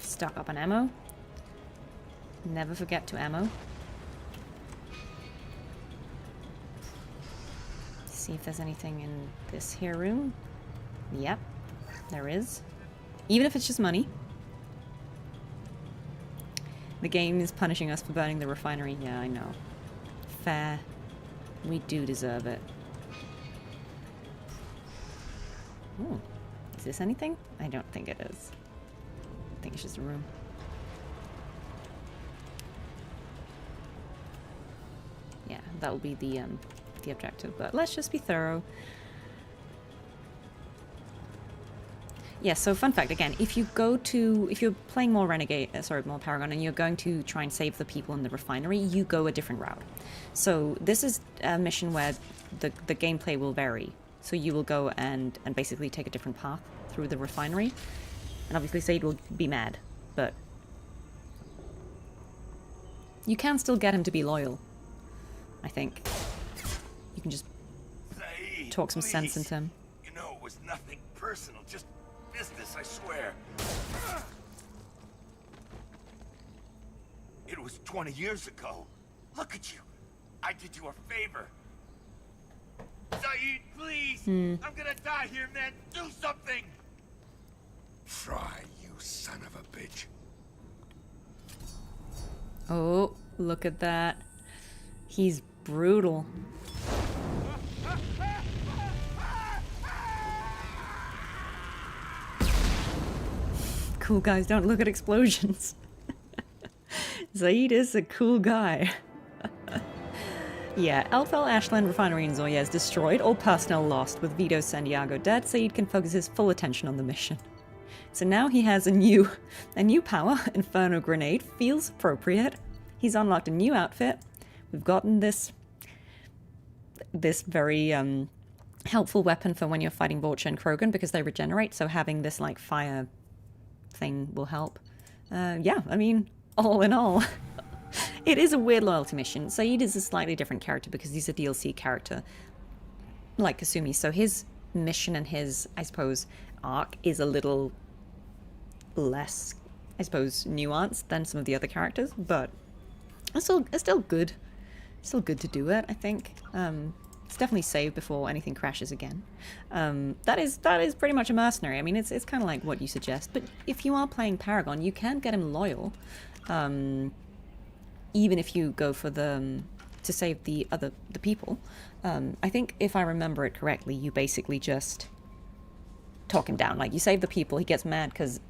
Stock up on ammo. Never forget to ammo. See if there's anything in this here room. Yep, there is. Even if it's just money. The game is punishing us for burning the refinery. Yeah, I know. Fair. We do deserve it. Ooh. Is this anything? I don't think it is. I think it's just a room. Yeah, that will be the objective, but let's just be thorough. Yeah, so fun fact, again, if you're playing more Renegade, more Paragon, and you're going to try and save the people in the refinery, you go a different route. So this is a mission where the gameplay will vary. So you will go and basically take a different path through the refinery. And obviously Zaeed will be mad, but you can still get him to be loyal, I think. You can just Zaeed, talk some sense into him. You know, it was nothing personal, just business, I swear. It was 20 years ago. Look at you. I did you a favor. Zaeed, please! I'm gonna die here, man! Do something! Try, you son of a bitch. Oh, look at that. He's brutal. Cool guys don't look at explosions. Zaeed is a cool guy. Yeah, Elfel, Ashland, Refinery, and Zoya is destroyed, all personnel lost. With Vito Santiago dead, Zaeed can focus his full attention on the mission. So now he has a new power. Inferno Grenade feels appropriate. He's unlocked a new outfit. We've gotten this very helpful weapon for when you're fighting Vulture and Krogan because they regenerate. So having this like fire thing will help. Yeah, I mean, all in all. It is a weird loyalty mission. Zaeed is a slightly different character because he's a DLC character, like Kasumi. So his mission and his, I suppose, arc is a little less, I suppose, nuanced than some of the other characters, but it's still good. Still good to do it, I think. It's definitely saved before anything crashes again. That is pretty much a mercenary. I mean, it's kind of like what you suggest. But if you are playing Paragon, you can get him loyal. Even if you go for to save the people. I think if I remember it correctly, you basically just talk him down. Like, you save the people, he gets mad because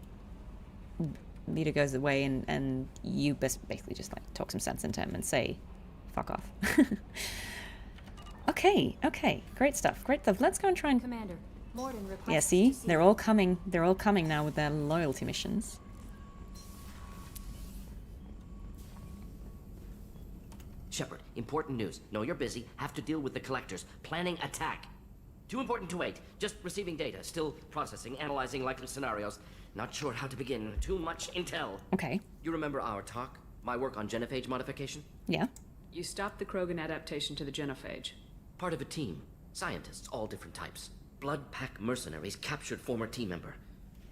Vito goes away, and you basically just like talk some sense into him and say, fuck off. Okay, great stuff. Let's go and try and... Commander, Morden requests Yeah, see? to see They're all coming now with their loyalty missions. Shepard, important news. Know you're busy. Have to deal with the collectors. Planning attack. Too important to wait. Just receiving data. Still processing, analyzing likely scenarios. Not sure how to begin. Too much intel. Okay. You remember our talk? My work on genophage modification? Yeah. You stopped the Krogan adaptation to the genophage. Part of a team. Scientists, all different types. Blood pack mercenaries captured former team member.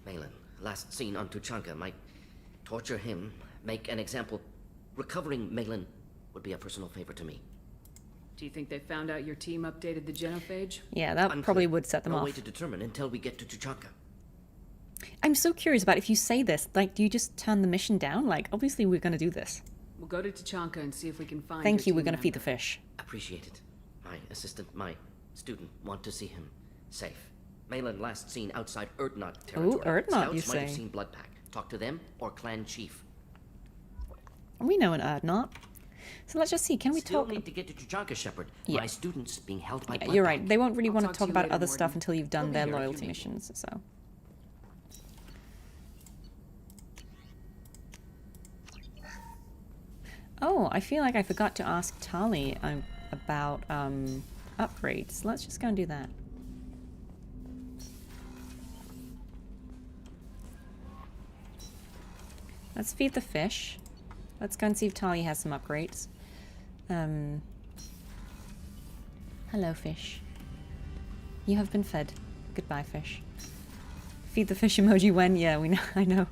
Malin, last seen on Tuchanka. Might torture him, make an example. Recovering Malin would be a personal favor to me. Do you think they found out your team updated the genophage? Yeah, that probably would set them No off. way to determine until we get to Tuchanka. I'm so curious about if you say this, like, do you just turn the mission down? Like, obviously we're going to do this. We'll go to Tuchanka and see if we can find Thank you, your we're team going to feed member. the fish. Appreciate it. My assistant, my student, want to see him safe. Malin last seen outside Erdnot territory. Ooh, Erdnot, Scouts you might have say. seen Bloodpack. Talk to them or clan chief. We know an Erdnot. So let's just see, can we Still talk... need to get to Tuchanka, Shepard. Yeah. My students being held by Yeah, you're Bloodpack. right. They won't really I'll want to talk talk you about later, other stuff Morden. until you've done We'll be their here if you loyalty need me. missions, so... Oh, I feel like I forgot to ask Tali about upgrades. Let's just go and do that. Let's feed the fish. Let's go and see if Tali has some upgrades. Hello, fish. You have been fed. Goodbye, fish. Feed the fish emoji when? Yeah, we know. I know.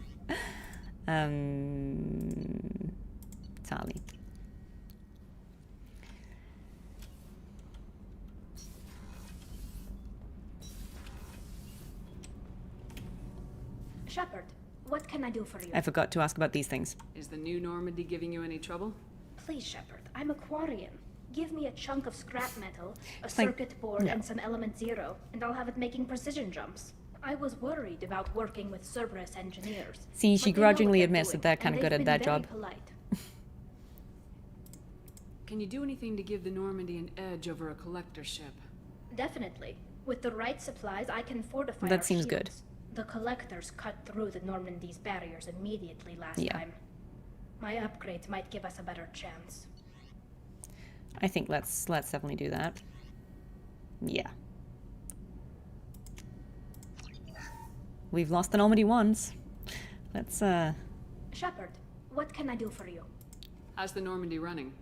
Tali. Shepard, what can I do for you? I forgot to ask about these things. Is the new Normandy giving you any trouble? Please, Shepard, I'm a Quarian. Give me a chunk of scrap metal, a It's like- circuit board, no. and some element zero, and I'll have it making precision jumps. I was worried about working with Cerberus engineers. See, she but they know what grudgingly they're admits doing, that they're kind and of good they've at been that very job. polite. Can you do anything to give the Normandy an edge over a collector ship? Definitely. With the right supplies, I can fortify That our seems good. shields. The collectors cut through the Normandy's barriers immediately last Yeah. time. My upgrades might give us a better chance. I think let's definitely do that. Yeah. We've lost the Normandy once. Let's Shepard, what can I do for you? How's the Normandy running?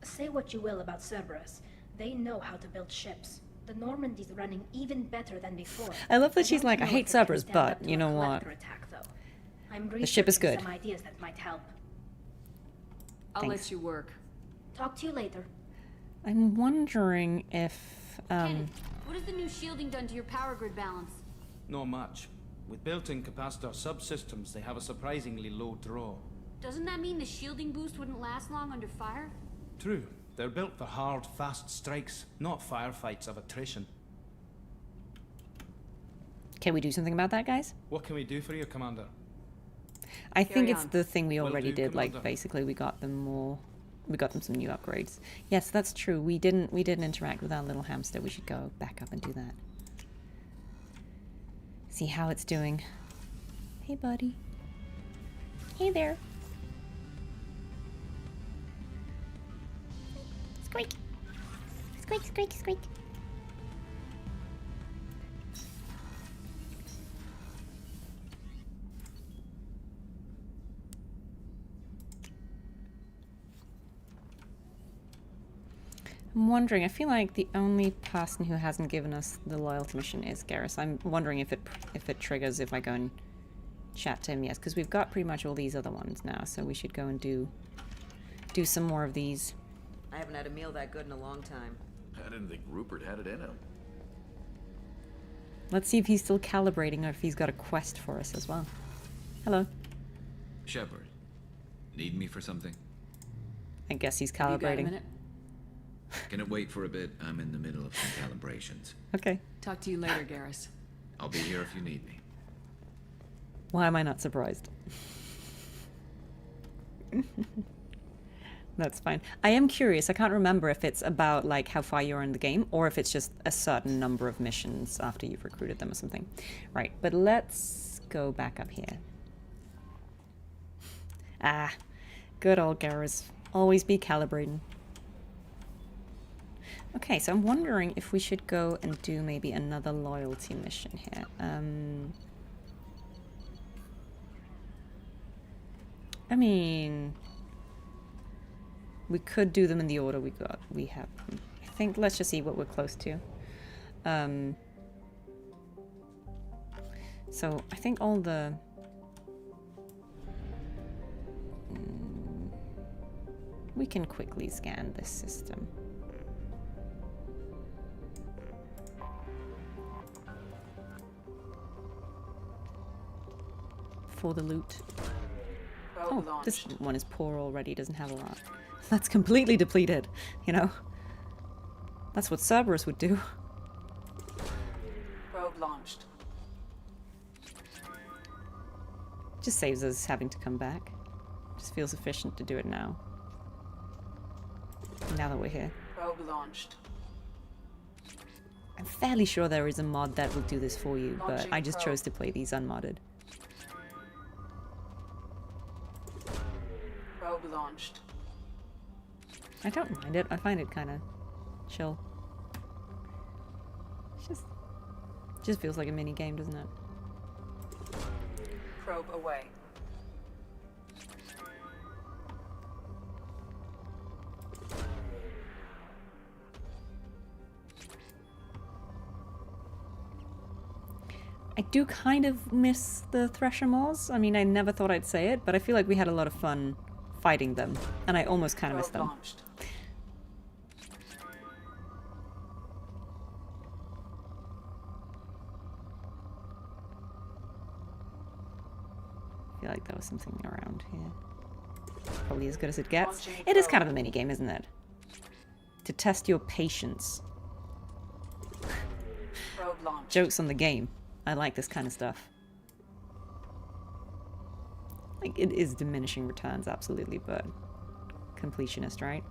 Say what you will about Cerberus. They know how to build ships. The Normandy's running even better than before. I love that she's don't like, I know hate if it can Cerberus, stand but up to you a know what? collector attack, though. I'm The ship is researching good. some ideas that might help. I'll Thanks. let you work. Talk to you later. I'm wondering if, Kenneth, what has the new shielding done to your power grid balance? Not much. With built-in capacitor subsystems, they have a surprisingly low draw. Doesn't that mean the shielding boost wouldn't last long under fire? True. They're built for hard, fast strikes, not firefights of attrition. Can we do something about that, guys? What can we do for you, Commander? I think it's on. the thing we Will already do, did. Like, Commander. basically, we got them some new upgrades. Yes, that's true. We didn't interact with our little hamster. We should go back up and do that. See how it's doing. Hey, buddy. Hey there. Squeak. Squeak, squeak, squeak. I'm wondering, I feel like the only person who hasn't given us the loyalty mission is Garrus. I'm wondering if it triggers if I go and chat to him. Yes, because we've got pretty much all these other ones now, so we should go and do some more of these. I haven't had a meal that good in a long time. I didn't think Rupert had it in him. Let's see if he's still calibrating or if he's got a quest for us as well. Hello. Shepard, need me for something? I guess he's You got a calibrating. minute? Can it wait for a bit? I'm in the middle of some calibrations. Okay. Talk to you later, Garrus. I'll be here if you need me. Why am I not surprised? That's fine. I am curious. I can't remember if it's about like how far you're in the game or if it's just a certain number of missions after you've recruited them or something. Right, but let's go back up here. Ah, good old Garrus. Always be calibrating. Okay, so I'm wondering if we should go and do maybe another loyalty mission here. I mean, we could do them in the order we have them. I think let's just see what we're close to. So I think all the we can quickly scan this system. For the loot. Oh, this one is poor already, doesn't have a lot. That's completely depleted, you know? That's what Cerberus would do. Probe launched. Just saves us having to come back. Just feels efficient to do it now. Now that we're here. Probe launched. I'm fairly sure there is a mod that will do this for you, but Launching I just probe. chose to play these unmodded. Probe launched. I don't mind it. I find it kind of chill. It's just feels like a mini game, doesn't it? Probe away. I do kind of miss the Thresher Maws. I mean, I never thought I'd say it, but I feel like we had a lot of fun fighting them, and I almost kind of miss them. Launched. I feel like there was something around here. Probably as good as it gets. It is kind of a mini game, isn't it? To test your patience. Probe launched. Jokes on the game. I like this kind of stuff. Like, it is diminishing returns, absolutely, but completionist, right?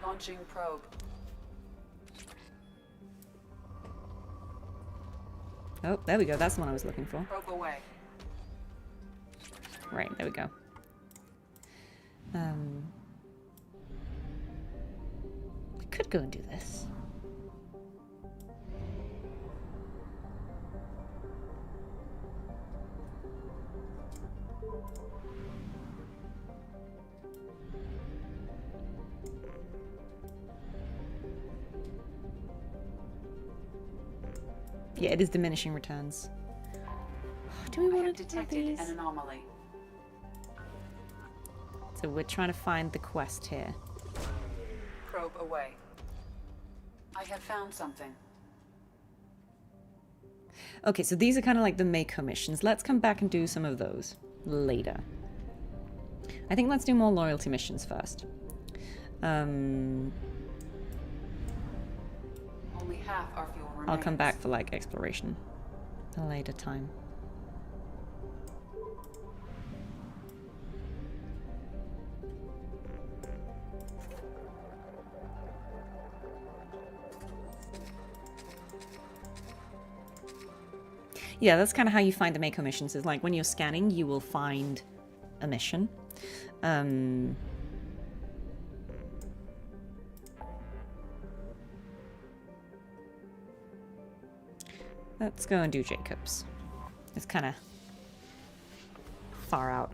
Launching probe. Oh, there we go. That's the one I was looking for. Probe away. Right, there we go. We could go and do this. Yeah, it is diminishing returns. Do we want to do Detected these? an anomaly. So we're trying to find the quest here. Probe away. I have found something. Okay, so these are kind of like the Mako missions. Let's come back and do some of those later. I think let's do more loyalty missions first. Only half our fuel remains. I'll come back for like exploration a later time. Yeah, that's kind of how you find the Mako missions. Is like when you're scanning, you will find a mission. Let's go and do Jacob's. It's kind of far out.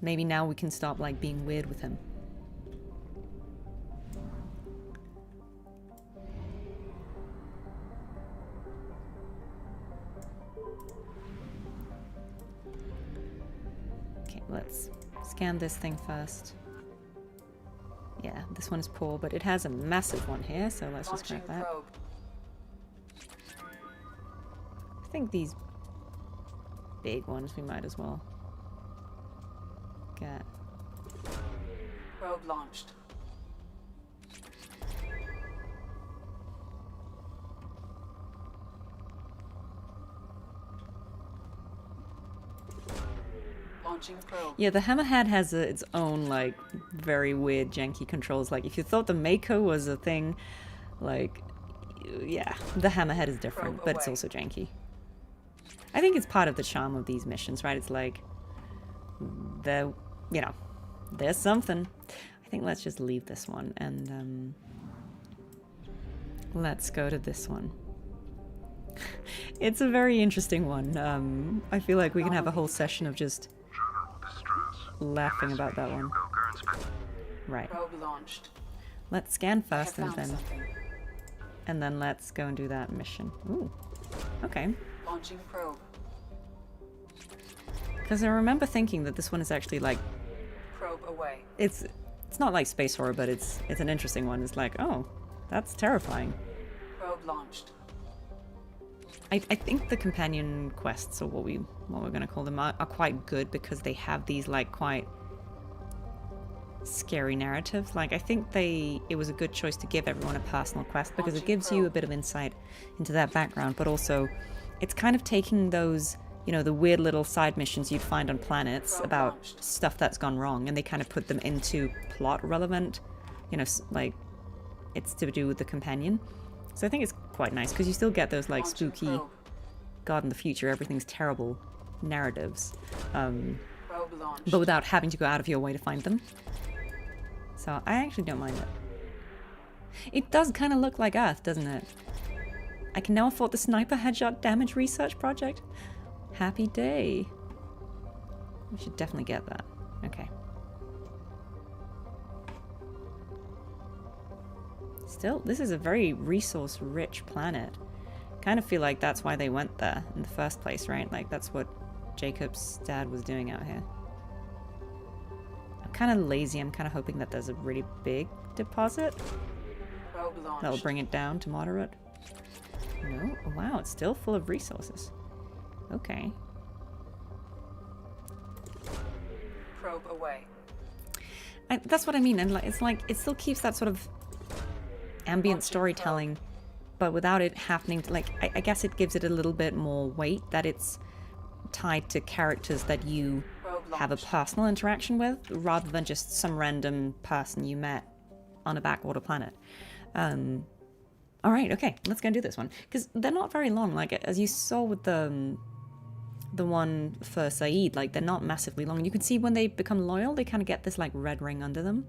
Maybe now we can stop like being weird with him. Let's scan this thing first. Yeah, this one is poor, but it has a massive one here, so let's just grab that. I think these big ones we might as well get. Probe launched. Probe. Yeah, the Hammerhead has its own, like, very weird, janky controls. Like, if you thought the Mako was a thing, like, yeah, the Hammerhead is different, but it's also janky. I think it's part of the charm of these missions, right? It's like, you know, there's something. I think let's just leave this one, and, let's go to this one. It's a very interesting one. I feel like we can have a whole session of just laughing about that one. Right. Probe launched. Let's scan first and then let's go and do that mission. Ooh. Okay. Launching probe. Because I remember thinking that this one is actually like probe away. It's not like space horror, but it's an interesting one. It's like, oh, that's terrifying. Probe launched. I think the companion quests, or what we're gonna call them, are quite good because they have these like quite scary narratives. Like I think it was a good choice to give everyone a personal quest because it gives you a bit of insight into that background, but also it's kind of taking those, you know, the weird little side missions you'd find on planets about stuff that's gone wrong, and they kind of put them into plot relevant, you know, like it's to do with the companion. So I think it's quite nice because you still get those like spooky, God in the future, everything's terrible narratives, but without having to go out of your way to find them. So I actually don't mind it. It does kind of look like Earth, doesn't it? I can now afford the sniper headshot damage research project. Happy day. We should definitely get that. Okay. Still, this is a very resource-rich planet. Kind of feel like that's why they went there in the first place, right? Like that's what Jacob's dad was doing out here. I'm kind of lazy. I'm kind of hoping that there's a really big deposit that'll bring it down to moderate. No? Oh, wow, it's still full of resources. Okay. Probe away. That's what I mean, and it's like it still keeps that sort of ambient storytelling, but without it happening to, like, I guess it gives it a little bit more weight that it's tied to characters that you have a personal interaction with, rather than just some random person you met on a backwater planet. Alright, okay, let's go and do this one. Because they're not very long, like, as you saw with the one for Zaeed, like, they're not massively long. You can see when they become loyal, they kind of get this, like, red ring under them.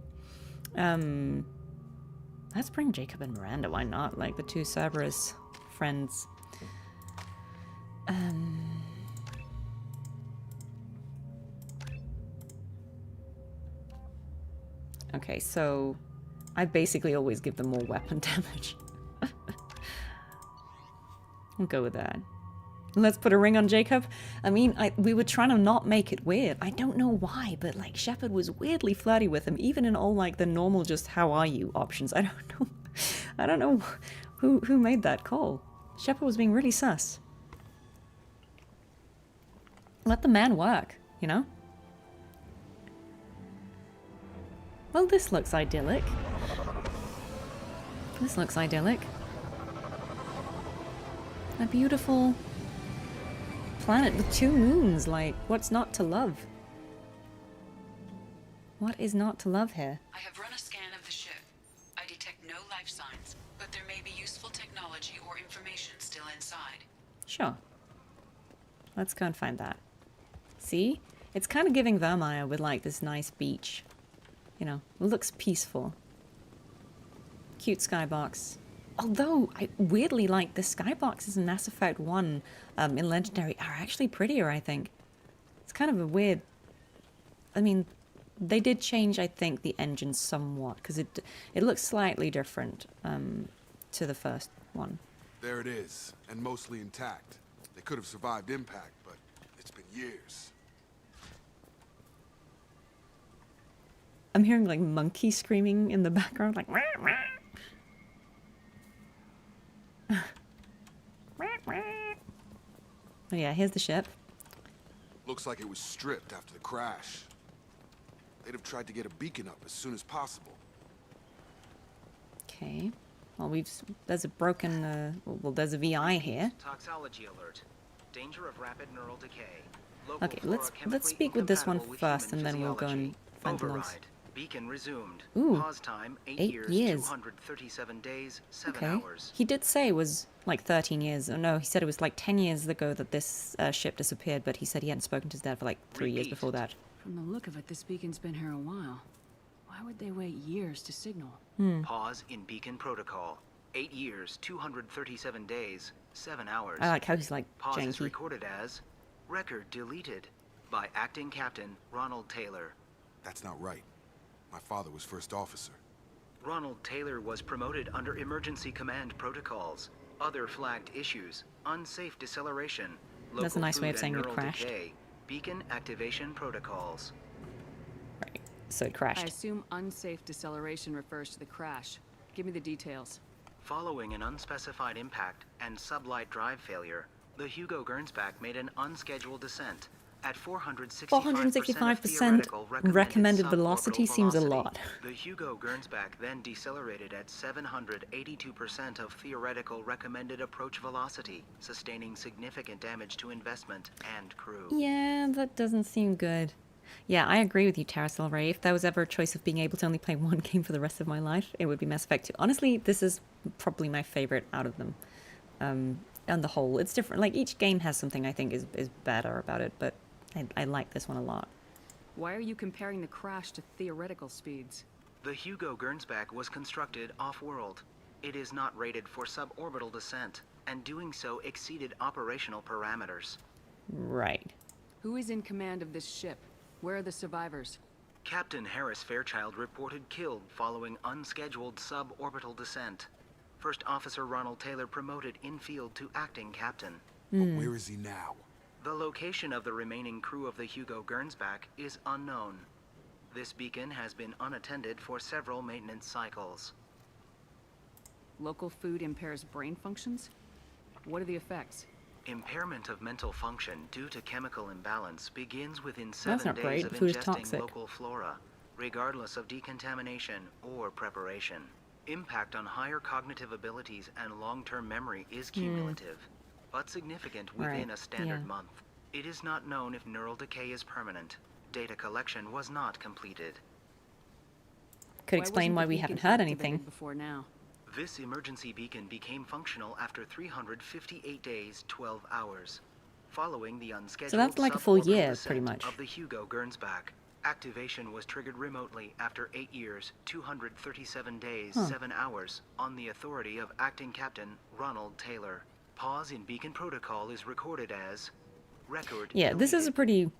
Let's bring Jacob and Miranda, why not? Like, the two Cerberus friends. Okay, so I basically always give them more weapon damage. We'll go with that. Let's put a ring on Jacob. I mean, we were trying to not make it weird. I don't know why, but like Shepard was weirdly flirty with him, even in all like the normal just how are you options. I don't know. I don't know who made that call. Shepard was being really sus. Let the man work, you know? Well, this looks idyllic. This looks idyllic. A beautiful planet with 2 moons, like, what's not to love? What is not to love here? I have run a scan of the ship. I detect no life signs, but there may be useful technology or information still inside. Sure. Let's go and find that. See? It's kind of giving Vermeer with, like, this nice beach. You know, it looks peaceful. Cute skybox. Although, I weirdly like the skyboxes in Mass Effect 1 in Legendary are actually prettier, I think. It's kind of a weird... I mean, they did change, I think, the engine somewhat, because it looks slightly different to the first one. There it is, and mostly intact. They could have survived impact, but it's been years. I'm hearing, like, monkey screaming in the background, like... Oh yeah, here's the ship. Looks like it was stripped after the crash. They'd have tried to get a beacon up as soon as possible. Okay. Well, there's a broken, well, there's a VI here. Toxology alert. Danger of rapid neural decay. Okay, let's speak with this one first, and then we'll go and find the logs. Beacon resumed. Ooh, Pause time 8 years. 237 days, 7 Okay. hours. He did say it was like 13 years. Oh no, he said it was like 10 years ago that this ship disappeared, but he said he hadn't spoken to his dad for like 3 years before that. From the look of it, this beacon's been here a while. Why would they wait years to signal? Pause in beacon protocol. 8 years, 237 days, 7 hours. I like how he's like Pause is janky. recorded as record deleted by acting captain Ronald Taylor. That's not right. My father was first officer. Ronald Taylor was promoted under emergency command protocols. Other flagged issues: unsafe deceleration, That's a nice way of saying it neural crashed. decay, beacon activation protocols. Right, so it I crashed. assume unsafe deceleration refers to the crash. Give me the details. Following an unspecified impact and sublight drive failure, the Hugo Gernsback made an unscheduled descent at 465% recommended velocity seems a lot. The Hugo Gernsback then decelerated at 782% of theoretical recommended approach velocity, sustaining significant damage to investment and crew. Yeah, that doesn't seem good. Yeah, I agree with you, Terrasil Ray. If there was ever a choice of being able to only play one game for the rest of my life, it would be Mass Effect 2. Honestly, this is probably my favorite out of them. On the whole, it's different. Like, each game has something I think is better about it, but I like this one a lot. Why are you comparing the crash to theoretical speeds? The Hugo Gernsback was constructed off-world. It is not rated for suborbital descent, and doing so exceeded operational parameters. Right. Who is in command of this ship? Where are the survivors? Captain Harris Fairchild reported killed following unscheduled suborbital descent. First Officer Ronald Taylor promoted in-field to acting captain. But where is he now? The location of the remaining crew of the Hugo Gernsback is unknown. This beacon has been unattended for several maintenance cycles. Local food impairs brain functions? What are the effects? Impairment of mental function due to chemical imbalance begins within That's 7 not days great. of Food is ingesting toxic. local flora, regardless of decontamination or preparation. Impact on higher cognitive abilities and long-term memory is cumulative, but significant within a standard month. It is not known if neural decay is permanent. Data collection was not completed. Could explain why we haven't heard anything. Before now. This emergency beacon became functional after 358 days, 12 hours, following the unscheduled So that's like a full suborbital year, descent pretty much. of the Hugo Gernsback. Activation was triggered remotely after 8 years, 237 days, 7 hours, on the authority of acting captain Ronald Taylor. Pause in beacon protocol is recorded as record. Yeah, this is a pretty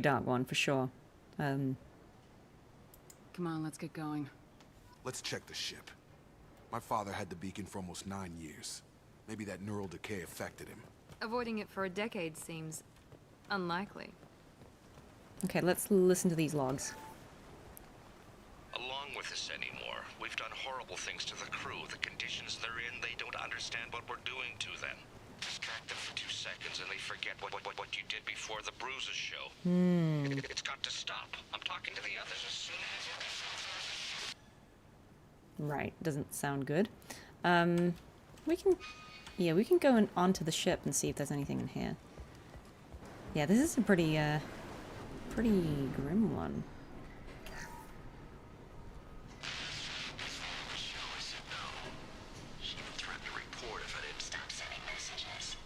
dark one for sure. Come on, let's get going. Let's check the ship. My father had the beacon for almost 9 years. Maybe that neural decay affected him. Avoiding it for a decade seems unlikely. Okay, let's listen to these logs. Along with this anymore. We've done horrible things to the crew. The conditions they're in, they don't understand what we're doing to them. Distract them for 2 seconds and they forget what you did before the bruises show. It's got to stop. I'm talking to the others as soon as... Right, doesn't sound good. We can go onto the ship and see if there's anything in here. Yeah, this is a pretty grim one. She even threatened to report if I didn't stop sending messages.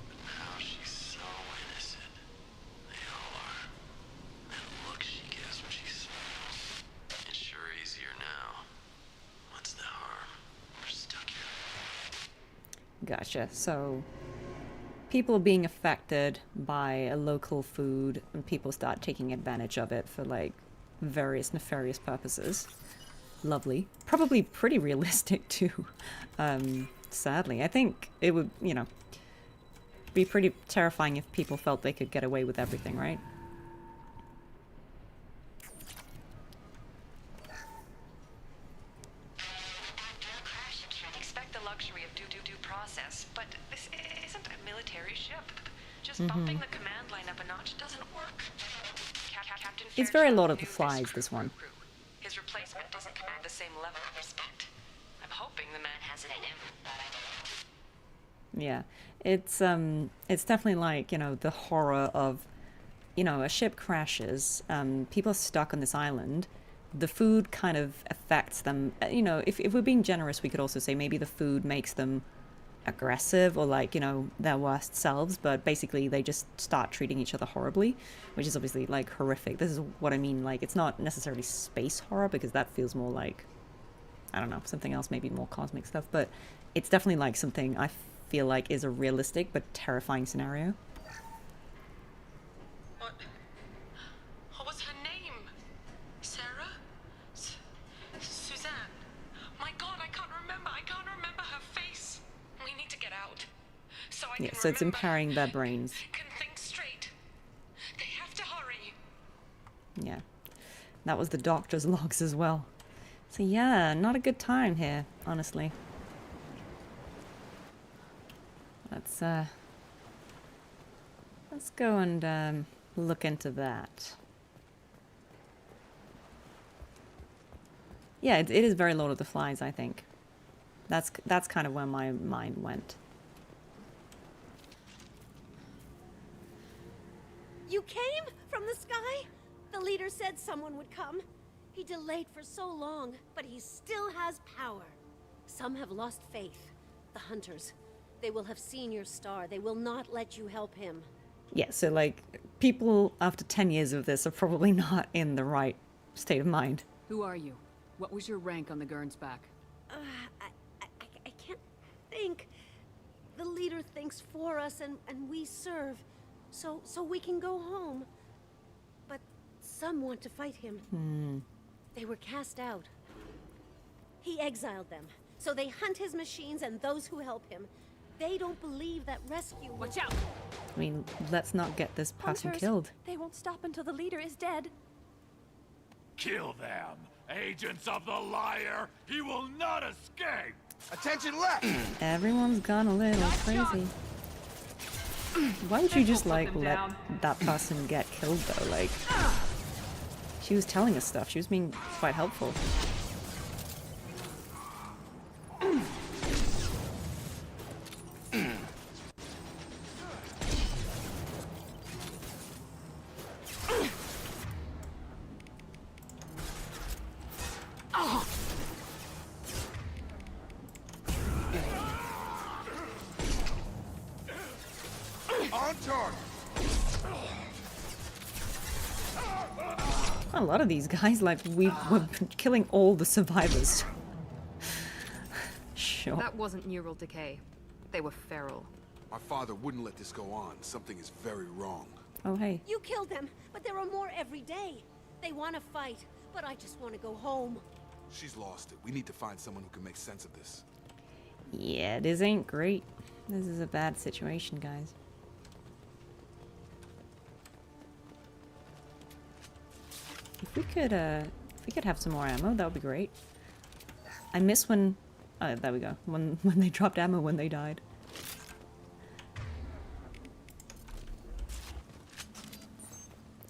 But now she's so innocent. They all are. That look she gives when she smiles. It's sure easier now. What's the harm? We're stuck here. Gotcha. So people being affected by a local food and people start taking advantage of it for like various nefarious purposes. Lovely. Probably pretty realistic too. Sadly. I think it would, you know, be pretty terrifying if people felt they could get away with everything, right? Bumping the command line up a notch doesn't work. It's very Lord of the Flies, this one. His replacement doesn't command the same level of respect. I'm hoping the man has it in him, but I don't. Yeah, it's definitely like, you know, the horror of, you know, a ship crashes, people are stuck on this island, the food kind of affects them. You know, if we're being generous, we could also say maybe the food makes them aggressive or like, you know, their worst selves, but basically they just start treating each other horribly, which is obviously like horrific. This is what I mean, like it's not necessarily space horror because that feels more like, I don't know, something else, maybe more cosmic stuff, but it's definitely like something I feel like is a realistic but terrifying scenario. What was her name? Sarah? Suzanne? My God, I can't remember her face. We need to get out. So I Yeah, so it's impairing their brains. can think straight. They have to hurry. Yeah, that was the doctor's logs as well. So yeah, not a good time here, honestly. Let's go and look into that. Yeah, it is very Lord of the Flies, I think. That's kind of where my mind went. You came from the sky? The leader said someone would come. He delayed for so long, but he still has power. Some have lost faith. The hunters. They will have seen your star. They will not let you help him. Yeah, so like people after 10 years of this are probably not in the right state of mind. Who are you? What was your rank on the Gurn's back? I can't think. The leader thinks for us and we serve. So we can go home. But some want to fight him. They were cast out. He exiled them. So they hunt his machines and those who help him. They don't believe that rescue will... Watch out! I mean, let's not get this person Hunters, killed. They won't stop until the leader is dead. Kill them! Agents of the liar! He will not escape! Attention left! Everyone's gone a little crazy. Why would you just like let that person get killed though? Like, she was telling us stuff. She was being quite helpful. On target. A lot of these guys, like, we're killing all the survivors. Sure. That wasn't neural decay. They were feral. My father wouldn't let this go on. Something is very wrong. Oh, hey. You killed them, but there are more every day. They want to fight, but I just want to go home. She's lost it. We need to find someone who can make sense of this. Yeah, this ain't great. This is a bad situation, guys. If we could have some more ammo, that would be great. I miss when, oh, there we go. When they dropped ammo when they died.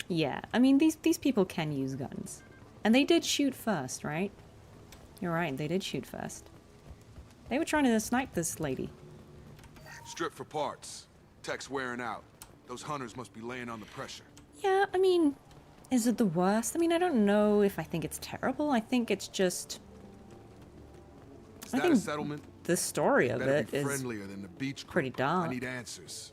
Yeah, I mean these people can use guns, and they did shoot first, right? You're right, they did shoot first. They were trying to snipe this lady. Strip for parts. Tech's wearing out. Those hunters must be laying on the pressure. Yeah, I mean, is it the worst? I mean, I don't know if I think it's terrible. I think it's just. Is that a settlement? The story of Better it be is friendlier than the beach pretty group. dark. I need answers.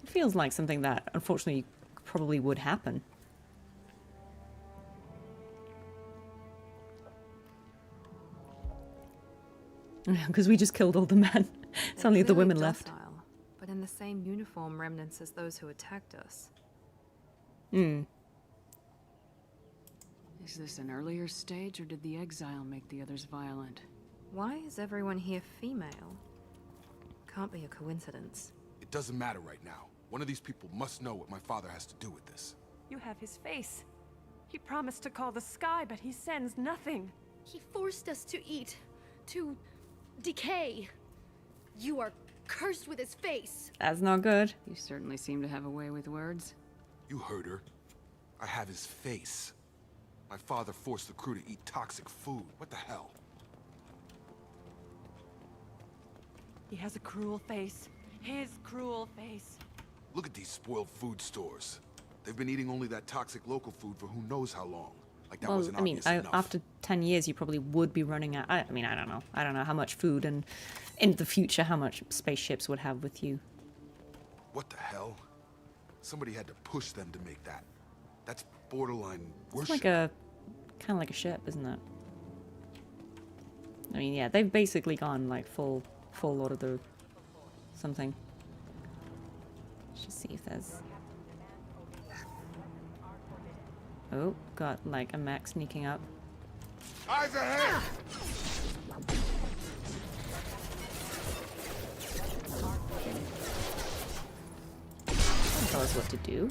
It feels like something that, unfortunately, probably would happen. Because we just killed all the men. It's only the women left. Docile, but in the same uniform remnants as those who attacked us. Hmm. Is this an earlier stage, or did the exile make the others violent? Why is everyone here female? Can't be a coincidence. It doesn't matter right now. One of these people must know what my father has to do with this. You have his face. He promised to call the sky, but he sends nothing. He forced us to eat, to decay. You are cursed with his face. That's not good. You certainly seem to have a way with words. You heard her. I have his face. My father forced the crew to eat toxic food. What the hell? He has a cruel face. His cruel face. Look at these spoiled food stores. They've been eating only that toxic local food for who knows how long. Like that Well, wasn't I mean, obvious enough. after 10 years, you probably would be running out. I mean, I don't know. I don't know how much food, and in the future, how much spaceships would have with you. What the hell? Somebody had to push them to make that. That's borderline It's worship. like a, kind of like a ship, isn't it? I mean, yeah, they've basically gone like full Lord of the something. Let's just see if there's. Oh, got like a mech sneaking up. Eyes ahead! Don't tell us what to do.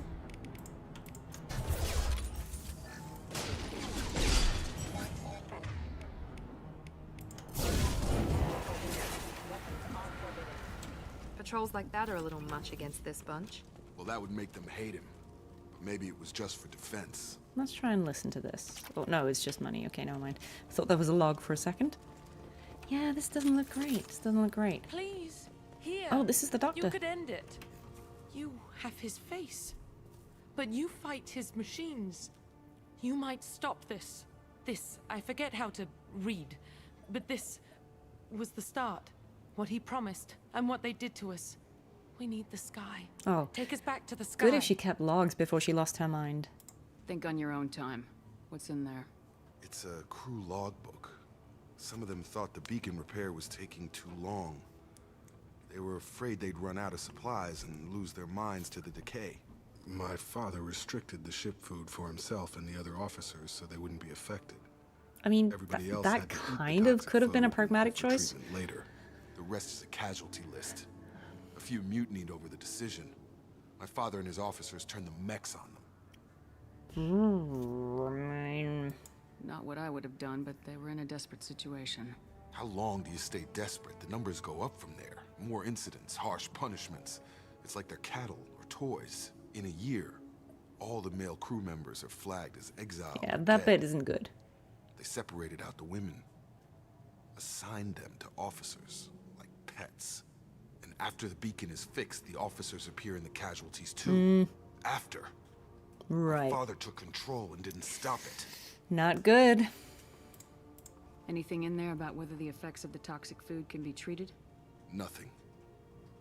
Patrols like that are a little much against this bunch. Well, that would make them hate him. But maybe it was just for defense. Let's try and listen to this. Oh, no, it's just money. Okay, never mind. I thought there was a log for a second. Yeah, this doesn't look great. This doesn't look great. Please, here. Oh, this is the doctor. You could end it. You have his face. But you fight his machines. You might stop this. This, I forget how to read. But this was the start. What he promised, and what they did to us. We need the sky. Oh. Take us back to the sky. Good if she kept logs before she lost her mind. Think on your own time. What's in there? It's a crew logbook. Some of them thought the beacon repair was taking too long. They were afraid they'd run out of supplies and lose their minds to the decay. My father restricted the ship food for himself and the other officers so they wouldn't be affected. I mean, Everybody else that had to eat the kind of toxic could have been a food pragmatic for choice. treatment later. The rest is a casualty list. A few mutinied over the decision. My father and his officers turned the mechs on them. Ooh, I mean... Not what I would have done, but they were in a desperate situation. How long do you stay desperate? The numbers go up from there. More incidents, harsh punishments. It's like they're cattle or toys. In a year, all the male crew members are flagged as exiled. Yeah, or that dead. bit isn't good. They separated out the women, assigned them to officers, like pets. And after the beacon is fixed, the officers appear in the casualties too. After. Right. My father took control and didn't stop it. Not good. Anything in there about whether the effects of the toxic food can be treated? Nothing.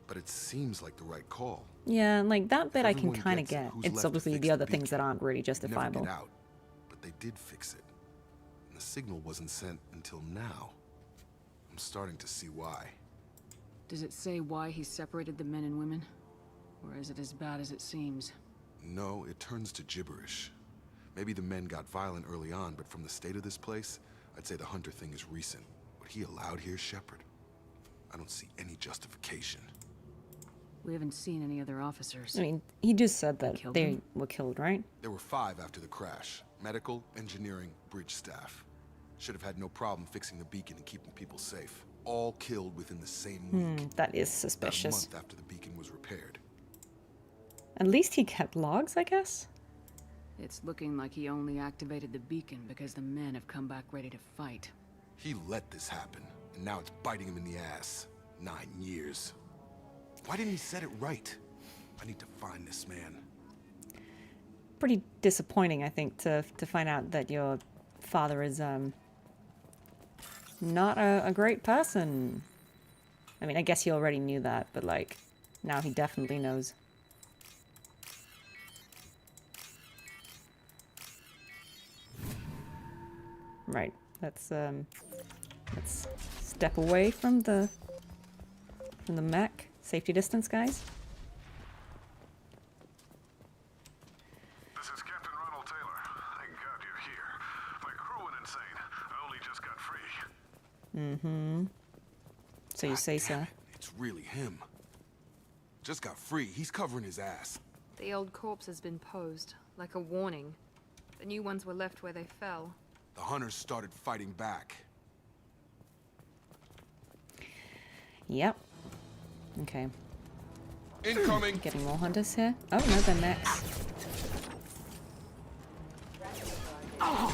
But it seems like the right call. Yeah, like that bit I can Everyone kind of gets it, get. who's It's left to obviously fix the the other things that beacon? aren't really Never justifiable. get out, but they did fix it. And the signal wasn't sent until now. I'm starting to see why. Does it say why he separated the men and women? Or is it as bad as it seems? No, it turns to gibberish. Maybe the men got violent early on, but from the state of this place, I'd say the hunter thing is recent. What he allowed here, Shepard? I don't see any justification. We haven't seen any other officers. I mean, he just said that Killed they them? were killed, right? There were 5 after the crash. Medical, engineering, bridge staff. Should have had no problem fixing the beacon and keeping people safe. All killed within the same week. That is About a suspicious. month after the beacon was repaired. At least he kept logs, I guess? It's looking like he only activated the beacon because the men have come back ready to fight. He let this happen, and now it's biting him in the ass. 9 years. Why didn't he set it right? I need to find this man. Pretty disappointing, I think, to find out that your father is, not a great person. I mean, I guess he already knew that, but, like, now he definitely knows. Right, let's step away from the mech. Safety distance, guys. This is Captain Ronald Taylor. Thank God you're here. My crew went insane. I only just got free. Mm-hmm. So you say so. It's really him. Just got free. He's covering his ass. The old corpse has been posed, like a warning. The new ones were left where they fell. The hunters started fighting back. Yep. Okay. Incoming. Getting more hunters here. Oh no, they're mechs. Oh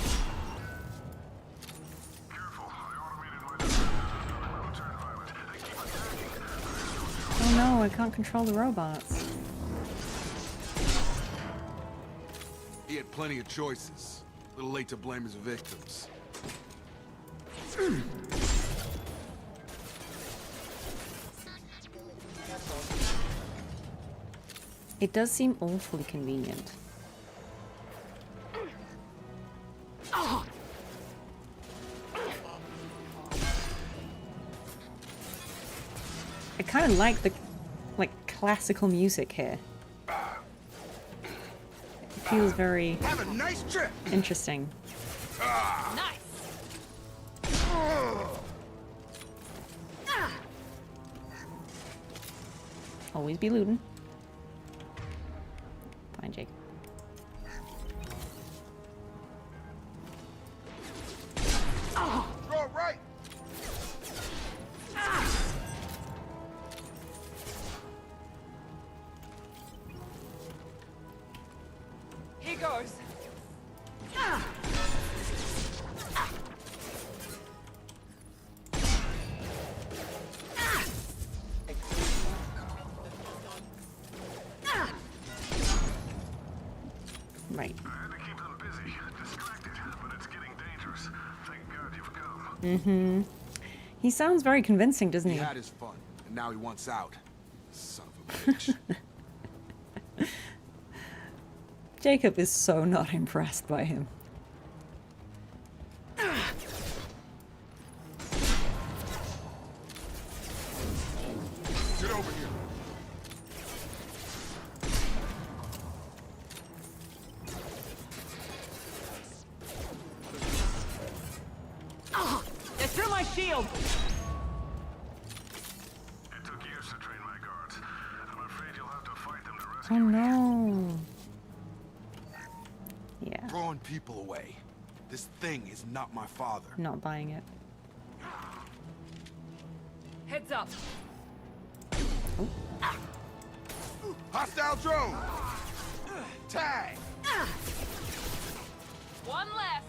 Oh no, I can't control the robots. He had plenty of choices. A little late to blame his victims. It does seem awfully convenient. I kind of like the classical music here. It feels very Have a nice trip. interesting. Nice. Always be looting. Fine, Jake. Go right. He goes. Right. I had to keep them busy, distracted, but it's getting dangerous. Thank God you've come. Mm-hmm. He sounds very convincing, doesn't he? He had his fun, and now he wants out. Son of a bitch. Jacob is so not impressed by him. Get over here. They're through my shield. It took years to train my guards. I'm afraid you'll have to fight them to rescue Oh no. Yeah, Throwing people away. This thing is not my father. not buying it. Heads up. Hostile drone! Tag! One left.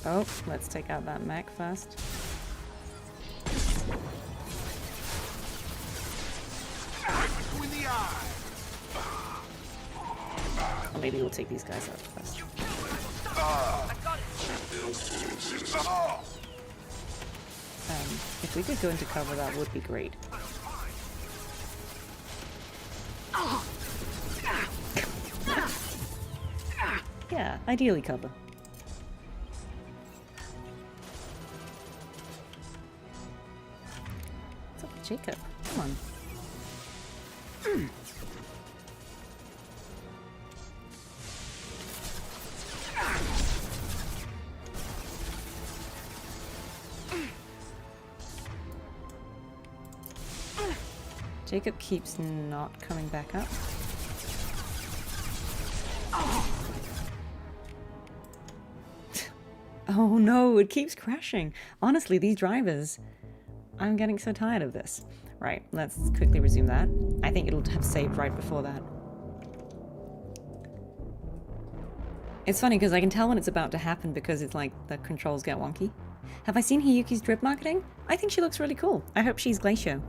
Oh, let's take out that mech first. Right between the eyes! Or maybe we'll take these guys out first. If we could go into cover, that would be great. Yeah, ideally cover. What's up with Jacob? Come on. Jacob keeps not coming back up. Oh no, it keeps crashing. Honestly, these drivers, I'm getting so tired of this. Right, let's quickly resume that. I think it'll have saved right before that. It's funny because I can tell when it's about to happen because it's like the controls get wonky. Have I seen Hiyuki's drip marketing? I think she looks really cool. I hope she's Glacier.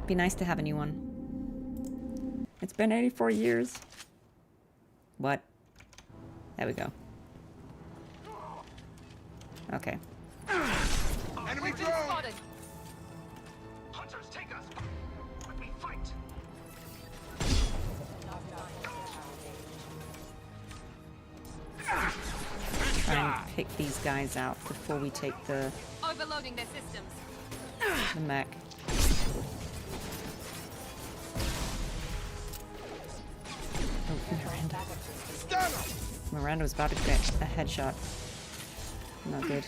Be nice to have a new one. It's been 84 years. What? There we go. Okay. Enemy drone! Hunters, take us! Let me fight! Try and pick these guys out before we take the Overloading their systems. mech. Oh, Miranda. Miranda was about to get a headshot. Not good.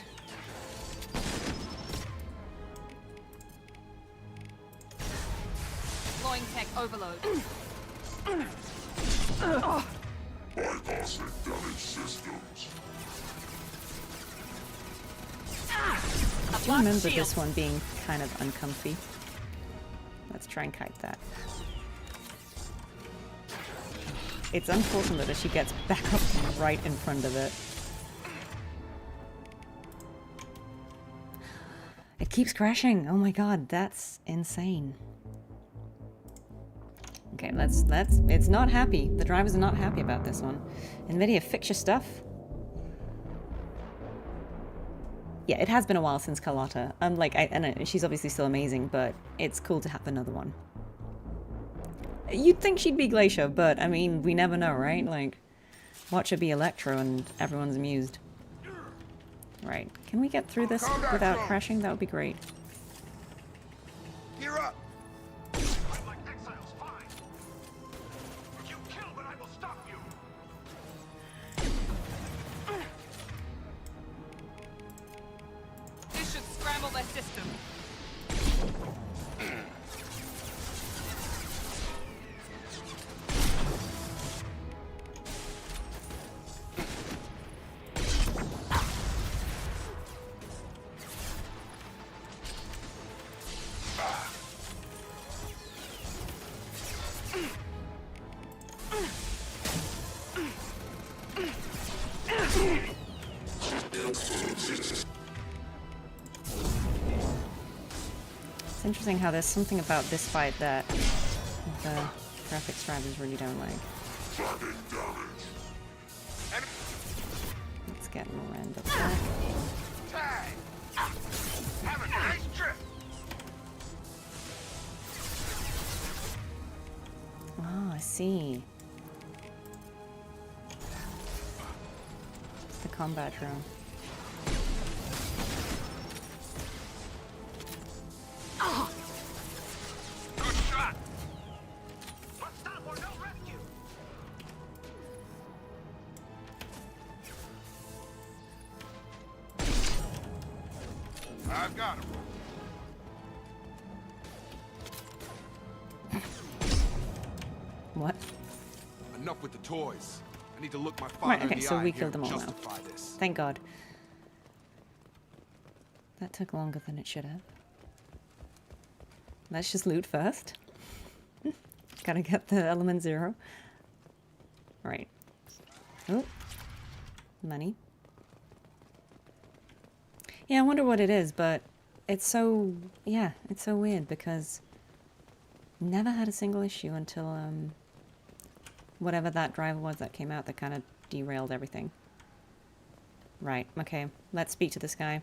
Deploying tech overload. Bypassing damaged systems. I do remember this one being kind of uncomfy. Let's try and kite that. It's unfortunate that she gets back up right in front of it. It keeps crashing. Oh my god, that's insane. Okay, it's not happy. The drivers are not happy about this one. NVIDIA, fix your stuff. Yeah, it has been a while since Carlotta. I know she's obviously still amazing, but it's cool to have another one. You'd think she'd be Glacier, but I mean, we never know, right? Like, watch her be Electro and everyone's amused. Right, can we get through this without crashing? That would be great. Gear up! I'm like exiles, fine. You kill, but I will stop you. This should scramble their system. It's interesting how there's something about this fight that the graphics drivers really don't like. Let's get Miranda back. Have a nice trip. Oh, I see. It's the combat room. Good shot. Let's stop or no rescue. I've got him. What? Enough with the toys. I need to look my father Right, in okay, the so eye we here killed them and all now. justify this. Thank God. That took longer than it should have. Let's just loot first. Gotta get the element 0. Right. Oh. Money. Yeah, I wonder what it is, but it's so... Yeah, it's so weird because... Never had a single issue until, whatever that driver was that came out that kind of derailed everything. Right, okay. Let's speak to this guy.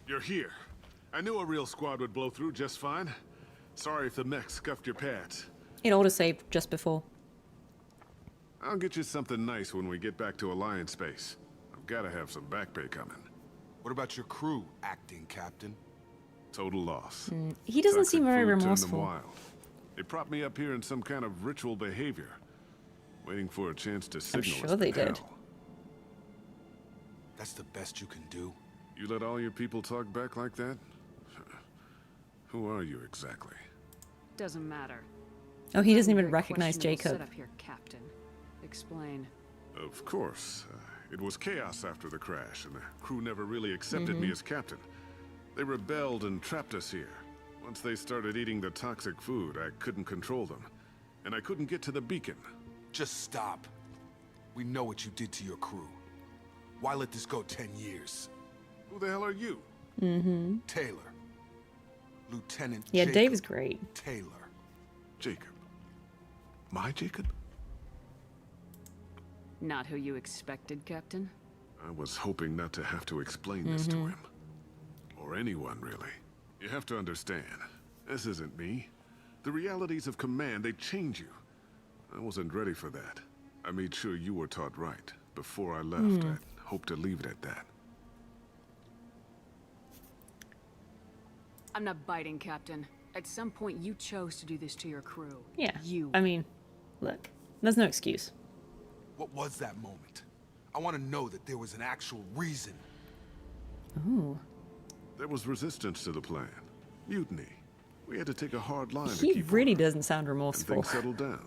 You're here. I knew a real squad would blow through just fine. Sorry if the mech scuffed your pads. It auto-saved just before. I'll get you something nice when we get back to Alliance space. I've gotta have some back pay coming. What about your crew, acting captain? Total loss. He doesn't Toxic seem very food turned them remorseful. wild. They propped me up here in some kind of ritual behavior, waiting for a chance to signal sure us to they did. hell. That's the best you can do? You let all your people talk back like that? Who are you exactly? doesn't matter. Oh, he doesn't Very even recognize questionable Jacob. setup here, Captain. Explain. Of course. It was chaos after the crash, and the crew never really accepted me as captain. They rebelled and trapped us here. Once they started eating the toxic food, I couldn't control them. And I couldn't get to the beacon. Just stop. We know what you did to your crew. Why let this go 10 years? Who the hell are you? Taylor. Lieutenant Yeah, Jacob Dave is great. Taylor. Jacob. My Jacob? Not who you expected, Captain. I was hoping not to have to explain this to him. Or anyone, really. You have to understand, this isn't me. The realities of command, they change you. I wasn't ready for that. I made sure you were taught right. Before I left, I hoped to leave it at that. I'm not biting, Captain. At some point, you chose to do this to your crew. Yeah. You. I mean, look, there's no excuse. What was that moment? I want to know that there was an actual reason. Ooh. There was resistance to the plan. Mutiny. We had to take a hard line to He keep really order, doesn't sound and remorseful. things settled down.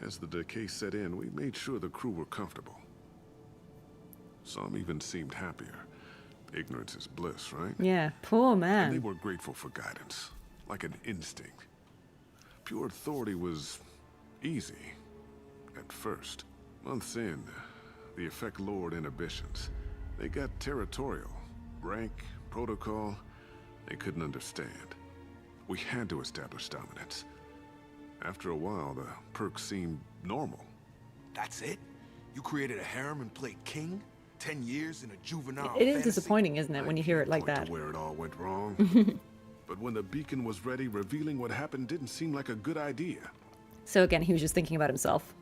As the decay set in, we made sure the crew were comfortable. Some even seemed happier. Ignorance is bliss, right? Yeah, poor And they man. were grateful for guidance, like an instinct. Pure authority was easy, at first. Months in, the effect lowered inhibitions. They got territorial. Rank, protocol, they couldn't understand. We had to establish dominance. After a while, the perks seemed normal. That's it? You created a harem and played king? 10 years in a juvenile It is fantasy? disappointing, isn't it, when you hear it like Point that? to where it all went wrong. But when the beacon was ready, revealing what happened didn't seem like a good idea. So again, he was just thinking about himself.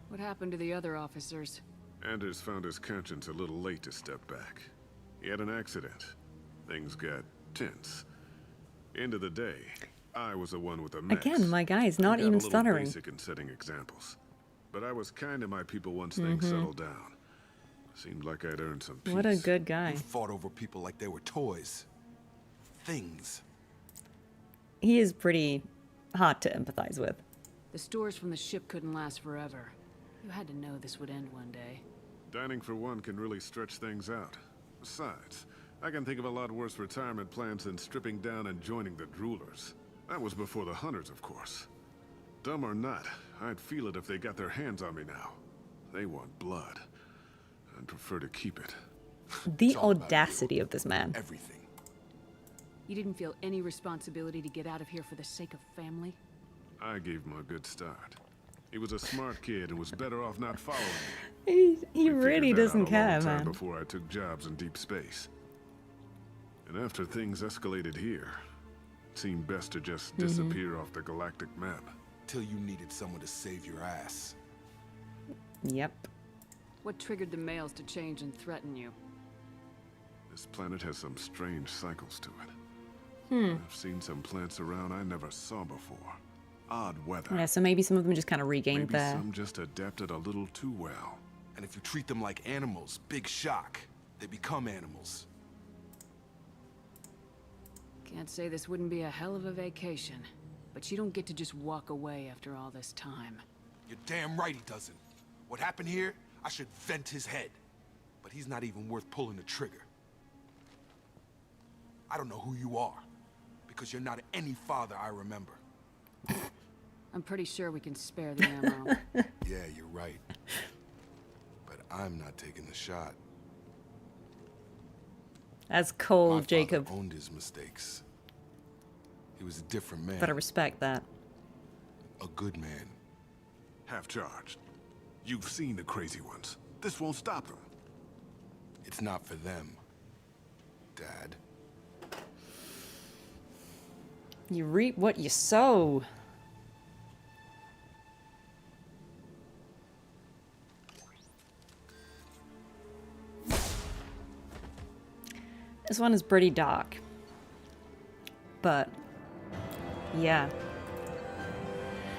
What happened to the other officers? Anders found his conscience a little late to step back. He had an accident. Things got tense. End of the day, I was the one with the mess. Again, my guy is not I got even a little stuttering. basic in setting examples. But I was kind to my people once things settled down. Seemed like I'd earned some peace. What a good guy. You fought over people like they were toys. Things. He is pretty hard to empathize with. The stores from the ship couldn't last forever. You had to know this would end one day. Dining for one can really stretch things out. Besides, I can think of a lot worse retirement plans than stripping down and joining the droolers. That was before the hunters, of course. Dumb or not, I'd feel it if they got their hands on me now. They want blood. I'd prefer to keep it. The audacity of this man. Everything. You didn't feel any responsibility to get out of here for the sake of family? I gave him a good start. He was a smart kid and was better off not following me. He really doesn't care, Time man. before I took jobs in deep space. And after things escalated here, it seemed best to just disappear off the galactic map. Till you needed someone to save your ass. Yep. What triggered the males to change and threaten you? This planet has some strange cycles to it. Hmm. I've seen some plants around I never saw before. Odd weather. Yeah, so maybe some of them just kind of regained Maybe their... some just adapted a little too well. And if you treat them like animals, big shock. They become animals. Can't say this wouldn't be a hell of a vacation, but you don't get to just walk away after all this time. You're damn right he doesn't. What happened here, I should vent his head. But he's not even worth pulling the trigger. I don't know who you are, because you're not any father I remember. I'm pretty sure we can spare the ammo. Yeah, you're right. But I'm not taking the shot. That's cold, My Jacob. father owned his mistakes. He was a different man. Gotta respect that. A good man. Half charged. You've seen the crazy ones. This won't stop them. It's not for them, Dad. You reap what you sow. This one is pretty dark. But, yeah.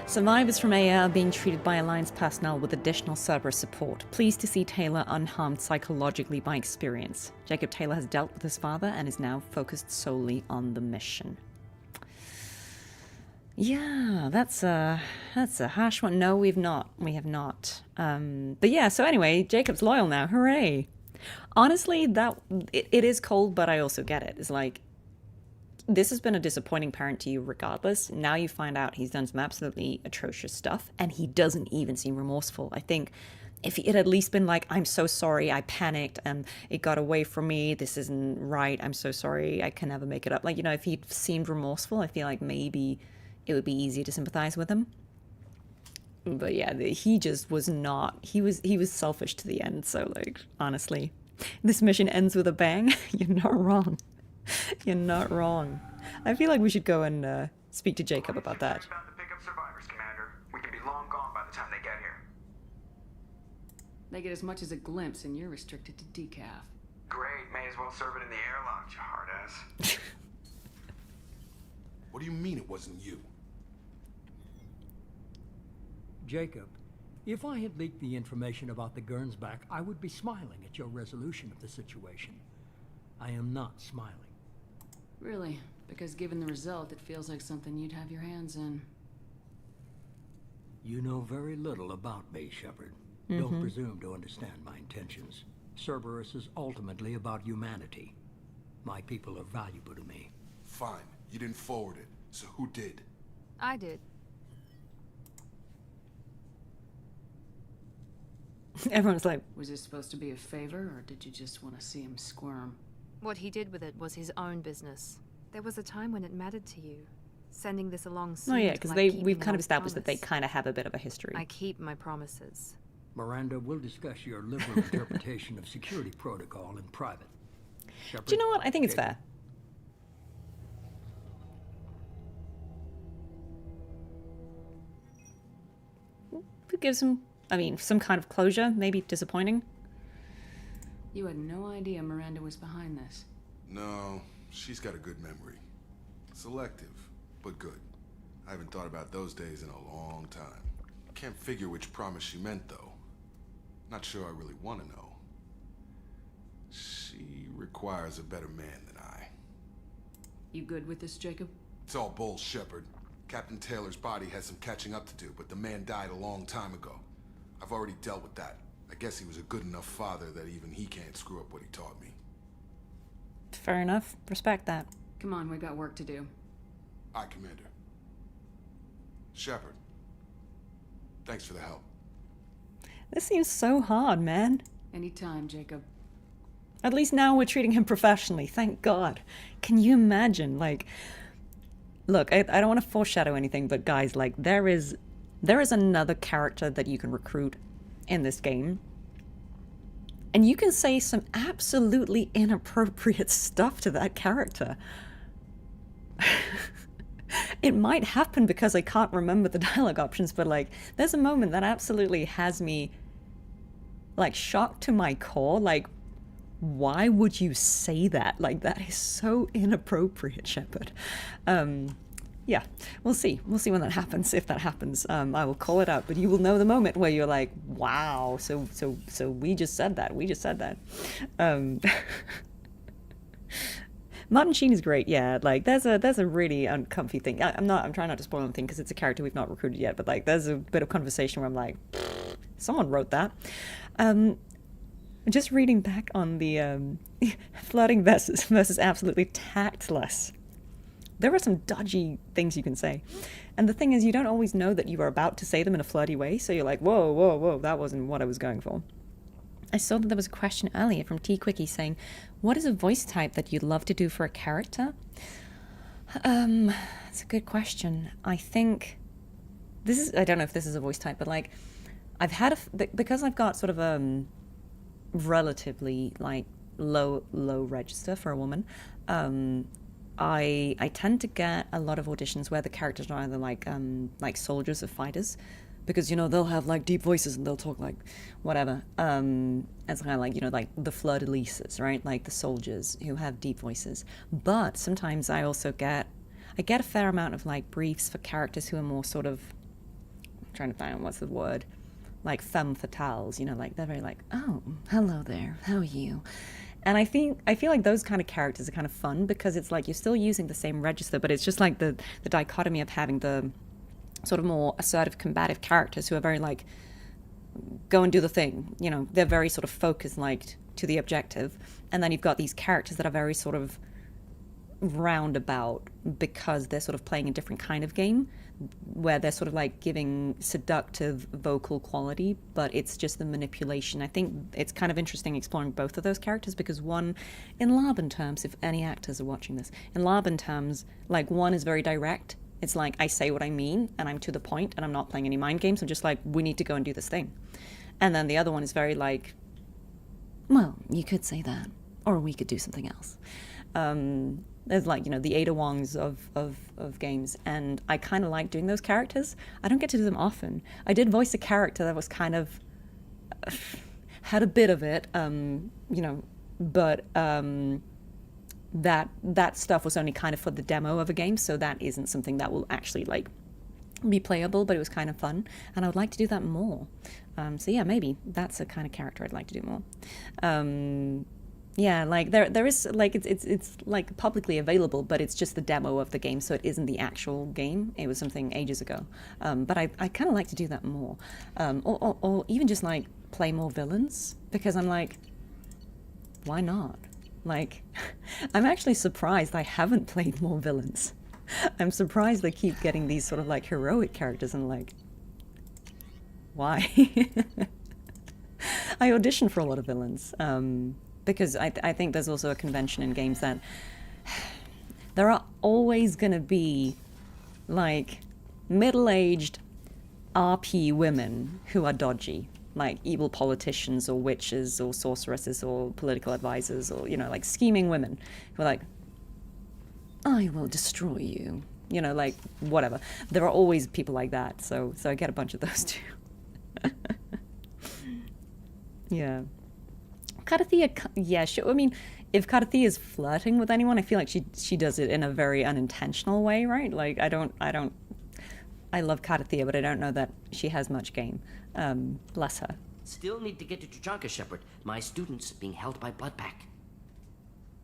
Survivors from AA are being treated by Alliance personnel with additional Cerberus support. Pleased to see Taylor unharmed psychologically by experience. Jacob Taylor has dealt with his father and is now focused solely on the mission. Yeah, that's a harsh one. No, we have not. But yeah, so anyway, Jacob's loyal now. Hooray! Honestly, it is cold, but I also get it. It's like, this has been a disappointing parent to you regardless. Now you find out he's done some absolutely atrocious stuff, and he doesn't even seem remorseful. I think if it had at least been like, I'm so sorry, I panicked and it got away from me, this isn't right, I'm so sorry, I can never make it up. Like, you know, if he'd seemed remorseful, I feel like maybe it would be easier to sympathize with him. But yeah, he just was not, he was selfish to the end. So like, honestly, this mission ends with a bang. You're not wrong. You're not wrong. I feel like we should go and speak to Jacob about that. About to pick up survivors, Commander. We can be long gone by the time they get here. They get as much as a glimpse, and you're restricted to decaf. Great, may as well serve it in the airlock, you hard ass. What do you mean it wasn't you? Jacob, if I had leaked the information about the Gernsback, I would be smiling at your resolution of the situation. I am not smiling. Really? Because given the result, it feels like something you'd have your hands in. You know very little about me, Shepard. Don't presume to understand my intentions. Cerberus is ultimately about humanity. My people are valuable to me. Fine. You didn't forward it. So who did? I did. Everyone's like, was this supposed to be a favor, or did you just want to see him squirm? What he did with it was his own business. There was a time when it mattered to you. Sending this along oh yeah, because we've kind of established that they promise. kind of have a bit of a history. I keep my promises. Miranda, we'll discuss your liberal interpretation of security protocol in private. Shepard, do you know what? I think it's fair. It gives him, I mean, some kind of closure, maybe disappointing. You had no idea Miranda was behind this. No, she's got a good memory. Selective, but good. I haven't thought about those days in a long time. Can't figure which promise she meant, though. Not sure I really want to know. She requires a better man than I. You good with this, Jacob? It's all bull, Shepard. Captain Taylor's body has some catching up to do, but the man died a long time ago. I've already dealt with that. I guess he was a good enough father that even he can't screw up what he taught me. Fair enough. Respect that. Come on, we got work to do. Aye, Commander. Shepard. Thanks for the help. This seems so hard, man. Anytime, Jacob. At least now we're treating him professionally, thank God. Can you imagine, like... Look, I don't want to foreshadow anything, but guys, like, there is another character that you can recruit in this game. And you can say some absolutely inappropriate stuff to that character. It might happen because I can't remember the dialogue options, but like, there's a moment that absolutely has me like shocked to my core. Like, why would you say that? Like, that is so inappropriate, Shepard. Yeah, we'll see. We'll see when that happens, if that happens. I will call it out, but you will know the moment where you're like, wow, so we just said that. We just said that. Martin Sheen is great, yeah. Like, there's a really uncomfy thing. I'm trying not to spoil anything because it's a character we've not recruited yet, but like, there's a bit of conversation where I'm like, someone wrote that. Just reading back on the flirting versus absolutely tactless. There are some dodgy things you can say. And the thing is, you don't always know that you are about to say them in a flirty way, so you're like, whoa, whoa, whoa, that wasn't what I was going for. I saw that there was a question earlier from T Quickie saying, what is a voice type that you'd love to do for a character? That's a good question. I think I don't know if this is a voice type, but like, I've had because I've got sort of relatively like low register for a woman, I tend to get a lot of auditions where the characters are either like soldiers or fighters, because, you know, they'll have like deep voices and they'll talk like whatever. It's kind of like, you know, like the fleur-de-lises, right? Like the soldiers who have deep voices. But sometimes I also get a fair amount of like briefs for characters who are more sort of, I'm trying to find what's the word, like femme fatales, you know, like they're very like, oh, hello there, how are you? And I feel like those kind of characters are kind of fun because it's like you're still using the same register, but it's just like the dichotomy of having the sort of more assertive, combative characters who are very like, go and do the thing. You know, they're very sort of focused like to the objective. And then you've got these characters that are very sort of roundabout because they're sort of playing a different kind of game where they're sort of like giving seductive vocal quality, but it's just the manipulation. I think it's kind of interesting exploring both of those characters because one, in Laban terms, if any actors are watching this, in Laban terms, like one is very direct. It's like, I say what I mean and I'm to the point and I'm not playing any mind games. I'm just like, we need to go and do this thing. And then the other one is very like, well, you could say that, or we could do something else. There's like, you know, the Ada Wongs of games, and I kind of like doing those characters. I don't get to do them often. I did voice a character that was kind of had a bit of it, you know, but that stuff was only kind of for the demo of a game, so that isn't something that will actually like be playable, but it was kind of fun, and I would like to do that more. So yeah, maybe that's a kind of character I'd like to do more. Yeah, like there is like it's like publicly available, but it's just the demo of the game, so it isn't the actual game. It was something ages ago, but I kind of like to do that more, or even just like play more villains, because I'm like, why not? Like, I'm actually surprised I haven't played more villains. I'm surprised they keep getting these sort of like heroic characters, and like, why? I auditioned for a lot of villains. Because I think there's also a convention in games that there are always going to be, like, middle-aged RP women who are dodgy, like evil politicians or witches or sorceresses or political advisors or, you know, like scheming women who are like, I will destroy you, you know, like, whatever. There are always people like that, so I get a bunch of those too. Yeah. Karathea, yeah, sure. I mean, if Karathea is flirting with anyone, I feel like she does it in a very unintentional way, right? Like, I love Karathea, but I don't know that she has much game. Bless her. Still need to get to Tuchanka, Shepard. My student's being held by Bloodpack.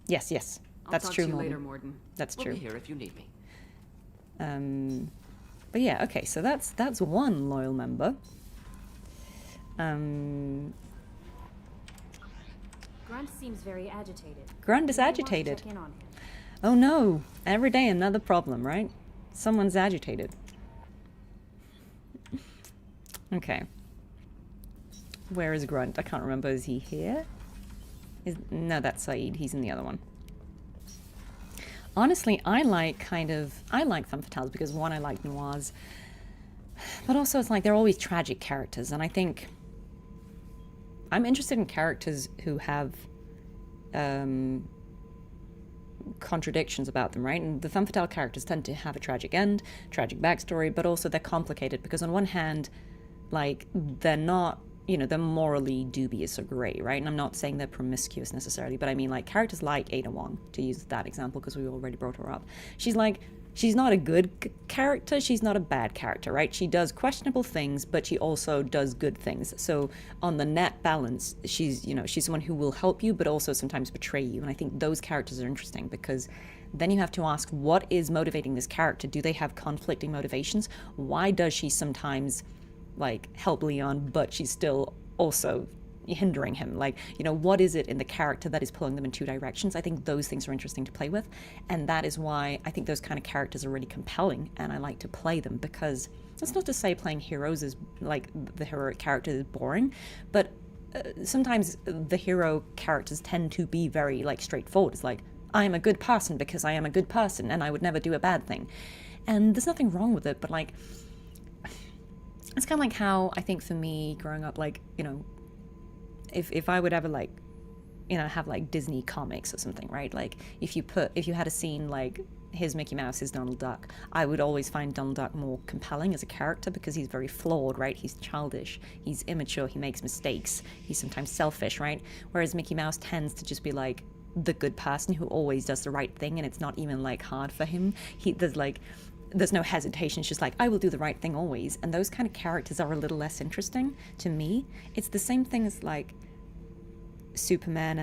Yes, that's true, I'll talk to you Morden. later, Morden. That's true. We'll be here if you need me. But yeah, okay, so that's one loyal member. Grunt seems very agitated. Grunt is You may want to agitated. check in on him. Oh no, every day another problem, right? Someone's agitated. Okay. Where is Grunt? I can't remember. Is he here? No, that's Zaeed. He's in the other one. Honestly, I like femme fatales because one, I like noirs, but also it's like they're always tragic characters, and I think I'm interested in characters who have contradictions about them, right? And the femme fatale characters tend to have a tragic end, tragic backstory, but also they're complicated because on one hand, like, they're not, you know, they're morally dubious or grey, right? And I'm not saying they're promiscuous necessarily, but I mean, like, characters like Ada Wong, to use that example because we already brought her up. She's not a good character, she's not a bad character, right? She does questionable things, but she also does good things. So on the net balance, she's someone who will help you, but also sometimes betray you. And I think those characters are interesting because then you have to ask, what is motivating this character? Do they have conflicting motivations? Why does she sometimes, like, help Leon, but she's still also hindering him? Like, you know, what is it in the character that is pulling them in two directions? I think those things are interesting to play with, and that is why I think those kind of characters are really compelling, and I like to play them, because that's not to say playing heroes is, like, the heroic character is boring, but sometimes the hero characters tend to be very, like, straightforward. It's like, I am a good person because I am a good person, and I would never do a bad thing. And there's nothing wrong with it, but, like, it's kind of like how I think for me growing up, like, you know, if I would ever, like, you know, have like Disney comics or something, right? Like if you had a scene like his Mickey Mouse, his Donald Duck, I would always find Donald Duck more compelling as a character because he's very flawed, right? He's childish, he's immature, he makes mistakes, he's sometimes selfish, right? Whereas Mickey Mouse tends to just be like the good person who always does the right thing, and it's not even like hard for him. There's no hesitation. It's just like, I will do the right thing always. And those kind of characters are a little less interesting to me. It's the same thing as like, Superman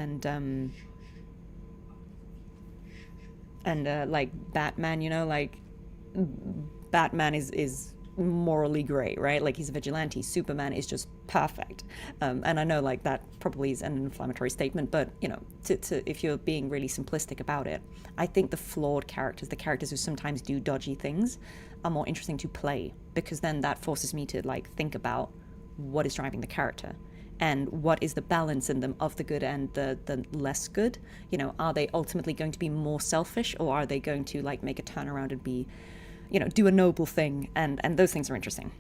and like Batman, you know, like Batman is morally great, right? Like he's a vigilante. Superman is just perfect. And I know like that probably is an inflammatory statement, but you know, to if you're being really simplistic about it, I think the flawed characters, the characters who sometimes do dodgy things, are more interesting to play, because then that forces me to like think about what is driving the character and what is the balance in them of the good and the less good. You know, are they ultimately going to be more selfish, or are they going to like make a turnaround and be, you know, do a noble thing? And those things are interesting.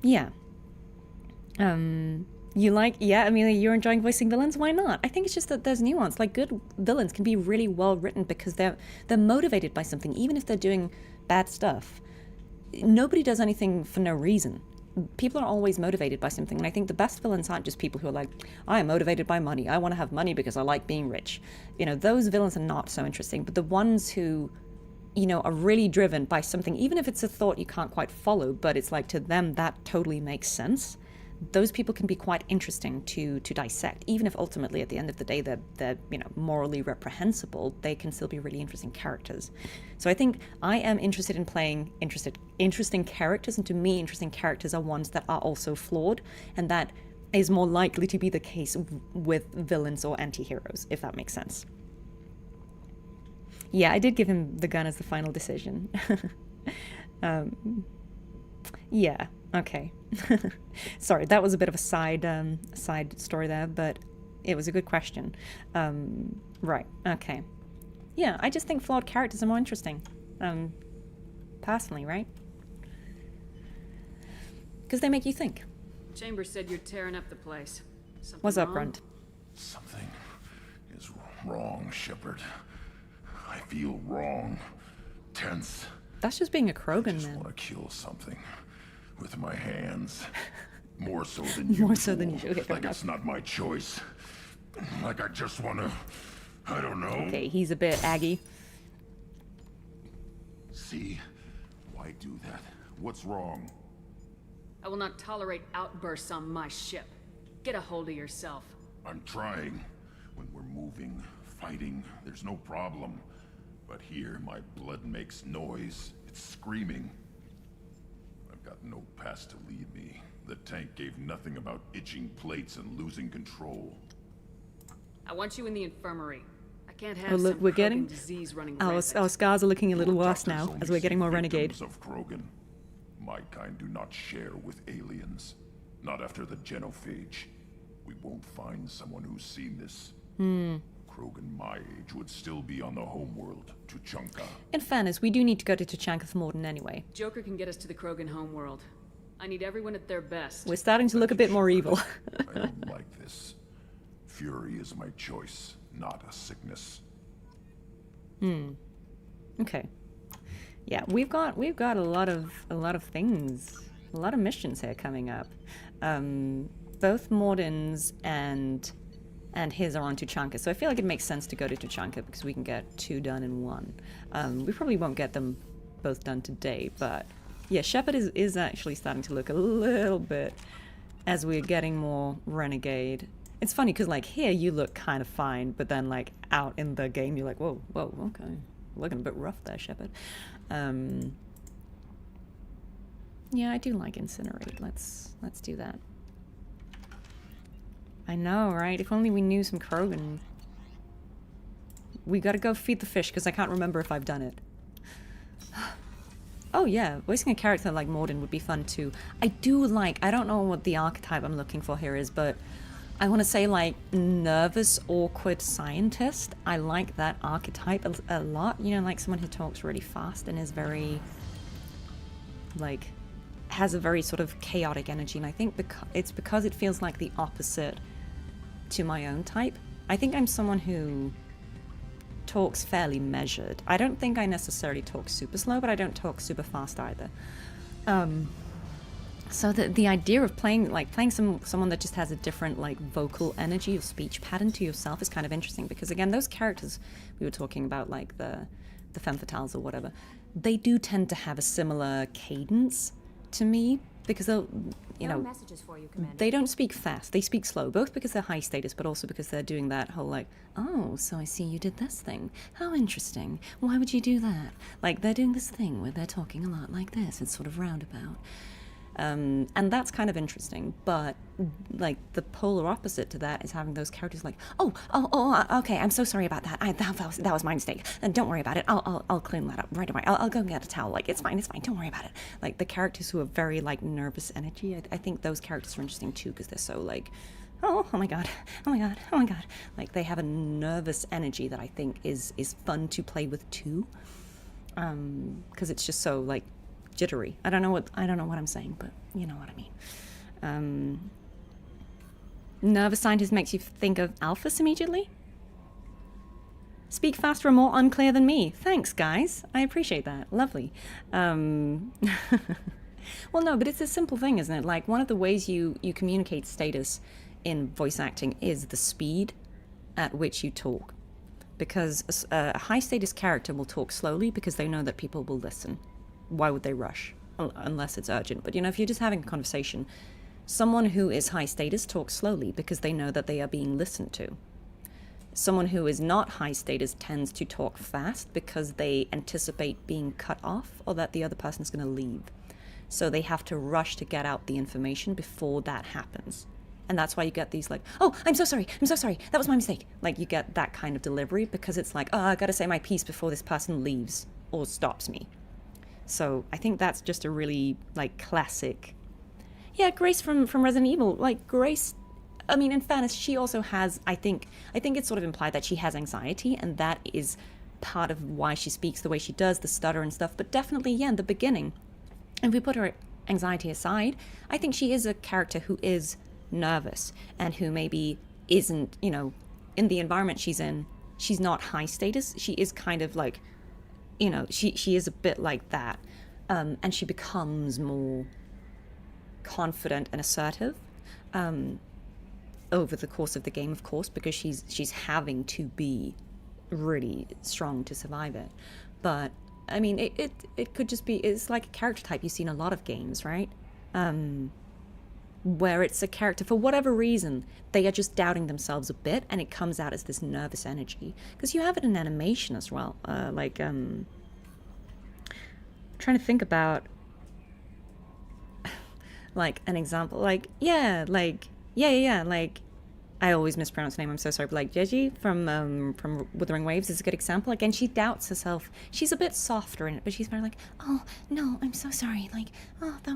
Yeah. You like, yeah, Amelia, you're enjoying voicing villains? Why not? I think it's just that there's nuance. Like, good villains can be really well written because they're motivated by something, even if they're doing bad stuff. Nobody does anything for no reason. People are always motivated by something, and I think the best villains aren't just people who are like, I am motivated by money. I want to have money because I like being rich. You know, those villains are not so interesting, but the ones who, you know, are really driven by something, even if it's a thought you can't quite follow, but it's like to them that totally makes sense. Those people can be quite interesting to dissect, even if ultimately at the end of the day they're you know, morally reprehensible. They can still be really interesting characters. So I think I am interested in playing interesting characters, and to me, interesting characters are ones that are also flawed, and that is more likely to be the case with villains or anti-heroes, if that makes sense. Yeah, I did give him the gun as the final decision. Yeah, okay. Sorry, that was a bit of a side story there, but it was a good question. Right, okay. Yeah, I just think flawed characters are more interesting. Personally, right? Because they make you think. Chambers said you're tearing up the place. Something What's up, wrong? Grunt? Something is wrong, Shepard. I feel wrong. Tense. That's just being a Krogan, I just man. want to kill something with my hands. More so than usual. More so than usual. Okay, like it's not my choice. Like I just want to, I don't know. Okay, he's a bit aggy. See? Why do that? What's wrong? I will not tolerate outbursts on my ship. Get a hold of yourself. I'm trying. When we're moving, fighting, there's no problem. But here, my blood makes noise. It's screaming. I've got no past to lead me. The tank gave nothing about itching plates and losing control. I want you in the infirmary. I can't have Oh, look, some we're Krogan getting... disease running Our rampant. scars are looking a little worse Doctors now, only as we're getting see more renegade. victims of Krogan. My kind do not share with aliens. Not after the genophage. We won't find someone who's seen this. Krogan my age would still be on the homeworld, Tuchanka. In fairness, we do need to go to Tuchanka for Morden anyway. Joker can get us to the Krogan homeworld. I need everyone at their best. We're starting to look a bit more evil. I don't like this. Fury is my choice, not a sickness. Okay. Yeah, we've got a lot of things, a lot of missions here coming up. Both Morden's and his are on Tuchanka, so I feel like it makes sense to go to Tuchanka because we can get 2 done in 1. We probably won't get them both done today, but yeah, Shepard is actually starting to look a little bit as we're getting more renegade. It's funny because like here you look kind of fine, but then like out in the game you're like, whoa, okay, looking a bit rough there, Shepard. Yeah, I do like Incinerate. Let's do that. I know, right? If only we knew some Krogan. We gotta go feed the fish, because I can't remember if I've done it. Oh yeah, voicing a character like Morden would be fun too. I don't know what the archetype I'm looking for here is, but I want to say like nervous, awkward scientist. I like that archetype a lot. You know, like someone who talks really fast and is very, like, has a very sort of chaotic energy. And I think it's because it feels like the opposite to my own type. I think I'm someone who talks fairly measured. I don't think I necessarily talk super slow, but I don't talk super fast either. So the idea of playing someone that just has a different like vocal energy or speech pattern to yourself is kind of interesting, because again, those characters we were talking about, like the femme fatales or whatever, they do tend to have a similar cadence to me, because they'll, you No know, messages for you, Commander. they don't speak fast. They speak slow, both because they're high status, but also because they're doing that whole like, oh, so I see you did this thing. How interesting. Why would you do that? Like, they're doing this thing where they're talking a lot like this. It's sort of roundabout. And that's kind of interesting, but like the polar opposite to that is having those characters like, okay, I'm so sorry about that. That was my mistake, and don't worry about it. I'll clean that up right away. I'll go get a towel. Like, it's fine. Don't worry about it. Like the characters who are very like nervous energy, I think those characters are interesting too because they're so like, oh my god. Like they have a nervous energy that I think is fun to play with too, because it's just so like jittery. I don't know what I'm saying, but you know what I mean. Nervous scientist makes you think of Alphys immediately. Speak faster and more unclear than me. Thanks, guys. I appreciate that. Lovely. Well, no, but it's a simple thing, isn't it? Like, one of the ways you communicate status in voice acting is the speed at which you talk. Because a high status character will talk slowly because they know that people will listen. Why would they rush? Unless it's urgent. But, you know, if you're just having a conversation, someone who is high status talks slowly because they know that they are being listened to. Someone who is not high status tends to talk fast because they anticipate being cut off or that the other person's going to leave. So they have to rush to get out the information before that happens. And that's why you get these like, oh, I'm so sorry, that was my mistake. Like, you get that kind of delivery because it's like, oh, I gotta say my piece before this person leaves or stops me. So I think that's just a really, like, classic... Yeah, Grace from Resident Evil. Like, Grace, I mean, in fairness, she also has, I think it's sort of implied that she has anxiety, and that is part of why she speaks the way she does, the stutter and stuff. But definitely, yeah, in the beginning, if we put her anxiety aside, I think she is a character who is nervous and who maybe isn't, you know, in the environment she's in, she's not high status. She is kind of like... You know, she is a bit like that, and she becomes more confident and assertive over the course of the game, of course, because she's having to be really strong to survive it. But I mean, it could just be, it's like a character type you see in a lot of games, right? Where it's a character, for whatever reason, they are just doubting themselves a bit, and it comes out as this nervous energy. Because you have it in animation as well. Trying to think about, like, an example. Like, I always mispronounce her name, I'm so sorry, but like Jeji from Wuthering Waves is a good example. Again, she doubts herself. She's a bit softer in it, but she's very like, oh, no, I'm so sorry. Like, oh, that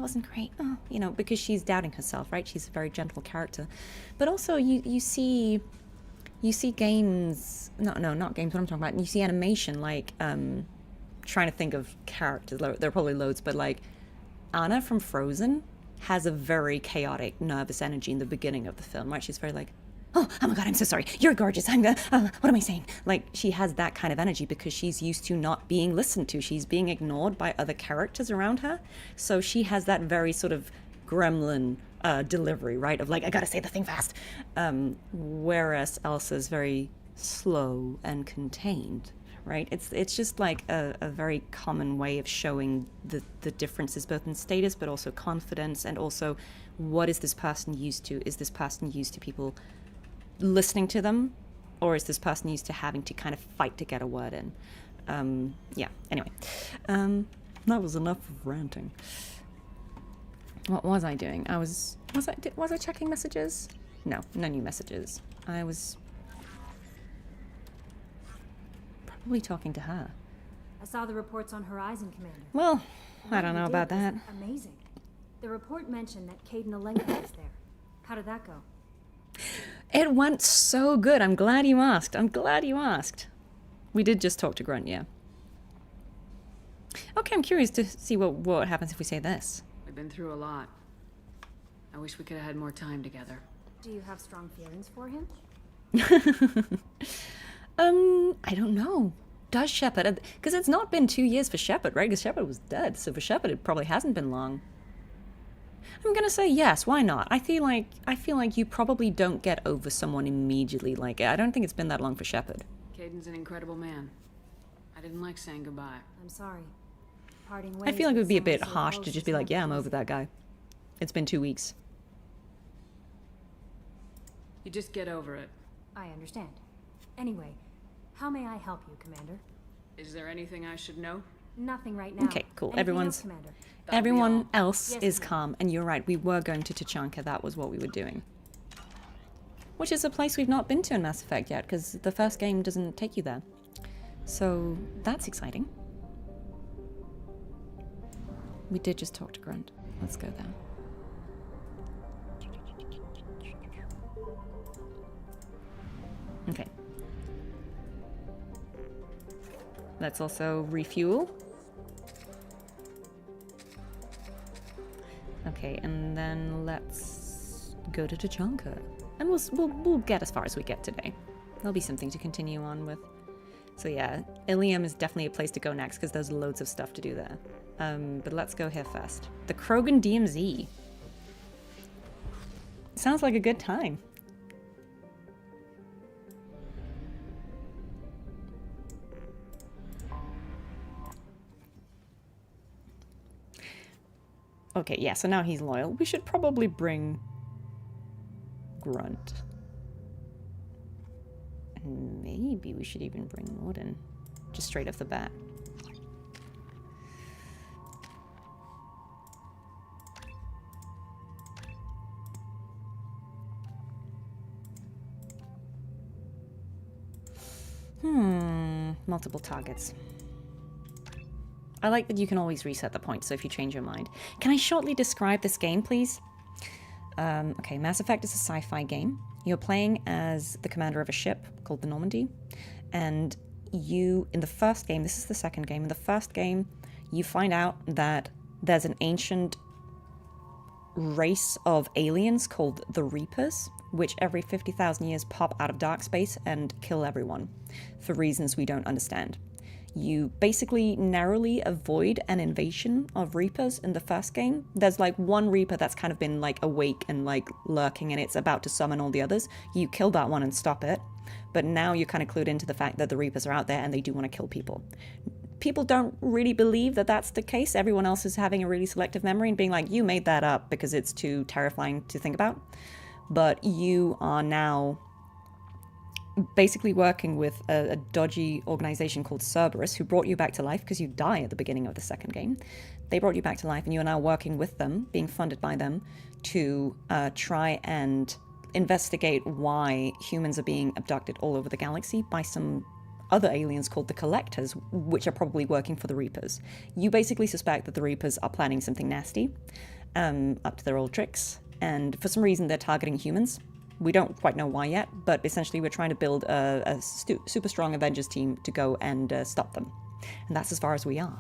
wasn't great. Oh, you know, because she's doubting herself, right? She's a very gentle character. But also you see games, not games, what I'm talking about. You see animation, like, trying to think of characters. There are probably loads, but like Anna from Frozen has a very chaotic, nervous energy in the beginning of the film, right? She's very like, oh my god, I'm so sorry. You're gorgeous. What am I saying? Like, she has that kind of energy because she's used to not being listened to. She's being ignored by other characters around her. So she has that very sort of gremlin delivery, right? Of like, I gotta say the thing fast. Whereas Elsa's very slow and contained, right? It's just like a very common way of showing the differences both in status but also confidence, and also what is this person used to? Is this person used to people listening to them, or is this person used to having to kind of fight to get a word in? Yeah, anyway. That was enough of ranting. What was I doing? Was I checking messages? No new messages. I was probably talking to her. I saw the reports on Horizon, Commander. Well, I don't know about that. Amazing. The report mentioned that Caden Alenka was there. How did that go? It went so good. I'm glad you asked. We did just talk to Grunt, yeah. Okay, I'm curious to see what happens if we say this. We've been through a lot. I wish we could have had more time together. Do you have strong feelings for him? I don't know. Does Shepard? Because it's not been 2 years for Shepard, right? Because Shepard was dead, so for Shepard it probably hasn't been long. I'm gonna say yes. Why not? I feel like you probably don't get over someone immediately. Like, I don't think it's been that long for Shepard. Caden's an incredible man. I didn't like saying goodbye. I'm sorry. parting I ways feel like it with would be a someone bit so harsh close to just is be like, never yeah, I'm over easy. that guy. It's been 2 weeks. You just get over it. I understand. Anyway, how may I help you, Commander? Is there anything I should know? Nothing right now. Okay, cool. Anything else, Commander? Everyone else Yes, is Commander. calm, and you're right. We were going to Tachanka. That was what we were doing. Which is a place we've not been to in Mass Effect yet, because the first game doesn't take you there. So that's exciting. We did just talk to Grunt. Let's go there. Okay. Let's also refuel. Okay, and then let's go to Tachanka. And we'll get as far as we get today. There'll be something to continue on with. So yeah, Ilium is definitely a place to go next because there's loads of stuff to do there. But let's go here first. The Krogan DMZ. Sounds like a good time. Okay, yeah, so now he's loyal. We should probably bring Grunt. And maybe we should even bring Morden. Just straight off the bat. Multiple targets. I like that you can always reset the point, so if you change your mind. Can I shortly describe this game, please? Okay, Mass Effect is a sci-fi game. You're playing as the commander of a ship called the Normandy. And you, in the first game, this is the second game, in the first game, you find out that there's an ancient race of aliens called the Reapers, which every 50,000 years pop out of dark space and kill everyone for reasons we don't understand. You basically narrowly avoid an invasion of Reapers in the first game. There's like one Reaper that's kind of been like awake and like lurking and it's about to summon all the others. You kill that one and stop it. But now you're kind of clued into the fact that the Reapers are out there and they do want to kill people. People don't really believe that that's the case. Everyone else is having a really selective memory and being like, you made that up because it's too terrifying to think about. But you are now basically working with a dodgy organization called Cerberus, who brought you back to life because you die at the beginning of the second game. They brought you back to life and you are now working with them, being funded by them, to try and investigate why humans are being abducted all over the galaxy by some other aliens called the Collectors, which are probably working for the Reapers. You basically suspect that the Reapers are planning something nasty, up to their old tricks, and for some reason they're targeting humans. We don't quite know why yet, but essentially we're trying to build a super strong Avengers team to go and stop them. And that's as far as we are.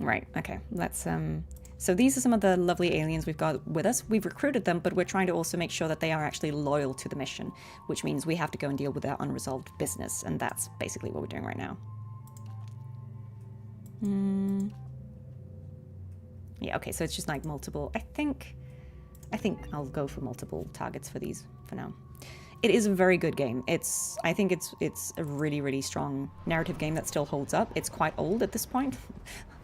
Right, okay, let's... So these are some of the lovely aliens we've got with us. We've recruited them, but we're trying to also make sure that they are actually loyal to the mission, which means we have to go and deal with their unresolved business, and that's basically what we're doing right now. Yeah, okay, so it's just like multiple... I think I'll go for multiple targets for these for now. It is a very good game. I think it's a really, really strong narrative game that still holds up. It's quite old at this point.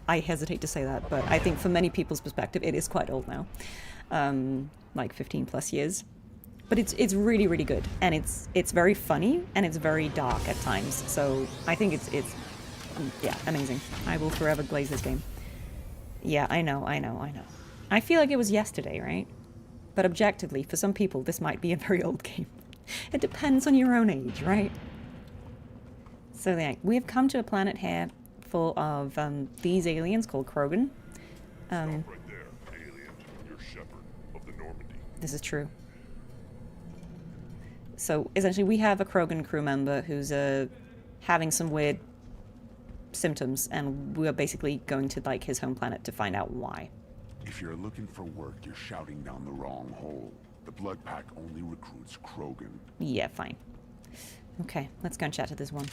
I hesitate to say that, but I think from many people's perspective, it is quite old now. Like 15 plus years. But it's really, really good. And it's very funny, and it's very dark at times. So I think it's yeah, amazing. I will forever glaze this game. Yeah, I know. I feel like it was yesterday, right? But objectively, for some people, this might be a very old game. It depends on your own age, right? So yeah, we have come to a planet here full of these aliens called Krogan. Right there, alien. You're Shepherd of the Normandy. This is true. So essentially, we have a Krogan crew member who's having some weird symptoms, and we're basically going to like his home planet to find out why. If you're looking for work, you're shouting down the wrong hole. The Blood Pack only recruits Krogan. Yeah, fine. Okay, let's go and chat to this one.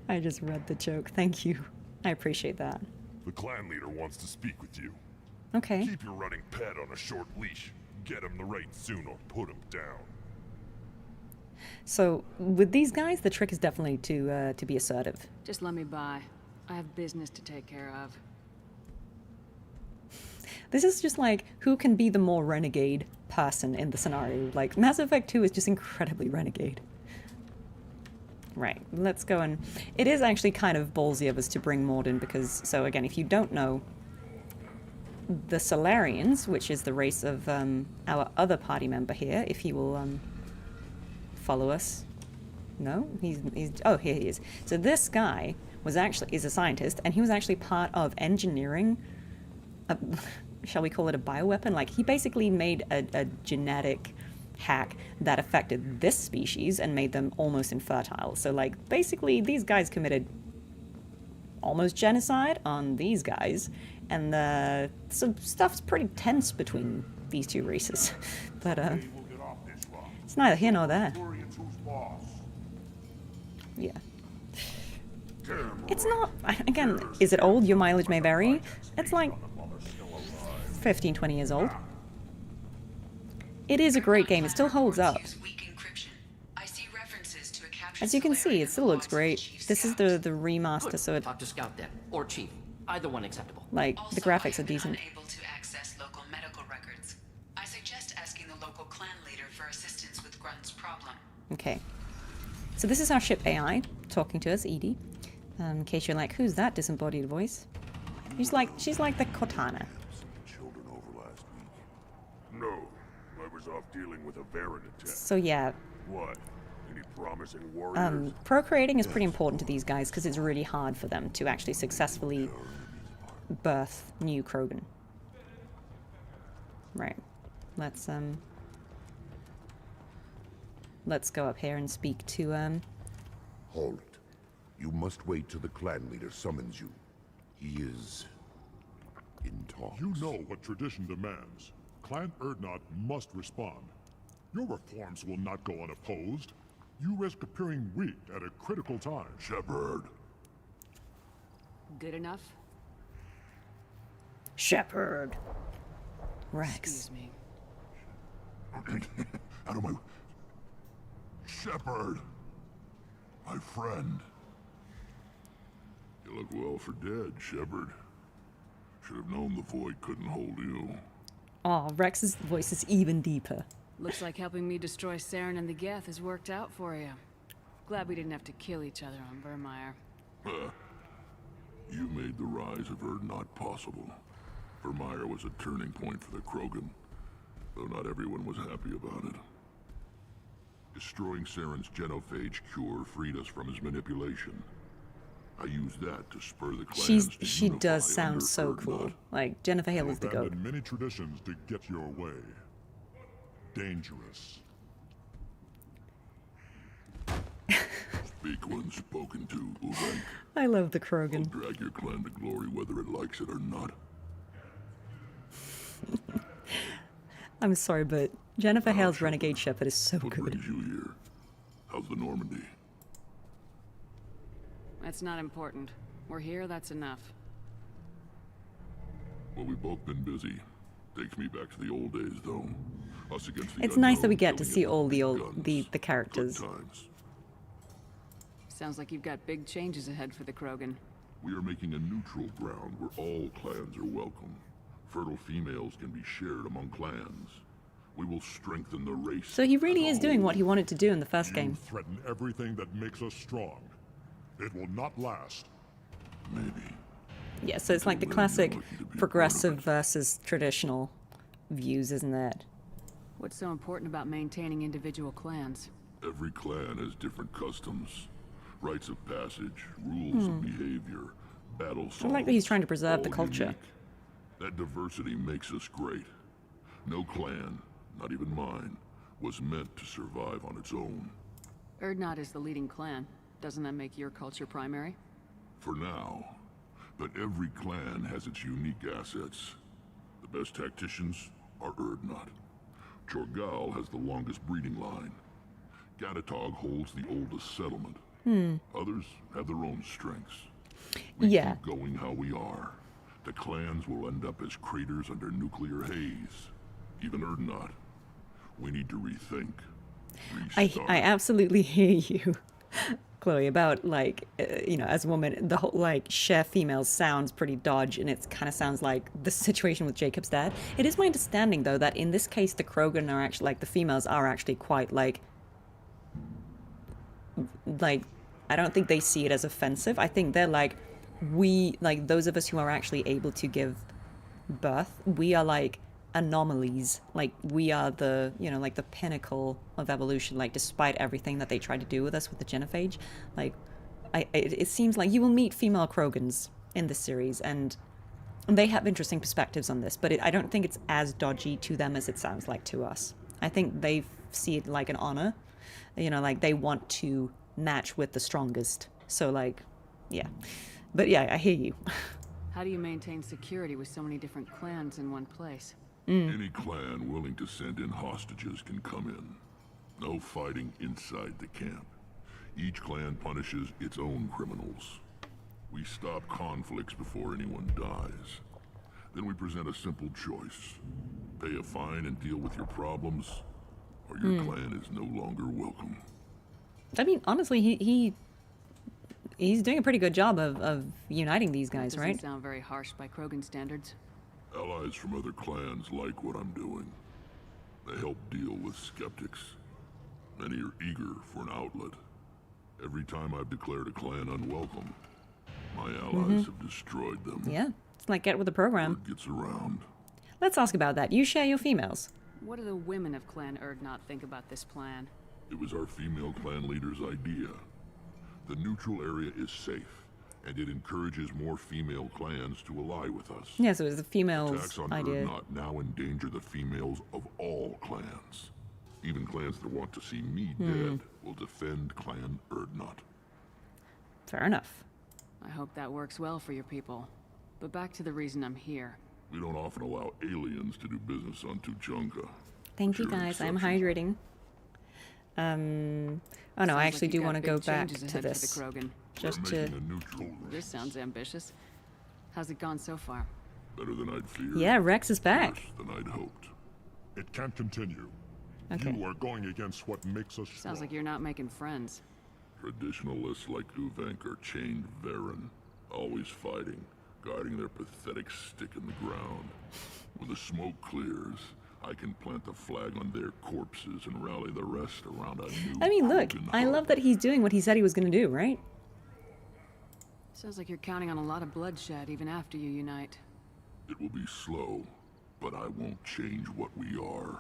I just read the joke. Thank you. I appreciate that. The clan leader wants to speak with you. Okay. Keep your running pet on a short leash. Get him the right soon or put him down. So with these guys, the trick is definitely to be assertive. Just let me by. I have business to take care of. This is just like, who can be the more renegade person in the scenario? Like, Mass Effect 2 is just incredibly renegade. Right, let's go and... It is actually kind of ballsy of us to bring Maud in because, so again, if you don't know, the Solarians, which is the race of our other party member here, if he will follow us. No? He's oh, here he is. So this guy is a scientist, and he was actually part of engineering shall we call it a bioweapon? Like, he basically made a genetic hack that affected this species and made them almost infertile. So, like, basically, these guys committed almost genocide on these guys, and so stuff's pretty tense between these two races. But, it's neither here nor there. Yeah. It's not, again, is it old? Your mileage may vary. It's like 15, 20 years old. It is a great game. It still holds up. As you can see, it still looks great. This is the remaster, so it... Talk to Scout then, or Chief. Either one acceptable. Like, the graphics are decent. Unable to access local medical records. I suggest asking the local clan leader for assistance with Grunt's problem. Okay. So this is our ship AI talking to us, Edie. In case you're like, who's that disembodied voice? She's like the Cortana. Children over last week. No, I was off dealing with a Baron attack. So yeah. What? Any promising warriors? Procreating is pretty important to these guys because it's really hard for them to actually successfully birth new Krogan. Right. Let's go up here and speak to Hold it. You must wait till the clan leader summons you. He is in talks. You know what tradition demands. Clan Erdnot must respond. Your reforms will not go unopposed. You risk appearing weak at a critical time. Shepard. Good enough? Shepard. Rex. Excuse me. Out of my... Shepard. My friend. You look well for dead, Shepard. Should have known the void couldn't hold you. Oh, Rex's voice is even deeper. Looks like helping me destroy Saren and the Geth has worked out for you. Glad we didn't have to kill each other on Vermeer. You made the rise of Erdnot possible. Vermeer was a turning point for the Krogan, though not everyone was happy about it. Destroying Saren's genophage cure freed us from his manipulation. I used that to spur the clans to she does unify sound under so Erdnot. cool. Like, Jennifer Hale is the goat. Abandoned many traditions to get your way. Dangerous. Speak when spoken to, Uvenk. I love the Krogan. Drag your clan to glory whether it likes it or not. I'm sorry, but Jennifer Hale's Renegade Shepherd is so What good. brings you here? How's the Normandy? That's not important. We're here, that's enough. Well, we've both been busy. Takes me back to the old days, though. Us against the It's nice that we unknown, get to killing see it all with the guns. characters. Good times. Sounds like you've got big changes ahead for the Krogan. We are making a neutral ground where all clans are welcome. Fertile females can be shared among clans. We will strengthen the race. So he really is doing what he wanted to do in the first game. Threaten everything that makes us strong. It will not last. Maybe. Yeah, so it's like the classic progressive versus traditional views, isn't it? What's so important about maintaining individual clans? Every clan has different customs, rites of passage, rules of behavior, battle songs. I like that he's trying to preserve the all culture. unique. That diversity makes us great. No clan, not even mine, was meant to survive on its own. Erdnot is the leading clan. Doesn't that make your culture primary? For now. But every clan has its unique assets. The best tacticians are Erdnot. Chorgal has the longest breeding line. Gatatog holds the oldest settlement. Others have their own strengths. We Yeah. keep going how we are. The clans will end up as craters under nuclear haze. Even Erdnot. We need to rethink. I absolutely hear you, Chloe, about like, you know, as a woman, the whole like share females sounds pretty dodge, and it kind of sounds like the situation with Jacob's dad. It is my understanding though that in this case the Krogan are actually like the females are actually quite like I don't think they see it as offensive. I think they're like, we like those of us who are actually able to give birth, we are like anomalies. Like we are the, you know, like the pinnacle of evolution, like despite everything that they tried to do with us with the genophage. Like it seems like you will meet female Krogans in this series, and they have interesting perspectives on this, but I don't think it's as dodgy to them as it sounds like to us. I think they see it like an honor, you know, like they want to match with the strongest. So like, yeah. But yeah, I hear you. How do you maintain security with so many different clans in one place? Any clan willing to send in hostages can come in. No fighting inside the camp. Each clan punishes its own criminals. We stop conflicts before anyone dies. Then we present a simple choice. Pay a fine and deal with your problems, or your clan is no longer welcome. I mean, honestly, he's doing a pretty good job of uniting these guys, That right? doesn't sound very harsh by Krogan standards. Allies from other clans like what I'm doing. They help deal with skeptics. Many are eager for an outlet. Every time I've declared a clan unwelcome, my allies have destroyed them. Yeah, it's like get with the program. Word gets around. Let's ask about that. You share your females. What do the women of Clan Erdnot think about this plan? It was our female clan leader's idea. The neutral area is safe, and it encourages more female clans to ally with us. Yeah, so it was the females' Attacks on idea. Erdnot now endanger the females of all clans. Even clans that want to see me dead will defend Clan Erdnot. Fair enough. I hope that works well for your people. But back to the reason I'm here. We don't often allow aliens to do business on Tuchanka. Thank you, guys. I'm hydrating. Oh no, I Sounds actually like you do got want to big go back changes to ahead for the this. Krogan. Just We're to... making a neutral This sounds ambitious. How's it gone so far? better than I'd feared. Yeah, Rex is back. Worse than I'd hoped. It can't continue. Okay. You are going against what makes us strong. Sounds like you're not making friends. Traditionalists like Uvenk are chained Varen, always fighting, guarding their pathetic stick in the ground. When the smoke clears, I can plant a flag on their corpses and rally the rest around a new I mean, look, Krogan I hub. love that he's doing what he said he was going to do, right? Sounds like you're counting on a lot of bloodshed even after you unite. It will be slow, but I won't change what we are.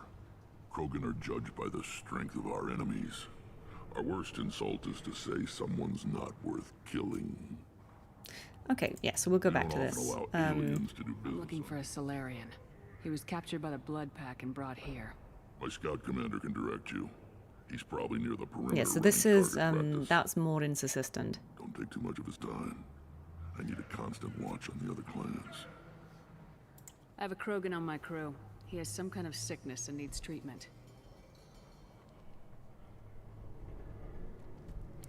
Krogan are judged by the strength of our enemies. Our worst insult is to say someone's not worth killing. Okay, yeah, so we'll go We back to don't this. often allow aliens to do I'm business. looking for a Solarian. He was captured by the Blood Pack and brought here. My scout commander can direct you. He's probably near the perimeter. Yeah, so this running is, target practice. that's Morden's assistant. Don't take too much of his time. I need a constant watch on the other clans. I have a Krogan on my crew. He has some kind of sickness and needs treatment.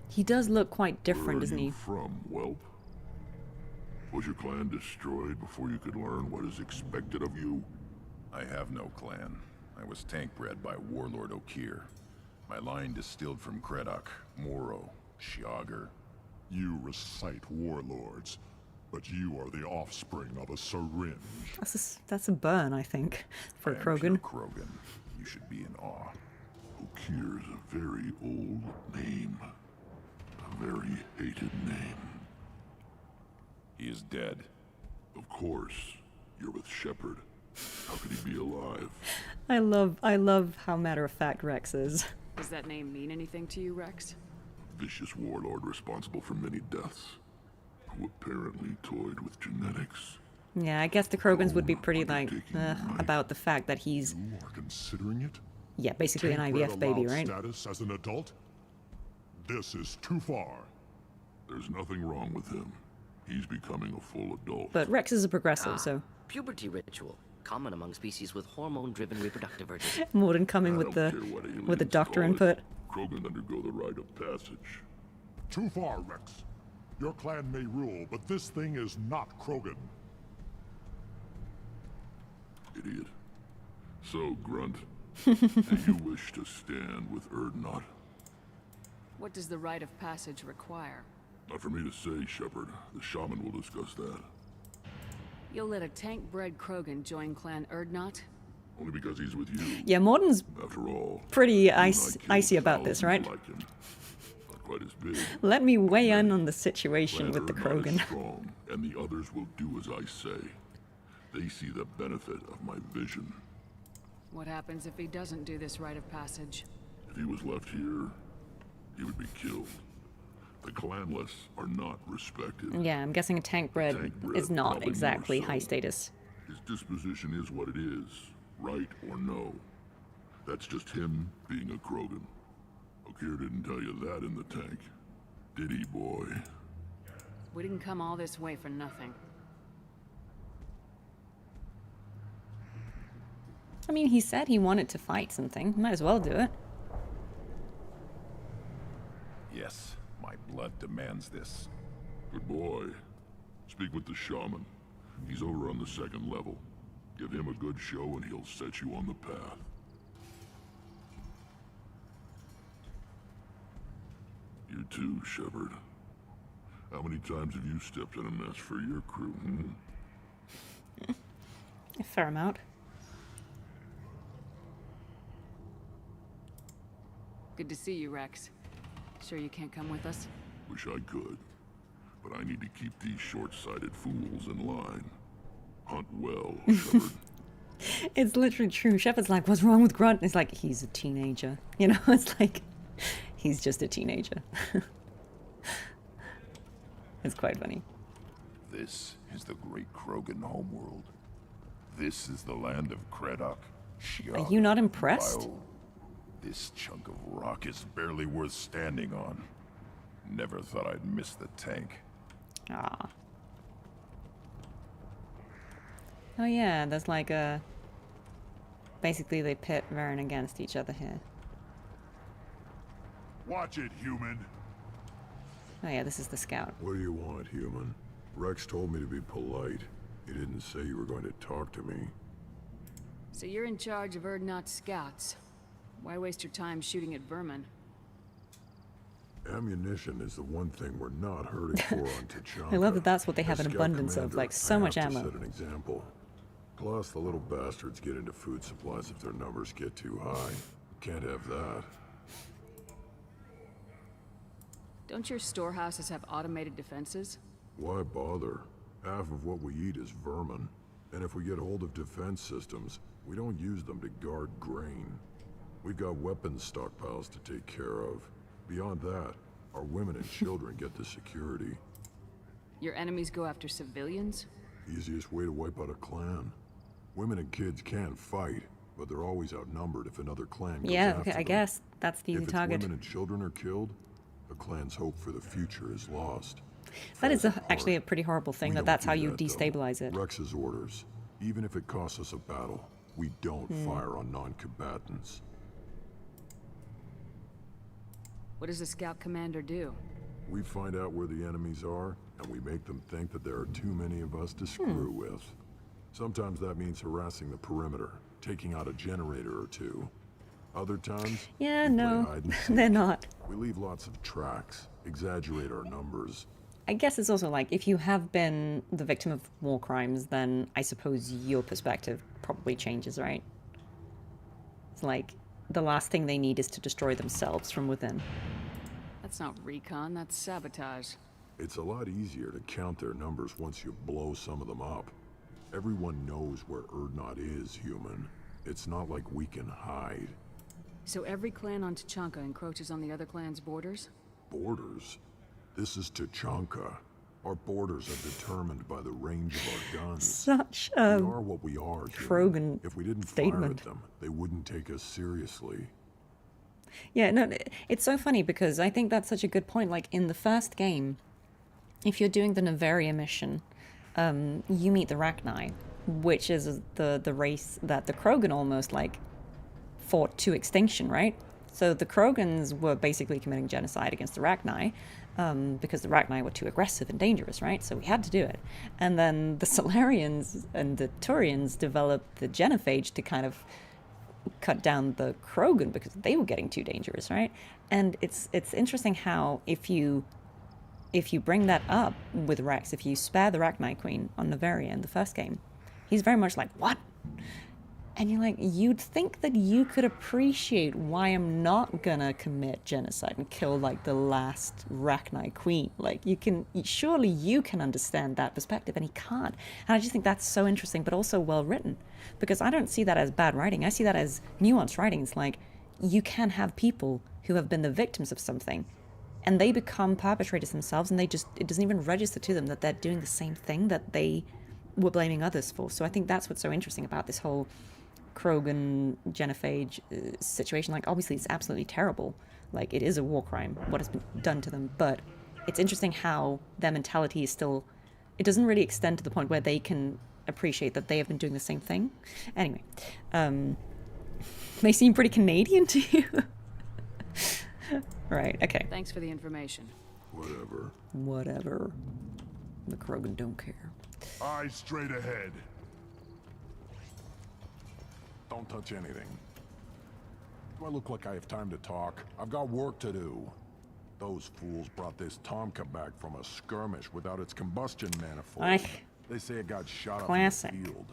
He does look quite different, Where are doesn't you he? from, whelp? Was your clan destroyed before you could learn what is expected of you? I have no clan. I was tank bred by Warlord Okir. My line distilled from Kredok, Moro, Shiagar. You recite warlords, but you are the offspring of a syringe. That's a burn, I think, for a I am Krogan. pure Krogan. You should be in awe. Okir's a very old name. A very hated name. He is dead. Of course. You're with Shepard. How could he be alive? I love how matter-of-fact Rex is. Does that name mean anything to you, Rex? Vicious warlord responsible for many deaths. Who apparently toyed with genetics. Yeah, I guess the Krogans would be pretty, like, about the fact that he's... You are considering it? Yeah, basically an Tank-bred IVF baby, allowed right? Status as an adult? This is too far. There's nothing wrong with him. He's becoming a full adult. But Rex is a progressive, so... Puberty ritual, common among species with hormone-driven reproductive urges. Morden coming with the doctor input. Krogan undergo the rite of passage. Too far, Rex. Your clan may rule, but this thing is not Krogan. Idiot. So, Grunt, do you wish to stand with Erdnot? What does the rite of passage require? Not for me to say, Shepard. The shaman will discuss that. You'll let a tank-bred Krogan join Clan Erdnot? Only because he's with you. Yeah, Morden's After all, pretty icy about this, right? like him. Not quite as big. Let me weigh in on the situation Clan with the Erdnot is Krogan. strong, and the others will do as I say. They see the benefit of my vision. What happens if he doesn't do this rite of passage? If he was left here, he would be killed. The clanless are not respected. Yeah, I'm guessing a tank bred is not probably exactly more so. high status. His disposition is what it is, right or no. That's just him being a Krogan. Okeer didn't tell you that in the tank, did he, boy? We didn't come all this way for nothing. I mean, he said he wanted to fight something. Might as well do it. Yes, my blood demands this. Good boy. Speak with the shaman. He's over on the second level. Give him a good show and he'll set you on the path. You too, Shepard. How many times have you stepped in a mess for your crew, A fair amount. Good to see you, Rex. Sure you can't come with us? Wish I could. But I need to keep these short-sighted fools in line. Hunt well, Shepard. It's literally true. Shepard's like, what's wrong with Grunt? And it's like, he's a teenager. You know, it's like, he's just a teenager. It's quite funny. This is the great Krogan homeworld. This is the land of Creddock. Are you not impressed? Bio. This chunk of rock is barely worth standing on. Never thought I'd miss the tank. Ah. Oh yeah, there's like a... Basically they pit Varen against each other here. Watch it, human. Oh yeah, this is the scout. What do you want, human? Rex told me to be polite. He didn't say you were going to talk to me. So you're in charge of Erdnot's scouts. Why waste your time shooting at vermin? Ammunition is the one thing we're not hurting for on T'Challa. I love that that's what they have As an scout abundance of, commander, like so much I have ammo. to set an example. Plus, the little bastards get into food supplies if their numbers get too high. Can't have that. Don't your storehouses have automated defenses? Why bother? Half of what we eat is vermin. And if we get hold of defense systems, we don't use them to guard grain. We've got weapons stockpiles to take care of. Beyond that, our women and children get the security. Your enemies go after civilians? Easiest way to wipe out a clan. Women and kids can fight, but they're always outnumbered if another clan goes Yeah, after okay, I them. guess that's the easy If it's target. women and children are killed, the clan's hope for the future is lost. That is actually a pretty horrible thing, We that don't that's do how you that, though. destabilize it. Rex's orders. Even if it costs us a battle, we don't fire on non-combatants. What does a scout commander do? We find out where the enemies are, and we make them think that there are too many of us to screw with. Sometimes that means harassing the perimeter, taking out a generator or two. Other times, Yeah, we play no, hide and they're seek. not. We leave lots of tracks, exaggerate our numbers. I guess it's also like, if you have been the victim of war crimes, then I suppose your perspective probably changes, right? It's like, the last thing they need is to destroy themselves from within. That's not recon, that's sabotage. It's a lot easier to count their numbers once you blow some of them up. Everyone knows where Erdnot is, human. It's not like we can hide. So every clan on T'Challa encroaches on the other clan's borders? Borders? This is T'Challa. Our borders are determined by the range of our guns. Such We a are what we are, human. Krogan If we didn't fire statement. at them, they wouldn't take us seriously. Yeah, no, it's so funny because I think that's such a good point. Like, in the first game, if you're doing the Noveria mission, you meet the Rachni, which is the race that the Krogan almost, like, fought to extinction, right? So the Krogans were basically committing genocide against the Rachni, because the Rachni were too aggressive and dangerous, right? So we had to do it. And then the Solarians and the Turians developed the genophage to kind of cut down the Krogan because they were getting too dangerous, right? And it's interesting how if you bring that up with Rex, if you spare the Rachni Queen on Noveria in the first game, he's very much like, what? And you're like, you'd think that you could appreciate why I'm not gonna commit genocide and kill like the last Rachni Queen. Like surely you can understand that perspective, and he can't. And I just think that's so interesting, but also well written, because I don't see that as bad writing. I see that as nuanced writing. It's like, you can have people who have been the victims of something, and they become perpetrators themselves, and it doesn't even register to them that they're doing the same thing that they were blaming others for. So I think that's what's so interesting about this whole Krogan genophage situation. Like, obviously it's absolutely terrible, like it is a war crime what has been done to them, but it's interesting how their mentality is still, it doesn't really extend to the point where they can appreciate that they have been doing the same thing. Anyway, they seem pretty Canadian to you. Right, okay. Thanks for the information. Whatever. The Krogan don't care. Eyes straight ahead. Don't touch anything. Do I look like I have time to talk? I've got work to do. Those fools brought this Tomka back from a skirmish without its combustion manifold. They say it got shot up in the field.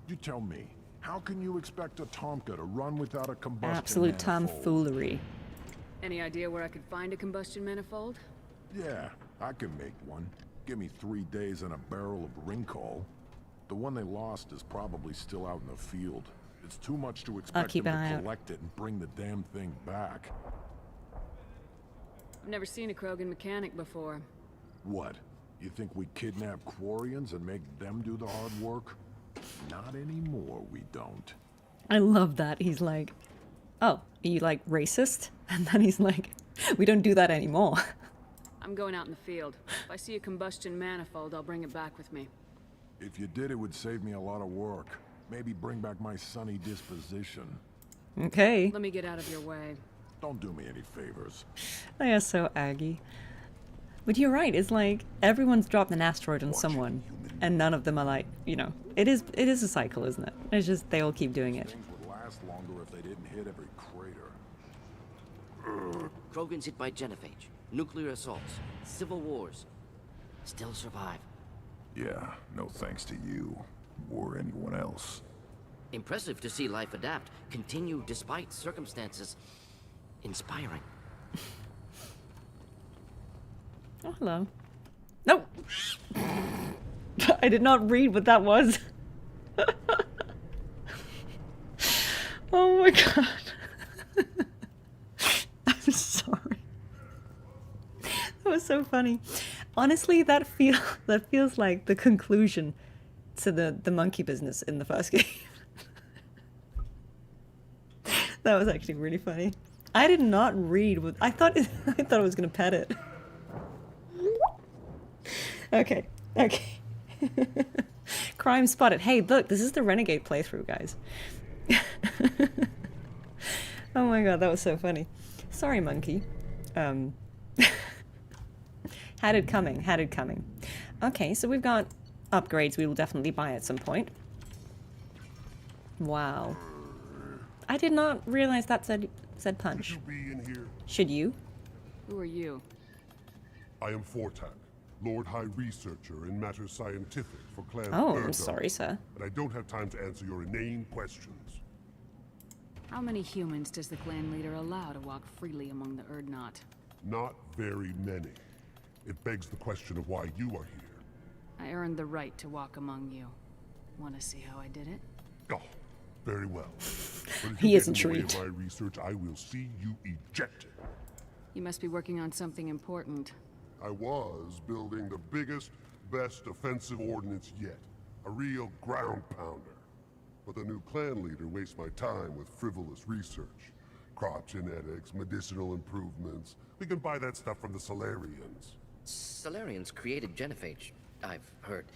You tell me, how can you expect a Tomka to run without a combustion Absolute manifold? tomfoolery. Any idea where I could find a combustion manifold? Yeah, I can make one. Give me 3 days and a barrel of Rincol. The one they lost is probably still out in the field. It's too much to expect them to collect it and bring the damn thing back. I've never seen a Krogan mechanic before. What? You think we kidnap Quarians and make them do the hard work? Not anymore, we don't. I love that. He's like, oh, are you like racist? And then he's like, we don't do that anymore. I'm going out in the field. If I see a combustion manifold, I'll bring it back with me. If you did, it would save me a lot of work. Maybe bring back my sunny disposition. Okay. Let me get out of your way. Don't do me any favors. They are so aggy. But you're right, it's like everyone's dropped an asteroid on someone, and none of them are like, you know, it is a cycle, isn't it? It's just they all keep doing it. Things would last longer if they didn't hit every crater. Krogans hit by genophage, nuclear assaults, civil wars. Still survive. Yeah, no thanks to you. Or anyone else. Impressive to see life adapt, continue despite circumstances. Inspiring. Oh, hello. No! I did not read what that was. Oh my god. I'm sorry. That was so funny. Honestly, that feels like the conclusion to the monkey business in the first game. That was actually really funny. I did not read what I thought I was gonna pet it. Okay. Crime spotted. Hey, look, this is the Renegade playthrough, guys. Oh my god, that was so funny. Sorry, monkey. Had it coming. Okay, so we've got upgrades we will definitely buy at some point. Wow. I did not realize that said punch. Should you be in here? Should you? Who are you? I am Fortak, Lord High Researcher in matters scientific for Clan Oh, Erdo, I'm sorry, sir. But I don't have time to answer your inane questions. How many humans does the clan leader allow to walk freely among the Erdnot? Not very many. It begs the question of why you are here. I earned the right to walk among you. Want to see how I did it? Oh, very well. But if He you is get in the way intrigued. of my research, I will see you ejected. You must be working on something important. I was building the biggest, best offensive ordnance yet. A real ground pounder. But the new clan leader wastes my time with frivolous research. Crop genetics, medicinal improvements. We can buy that stuff from the Solarians. Solarians created genophage, I've heard.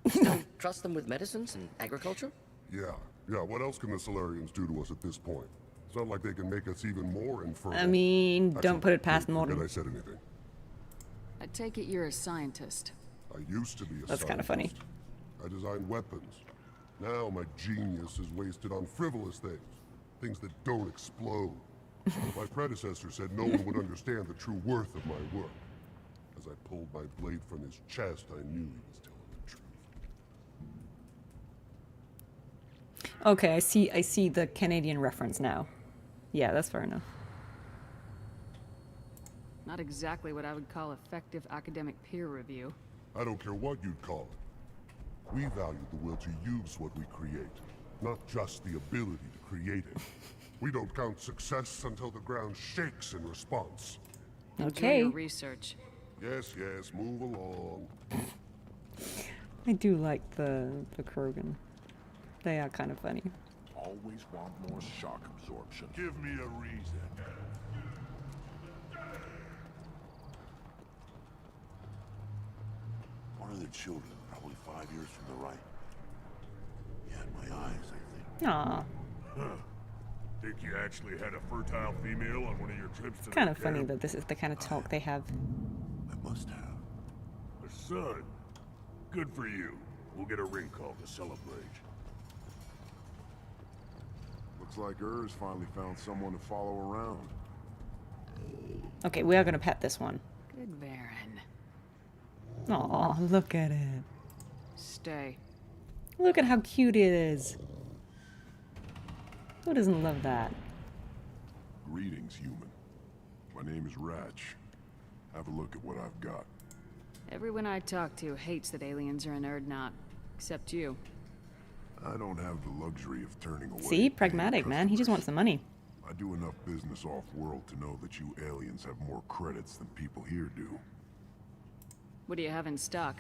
Still trust them with medicines and agriculture? Yeah. What else can the Solarians do to us at this point? It's not like they can make us even more infertile. I mean, Actually, don't put it past forget Morton. I said anything. I take it you're a scientist. I used to be a That's kind of funny. I designed weapons. Now my genius is wasted on frivolous things. things that don't explode. My predecessor said no one would understand the true worth of my work. As I pulled my blade from his chest, I knew he was telling the truth. Okay, I see the Canadian reference now. Yeah, that's fair enough. Not exactly what I would call effective academic peer review. I don't care what you'd call it. We value the will to use what we create, not just the ability to create it. We don't count success until the ground shakes in response. Okay. Do your research. Yes, yes, move along. I do like the Krogan. They are kind of funny. Always want more shock absorption. Give me a reason. One of the children, probably 5 years from the right. He had my eyes, I think. Aw. Huh. Think you actually had a fertile female on one of your trips to Kind the of funny camp? that this is the kind of talk they have. I must have. A son. Good for you. We'll get a ring call to celebrate. Looks like Urs finally found someone to follow around. Okay, we are gonna pet this one. Good Baron. Aw, look at it. Stay. Look at how cute it is. Who doesn't love that? Greetings, human. My name is Ratch. Have a look at what I've got. Everyone I talk to hates that aliens are an Erdnot. Except you. I don't have the luxury of turning away. See? Pragmatic, man. He just wants the money. I do enough business off-world to know that you aliens have more credits than people here do. What do you have in stock?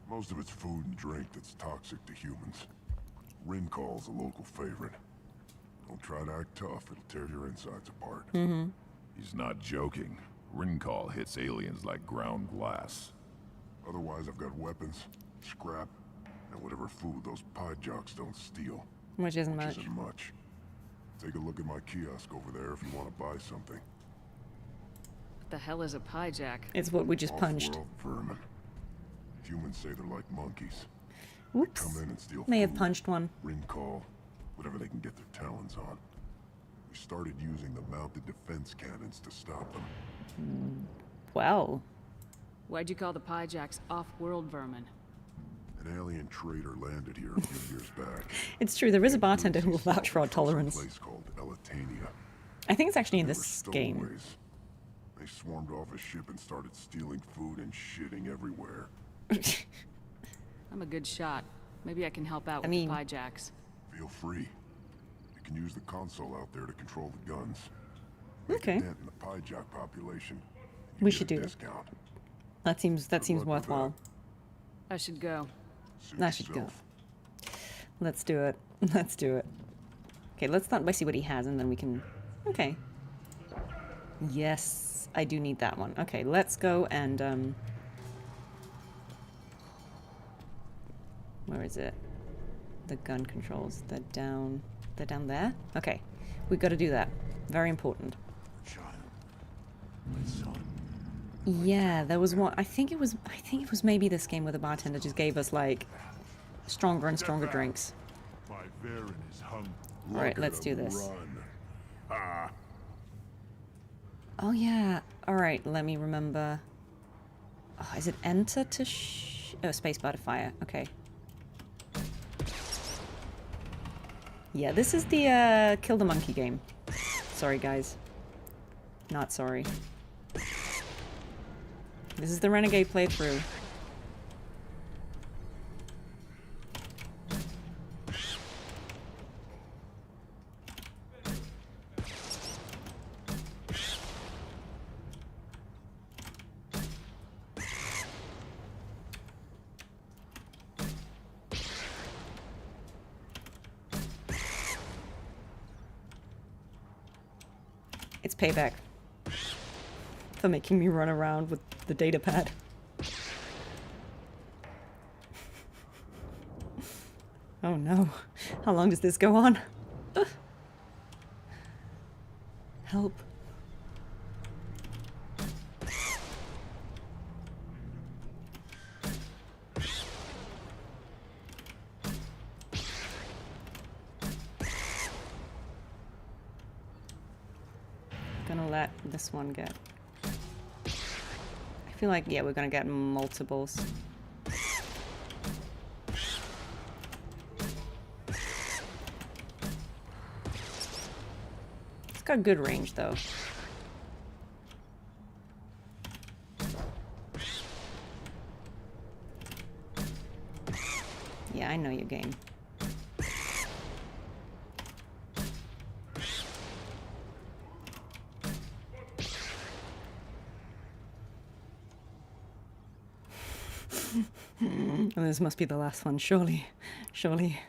Most of it's food and drink that's toxic to humans. Rincall's a local favorite. Don't try to act tough, it'll tear your insides apart. He's not joking. Rincall hits aliens like ground glass. Otherwise, I've got weapons, scrap, and whatever food those pie jocks don't steal. Which isn't much. Take a look at my kiosk over there if you want to buy something. What the hell is a pie jack? It's what we just punched. Off-world vermin. Humans say they're like monkeys. Oops. They come in and steal May have food, punched one. Rincall, whatever they can get their talons on. We started using the mounted defense cannons to stop them. Well. Why'd you call the pie jacks off-world vermin? An alien trader landed here a few years back. It's true, there is a bartender who will vouch for our tolerance. A place called Elitania. I think it's actually in They this were game. stowaways. They swarmed off a ship and started stealing food and shitting everywhere. I'm a good shot. Maybe I can help out with the pie jacks. Feel free. You can use the console out there to control the guns. Make Okay. a dent in the pie jack population. We should do a that. discount. That seems worthwhile. I should go. I should go. Let's do it. Let's do it. Okay, let's start by see what he has and then we can... Okay. Yes, I do need that one. Okay, let's go and... Where is it? The gun controls. They're down there? Okay. We gotta do that. Very important. Yeah, there was one. I think it was maybe this game where the bartender just gave us like stronger and stronger drinks. My Baron is hungry. All right, let's do this. Run. Ah. Oh yeah. All right, let me remember. Oh, is it enter to oh, spacebar to fire. Okay. Yeah, this is the kill the monkey game. Sorry, guys. Not sorry. This is the Renegade playthrough. It's payback for making me run around with the data pad. Oh no. How long does this go on? Help. Gonna let this one get. I feel like, yeah, we're gonna get multiples. It's got good range though. Yeah, I know your game. And this must be the last one, surely. Surely.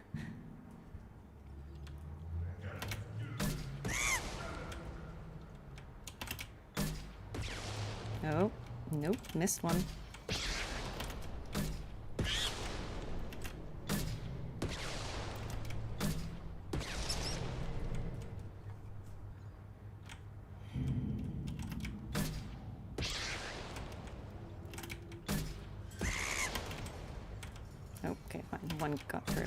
Oh, nope, missed one. Okay, fine. One got through.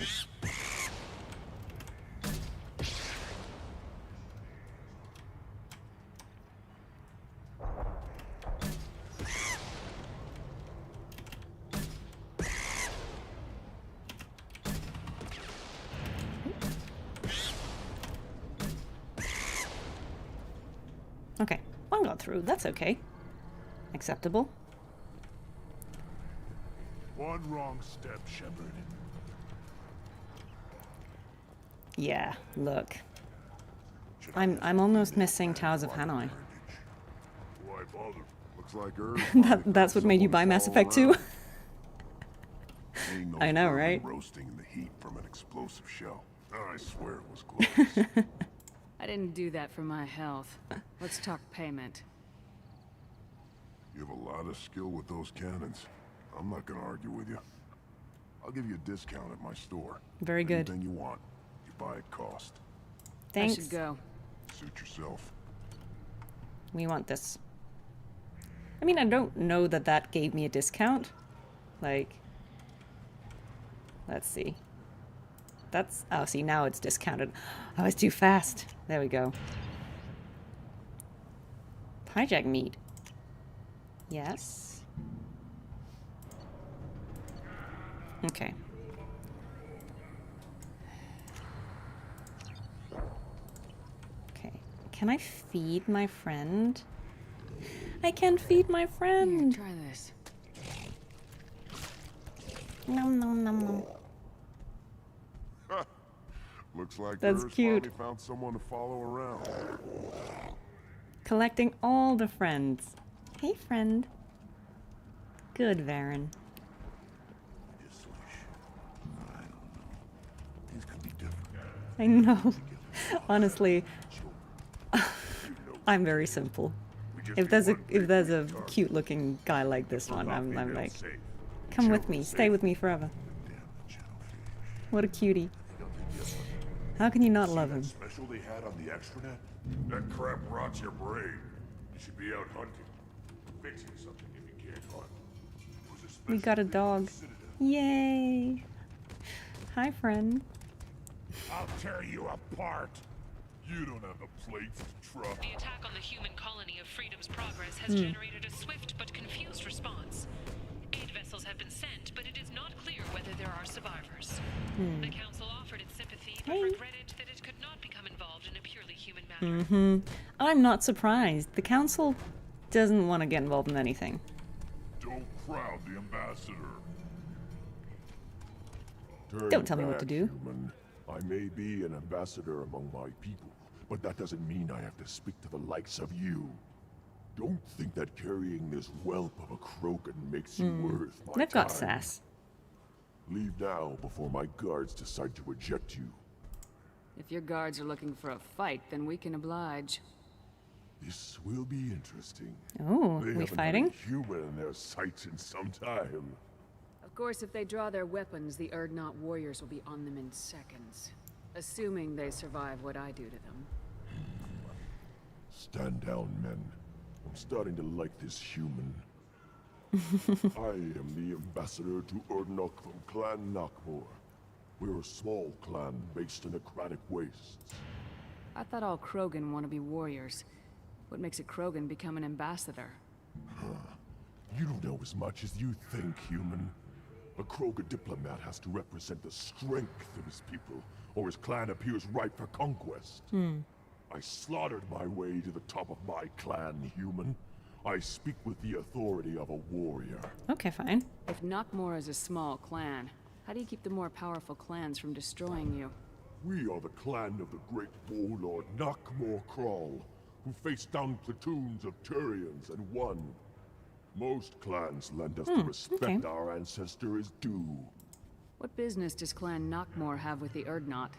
Okay, one got through. That's okay. Acceptable. One wrong step, Shepard. Yeah, look. I'm almost missing Towers of Hanoi. Why bother? Looks like That's what made you buy Mass Effect 2? I know, right? Roasting in the heat from an explosive shell. I swear it was close. I didn't do that for my health. Let's talk payment. You have a lot of skill with those cannons. I'm not gonna argue with you. I'll give you a discount at my store. Very good. Anything you want, you buy at cost. Thanks. I should go. Suit yourself. We want this. I mean, I don't know that that gave me a discount. Like, let's see. That's, oh, see, now it's discounted. I was too fast. There we go. Hijack meat. Yes. Okay. Okay. Can I feed my friend? I can feed my friend. Here, try this. Nom nom nom nom. Looks like That's Urs cute. finally found someone to follow around. Collecting all the friends. Hey, friend. Good, Varen. I know. Honestly, I'm very simple. If there's a cute looking guy like this one, I'm like, come with me, stay with me forever. What a cutie. How can you not love him? Special they had on the extranet? That crap rots your brain. You should be out hunting. Fixing something if you can't hunt. We got a dog. Yay! Hi, friend. I'll tear you apart. You don't have the plates to truck. The attack on the human colony of Freedom's Progress has generated a swift but confused response. Aid vessels have been sent, but it is not clear whether there are survivors. The Council offered its sympathy, but regretted that it could not become involved in a purely human matter. I'm not surprised. The council doesn't want to get involved in anything. Don't crowd the ambassador. Don't tell me what to do. Human. I may be an ambassador among my people, but that doesn't mean I have to speak to the likes of you. Don't think that carrying this whelp of a Krogan makes you worth my They've got time. sass. Leave now before my guards decide to eject you. If your guards are looking for a fight, then we can oblige. This will be interesting. Oh, They we haven't fighting? had a human in their sights in some time. Of course, if they draw their weapons, the Urdnot warriors will be on them in seconds. Assuming they survive what I do to them. Stand down, men. I'm starting to like this human. I am the ambassador to Urdnot from Clan Nakmor. We're a small clan based in aquatic wastes. I thought all Krogan want to be warriors. What makes a Krogan become an ambassador? You don't know as much as you think, human. A Krogan diplomat has to represent the strength of his people, or his clan appears ripe for conquest. I slaughtered my way to the top of my clan, human. I speak with the authority of a warrior. Okay, fine. If Knockmore is a small clan, how do you keep the more powerful clans from destroying you? We are the clan of the great warlord Knockmore Crawl, who faced down platoons of Turians and won. Most clans lend us the respect our ancestor is due. What business does Clan Knockmore have with the Urdnot?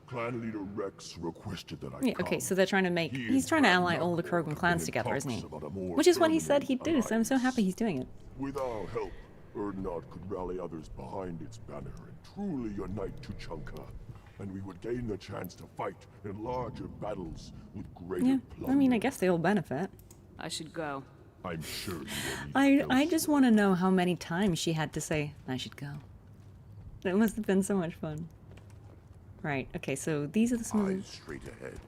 Clan leader Rex requested that I Yeah, okay, so they're trying to make... He's trying to ally all the Krogan clans together, isn't he? Which is what he said he'd do, so I'm so happy he's doing it. With our help, Urdnot could rally others behind its banner and truly unite Tuchanka. And we would gain the chance to fight in larger battles with greater plunder. I mean, I guess they all benefit. I should go. I'm sure you will. I just want to know how many times she had to say, I should go. That must have been so much fun. Right, okay, so these are some of the straight ahead.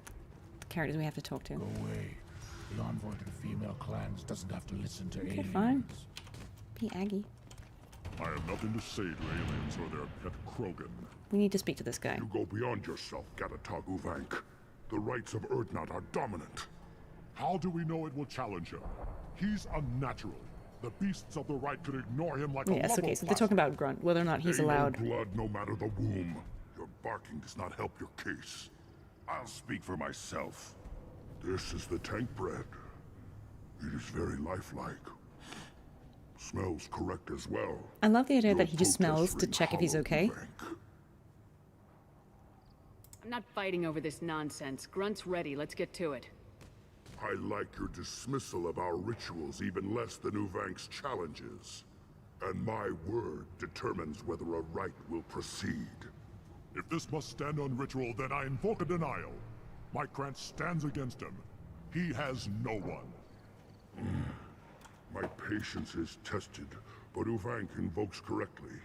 characters we have to talk to. Go away. The envoy to the female clans doesn't have to listen to aliens. Fine. Be Aggie. I have nothing to say to aliens or their pet Krogan. We need to speak to this guy. You go beyond yourself, Gatatog Uvank. The rights of Urdnot are dominant. How do we know it will challenge him? He's unnatural. The beasts of the right could ignore him like a Yes, okay, so they're talking about Grunt, whether or not he's allowed. Blood, no matter the womb. Your barking does not help your case. I'll speak for myself. This is the tank bread. It is very lifelike. Smells correct as well. I love the idea that he just smells to check if he's okay. I'm not fighting over this nonsense. Grunt's ready. Let's get to it. I like your dismissal of our rituals even less than Uvank's challenges. And my word determines whether a rite will proceed. If this must stand on ritual, then I invoke a denial. My Krantz stands against him. He has no one. My patience is tested, but Uvank invokes correctly.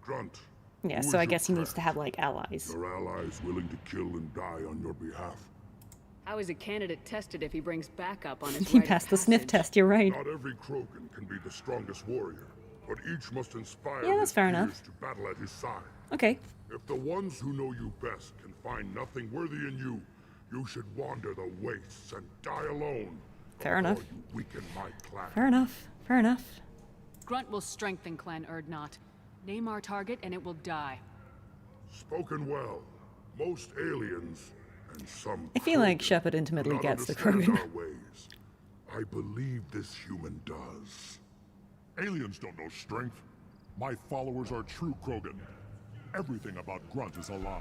Grunt. Yeah, so I guess he needs to have, like, allies. Your allies willing to kill and die on your behalf. How is a candidate tested if he brings backup on his He rite of passed the sniff passage? test, you're right. Not every Krogan can be the strongest warrior, but each must inspire Yeah, that's his fair peers enough. to battle at his side. Okay. If the ones who know you best can find nothing worthy in you, you should wander the wastes and die alone. Fair enough. You weaken my clan. Fair enough. Fair enough. Grunt will strengthen Clan Urdnot. Name our target and it will die. Spoken well. Most aliens, and some I feel like Krogan, Shepard intimately do not gets the understand Krogan. our ways. I believe this human does. Aliens don't know strength. My followers are true Krogan. Everything about Grunt is a lie.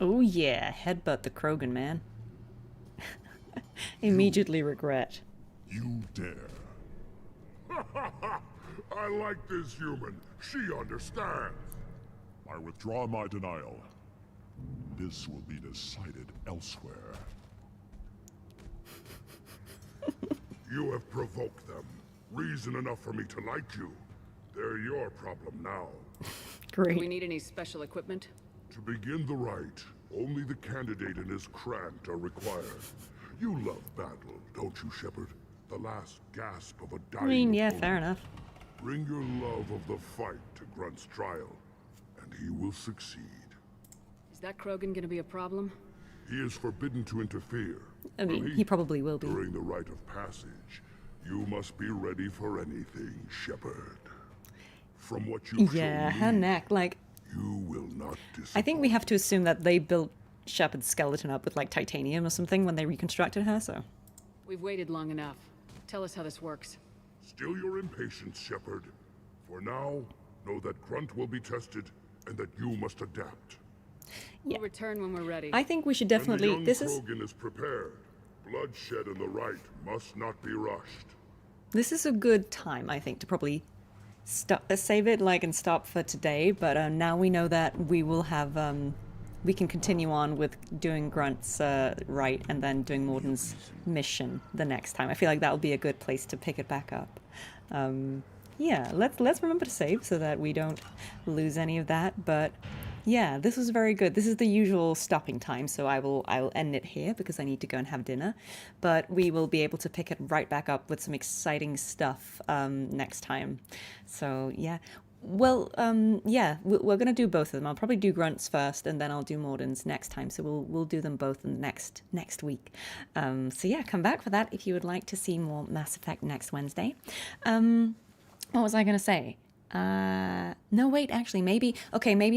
Oh yeah, headbutt the Krogan, man. Immediately regret. You dare. I like this human. She understands. I withdraw my denial. This will be decided elsewhere. You have provoked them. Reason enough for me to like you. They're your problem now. Great. Do we need any special equipment? To begin the rite, only the candidate and his Krant are required. You love battle, don't you, Shepard? The last gasp of a dying I mean, yeah, opponent. fair enough. Bring your love of the fight to Grunt's trial, and he will succeed. Is that Krogan gonna be a problem? He is forbidden to interfere. I mean, he probably will be. During the rite of passage, you must be ready for anything, Shepard. From what you Yeah, show her me, neck, like... you will not disappoint. I think we have to assume that they built Shepard's skeleton up with, like, titanium or something when they reconstructed her, so... We've waited long enough. Tell us how this works. Still your impatience, Shepard. For now, know that Grunt will be tested, and that you must adapt. We'll return when we're ready. I think we should definitely... When the young This is... Krogan is prepared. Bloodshed in the rite must not be rushed. This is a good time, I think, to probably save it, like, and stop for today. But now we know that we will have, we can continue on with doing Grunt's right and then doing Morden's mission the next time. I feel like that will be a good place to pick it back up. Yeah, let's remember to save so that we don't lose any of that. But Yeah, this was very good. This is the usual stopping time, so I will end it here because I need to go and have dinner. But we will be able to pick it right back up with some exciting stuff next time. So yeah. Well, yeah, we're gonna do both of them. I'll probably do grunts first, and then I'll do Mordens next time. So we'll do them both in the next week. So yeah, come back for that if you would like to see more Mass Effect next Wednesday. What was I gonna say? No, wait, actually, maybe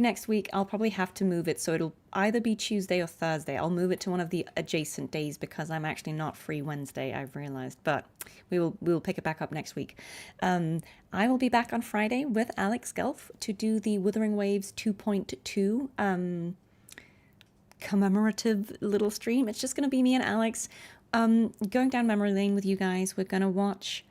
next week I'll probably have to move it, so it'll either be Tuesday or Thursday. I'll move it to one of the adjacent days because I'm actually not free Wednesday, I've realized, but we'll pick it back up next week. I will be back on Friday with Alex Gelf to do the Wuthering Waves 2.2 commemorative little stream. It's just going to be me and Alex going down memory lane with you guys. We're going to watch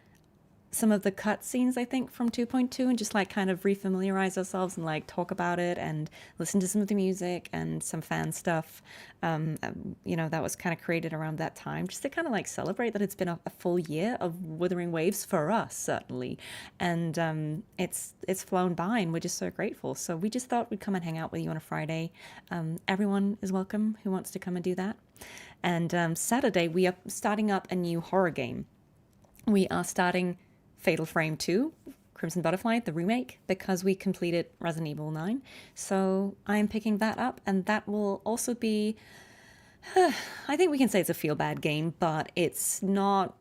some of the cutscenes, I think, from 2.2 and just like kind of refamiliarize ourselves and like talk about it and listen to some of the music and some fan stuff, you know, that was kind of created around that time, just to kind of like celebrate that it's been a full year of Wuthering Waves for us, certainly. And it's flown by and we're just so grateful. So we just thought we'd come and hang out with you on a Friday. Everyone is welcome who wants to come and do that. And Saturday, we are starting up a new horror game. We are starting Fatal Frame 2, Crimson Butterfly, the remake, because we completed Resident Evil 9. So I'm picking that up, and that will also be, I think we can say it's a feel-bad game, but it's not,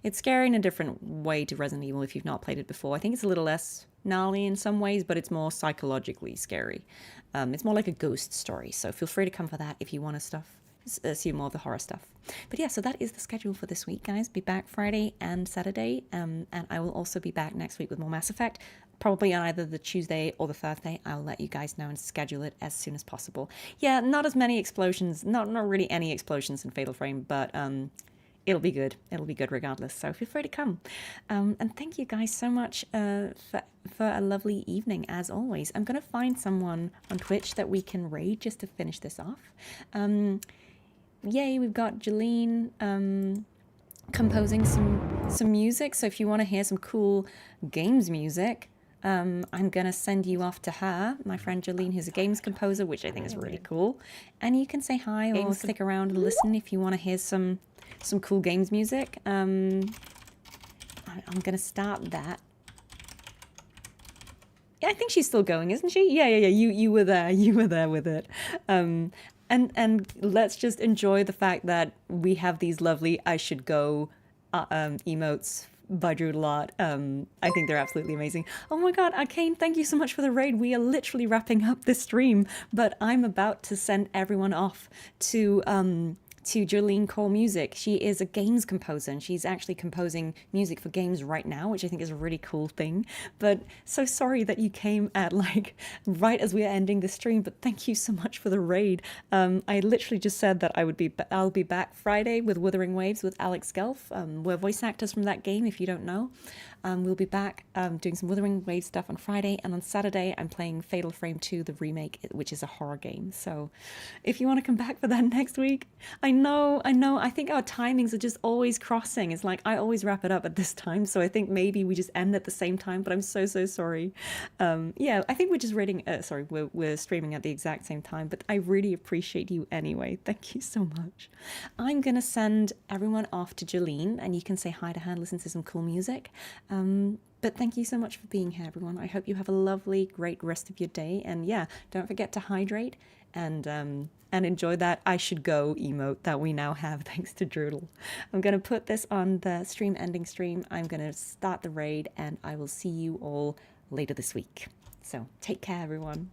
it's scary in a different way to Resident Evil if you've not played it before. I think it's a little less gnarly in some ways, but it's more psychologically scary. It's more like a ghost story, so feel free to come for that if you want to see more of the horror stuff. But yeah, so that is the schedule for this week, guys. Be back Friday and Saturday, and I will also be back next week with more Mass Effect, probably on either the Tuesday or the Thursday. I'll let you guys know and schedule it as soon as possible. Yeah, not as many explosions, not really any explosions in Fatal Frame, but it'll be good. It'll be good regardless, so feel free to come. And thank you guys so much for a lovely evening, as always. I'm going to find someone on Twitch that we can raid just to finish this off. Yay, we've got Jolene composing some music, so if you want to hear some cool games music, I'm going to send you off to her, my friend Jolene, who's a games composer, which I think is really cool. And you can say hi or stick around and listen if you want to hear some cool games music. I'm going to start that. Yeah, I think she's still going, isn't she? Yeah. You were there. You were there with it. And let's just enjoy the fact that we have these lovely I should go emotes by Droodalot. I think they're absolutely amazing. Oh my god, Arcane, thank you so much for the raid. We are literally wrapping up this stream, but I'm about to send everyone off to Jolene Cole Music. She is a games composer and she's actually composing music for games right now, which I think is a really cool thing. But so sorry that you came at like right as we are ending the stream, but thank you so much for the raid. I literally just said that I'll be back Friday with Wuthering Waves with Alex Gelf. We're voice actors from that game if you don't know. We'll be back doing some Wuthering Waves stuff on Friday, and on Saturday I'm playing Fatal Frame 2, the remake, which is a horror game. So if you want to come back for that next week, I know, I think our timings are just always crossing. It's like I always wrap it up at this time, so I think maybe we just end at the same time, but I'm so sorry. Yeah, I think we're just we're streaming at the exact same time, but I really appreciate you anyway. Thank you so much. I'm gonna send everyone off to Jolene, and you can say hi to her and listen to some cool music. But thank you so much for being here, everyone. I hope you have a lovely, great rest of your day. And yeah, don't forget to hydrate and enjoy that I should go emote that we now have thanks to Droodle. I'm going to put this on the stream ending stream. I'm going to start the raid and I will see you all later this week. So take care, everyone.